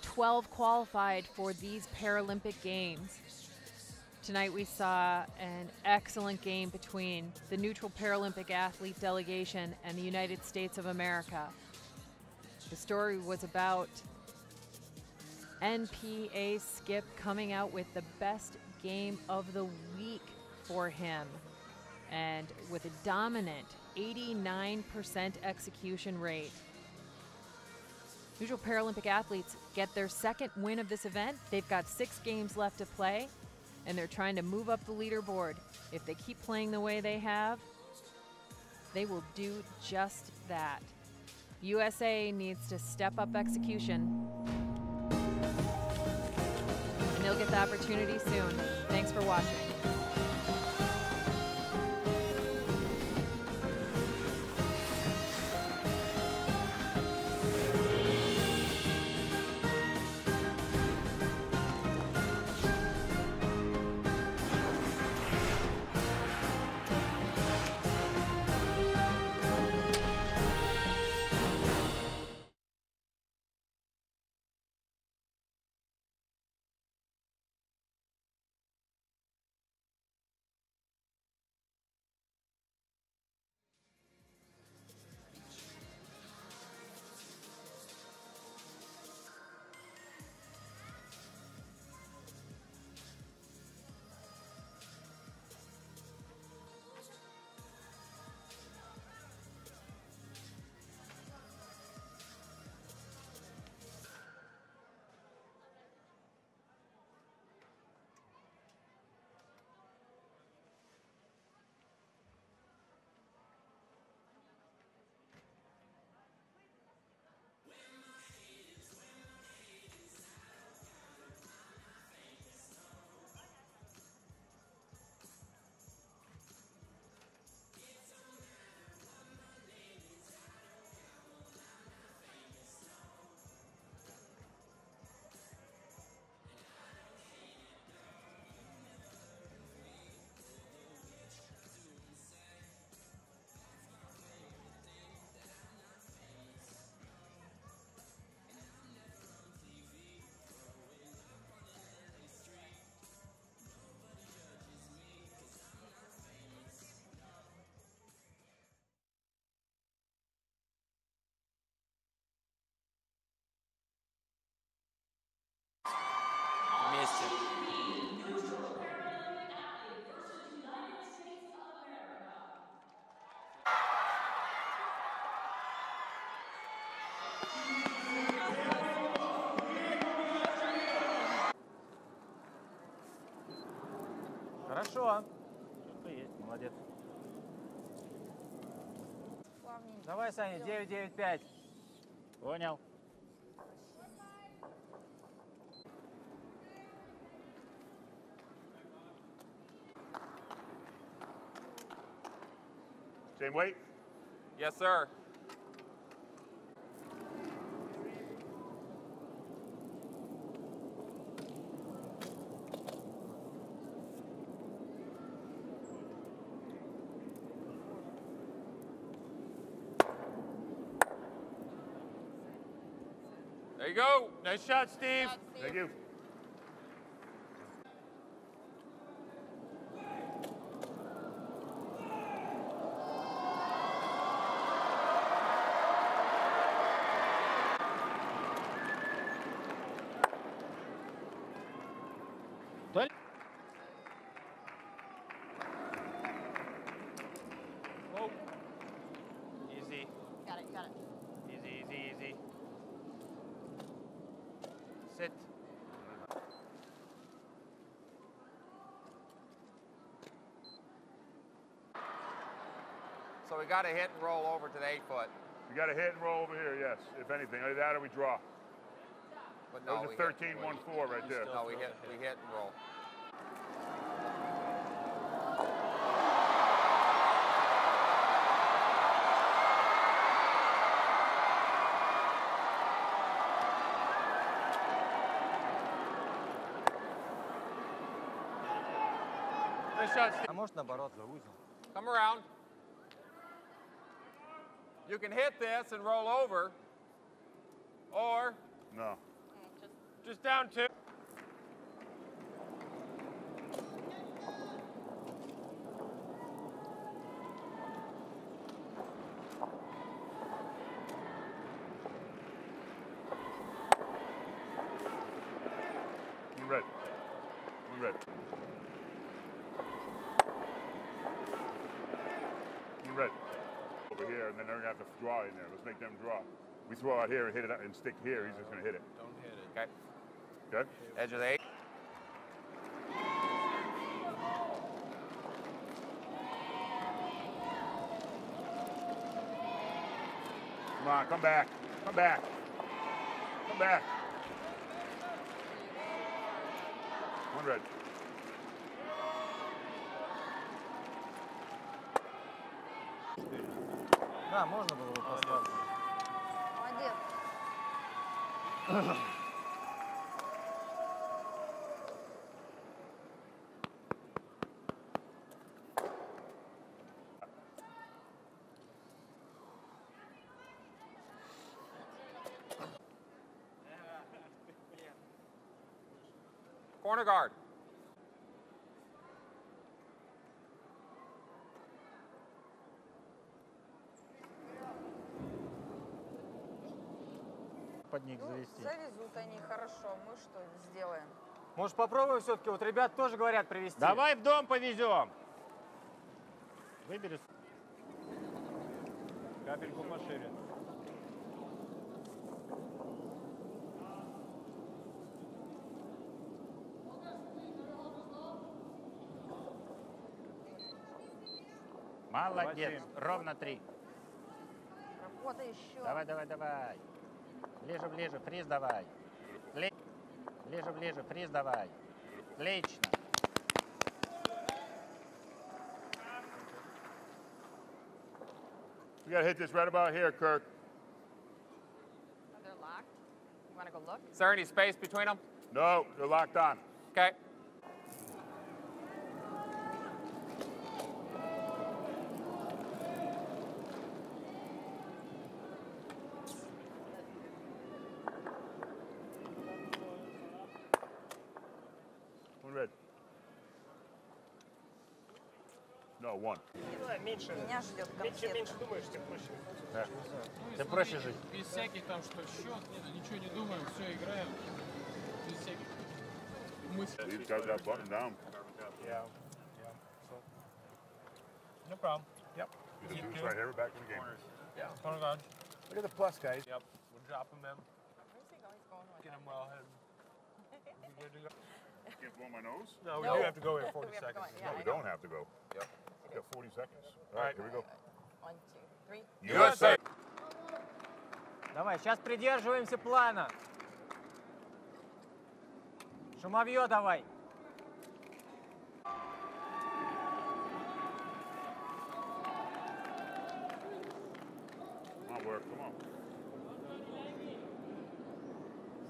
12 qualified for these Paralympic Games. Tonight we saw an excellent game between the neutral Paralympic athlete delegation and the United States of America. The story was about NPA Skip coming out with the best game of the week for him, and with a dominant 89% execution rate. Neutral Paralympic athletes get their second win of this event. They've got 6 games left to play, and they're trying to move up the leaderboard. If they keep playing the way they have, they will do just that. USA needs to step up execution, and they'll get the opportunity soon. Thanks for watching. Хорошо. Есть, молодец. Плавненько. Давай, Саня, 9-9-5. Понял. Same weight? Yes, sir. There you go. Nice shot, Steve. Thank you. Oh. Easy. Got it, got it. Easy, easy, easy. Sit. So we got to hit and roll over to the 8-foot. We got to hit and roll over here, yes. If anything, either that or we draw. But That no, was we a hit. 13-1-4 right there. No, we hit and roll. Nice shot, Steve. А может наоборот, за узел. Come around. You can hit this and roll over, or No. Just down 2. We're red. We're red. We're red. Over here, and then they're going to have to draw in there. Let's make them draw. We throw out here and hit it and stick here. He's just going to hit it. Don't hit it. okay, Okay? edge of the 8. Come on, come back. Come back. Come back. One red. Да, можно было бы послать. Молодец. Corner guard. Под них Ну, завести. завезут они, хорошо. Мы что сделаем? Может, попробуем все-таки? Вот ребят тоже говорят привезти. Давай в дом повезем. Выбери. Капельку пошире. Молодец. Ровно 3. Работа еще. Давай, давай, давай. Ближе, ближе, фриз давай. Ближе, ближе, фриз давай. Отлично. We got to hit this right about here, Kirk. They're locked. You want to go look? Is there any space between them? No, they're locked on. Okay. One red. No, one. Меня ждет конфетка. думаешь, тем проще. Да. Тем проще жить. Без всяких там, что счет, ничего не думаем, все играем. Без всяких мыслей. He's got that button down. Yeah. Yeah. So, no problem. Yep. He's a deuce right here. We're back in the game. Yeah. Look at the plus, guys. Yep. We're dropping them. Where's he going? He's going Get them well ahead. We're good to go. can't blow my nose? No, we do have to go in 40 seconds. No, we don't have to go. Yep. We got 40 seconds. All right, here we go. 1, 2, 3. USA! Давай, сейчас придерживаемся плана. Шумовье давай. Come on, work, come on.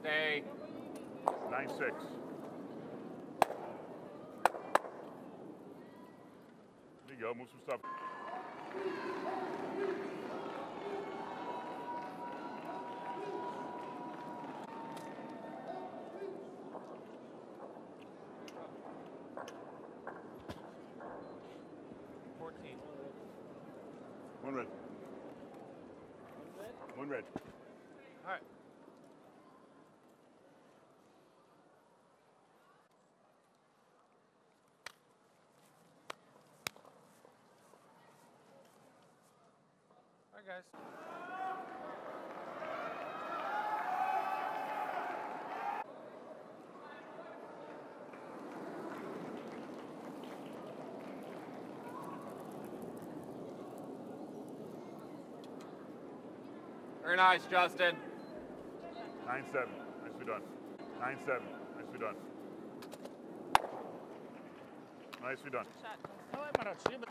Stay. 9-6. There you go, move some stuff. One red. One red. All right. All right, guys. Very nice, Justin. 9-7. Nicely done. 9-7. Nicely done. Nicely done. Давай, Марат, шиба.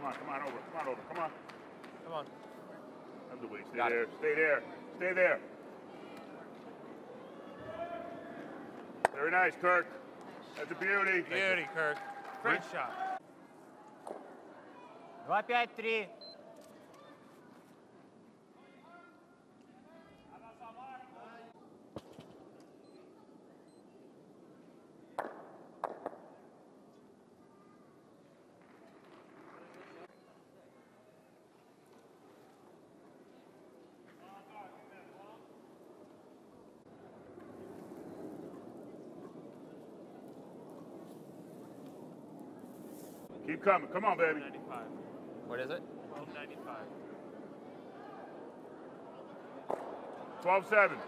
Come on over. Come on over. Come on. Come on. Have the weight. Stay Got there. it. Stay there. Stay there. Very nice, Kirk. That's a beauty. Beauty, Kirk. Great shot. 2-5-3. Keep coming. Come on, baby. 95. What is it? 12-95. 12-7.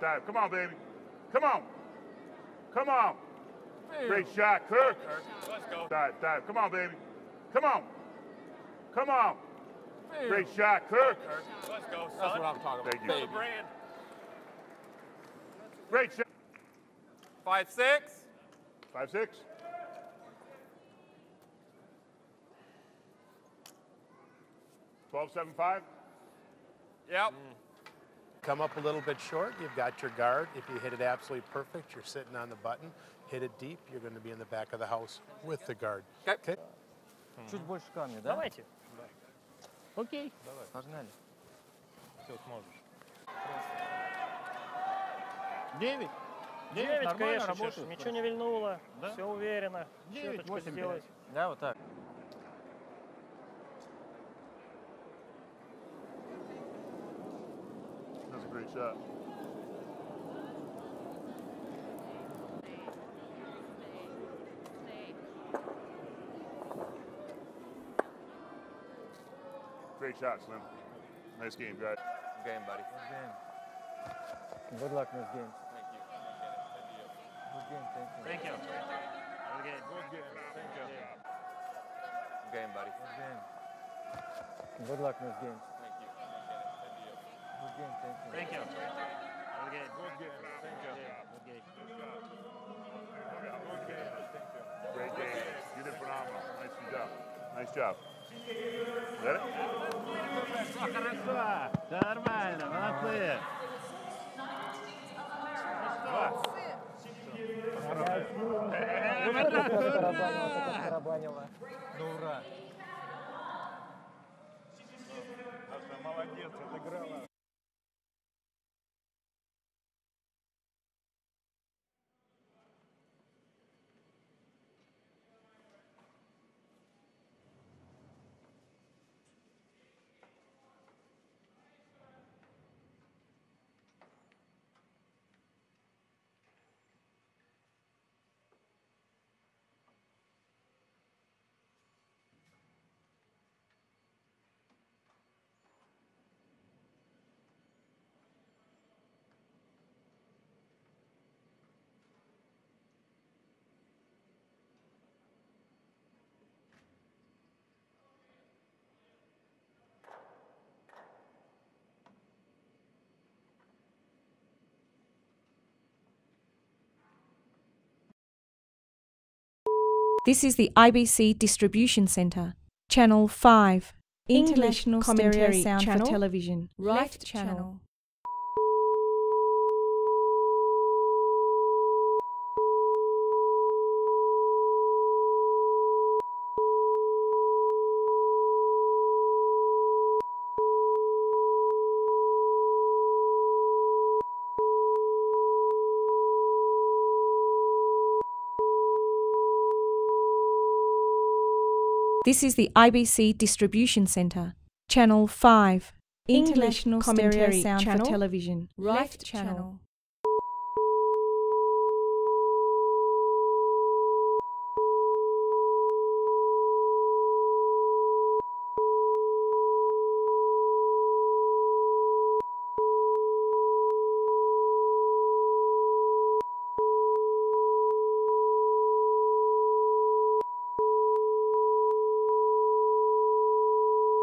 Dive. Come on, baby. Come on. Come on. Great shot, Kirk. Let's go. Dive. Come on, baby. Come on. Come on. Great shot, Kirk. Let's go, son. That's what I'm talking about. Thank you. Baby. Brand. Great shot. 5-6. 5-6. $12.75. Yep. Come up a little bit short, you've got your guard. If you hit it absolutely perfect, you're sitting on the button. Hit it deep, you're going to be in the back of the house with the guard. Okay. Чуть больше камня, да? Давайте. Окей. Погнали. Все, сможешь. 9. 9, конечно, работает. Ничего не вильнуло. Да? Все уверенно. 9, 8 сделать. Да, вот так. That's a great shot. Great shot, Slim. Nice game, guys. Game, buddy. Good luck in this game. Thank you. Good game, thank you. Thank you. Okay, good game. Thank you. Game, buddy. Good game. Good luck in this game. Thank you. Good game, thank you. Thank you. Okay, good game. Thank you. Good game. Great game. You did phenomenal. Nice job. Nice job. Is that it? Хорошо. Нормально. Молодцы. Ну ура. Молодец, отыграла. This is the IBC Distribution Centre, Channel 5, International Stereo Sound for Television, Right Channel. This is the IBC Distribution Centre, Channel 5, International Stereo Sound for Television, Right Channel.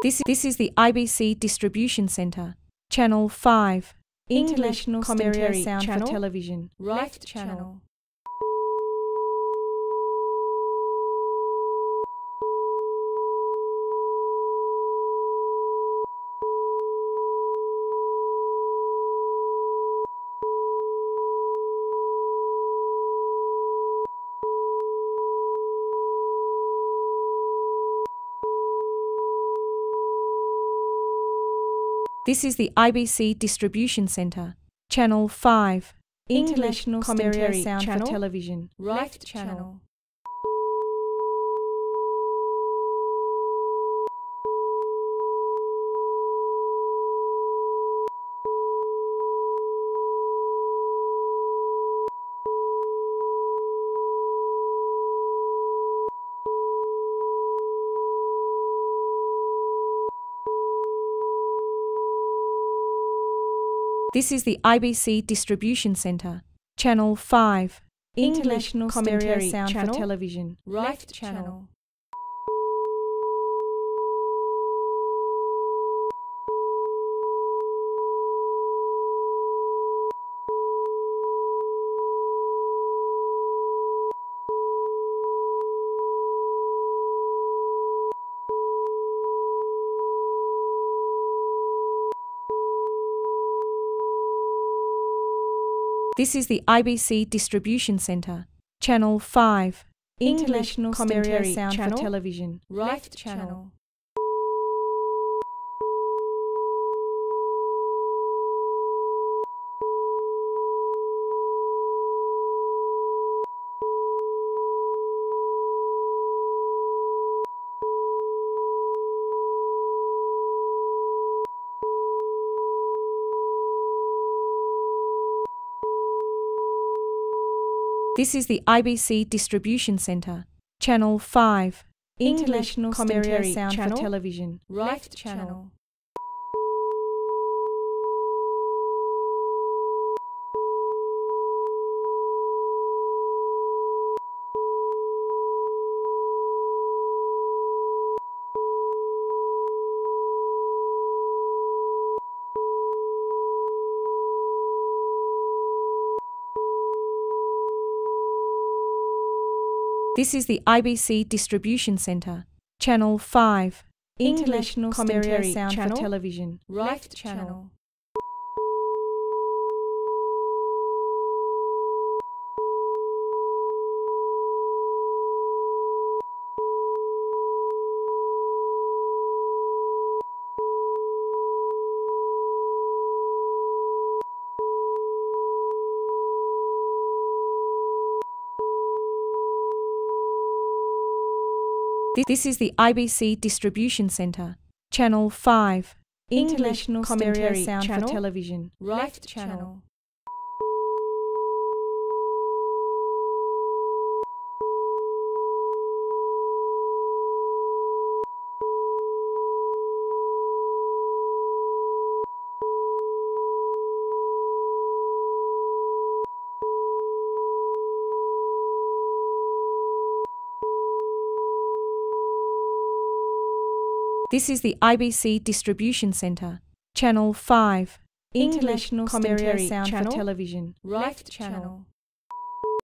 This is the IBC Distribution Centre, Channel 5, International Stereo Sound for Television, Right Channel. This is the IBC Distribution Centre, Channel 5, International Stereo Sound for Television, Right Channel. This is the IBC Distribution Centre, Channel 5, International Stereo Sound for Television, Right Channel. This is the IBC Distribution Centre, Channel 5, International Stereo Sound for Television, Right Channel. This is the IBC Distribution Centre, Channel 5, International Stereo Sound for Television, Right Channel. This is the IBC Distribution Centre, Channel 5, International Stereo Sound for Television, Right Channel. This is the IBC Distribution Centre, Channel 5, International Stereo Sound for Television, Right Channel. This is the IBC Distribution Centre, Channel 5, International Stereo Sound for Television, Right Channel.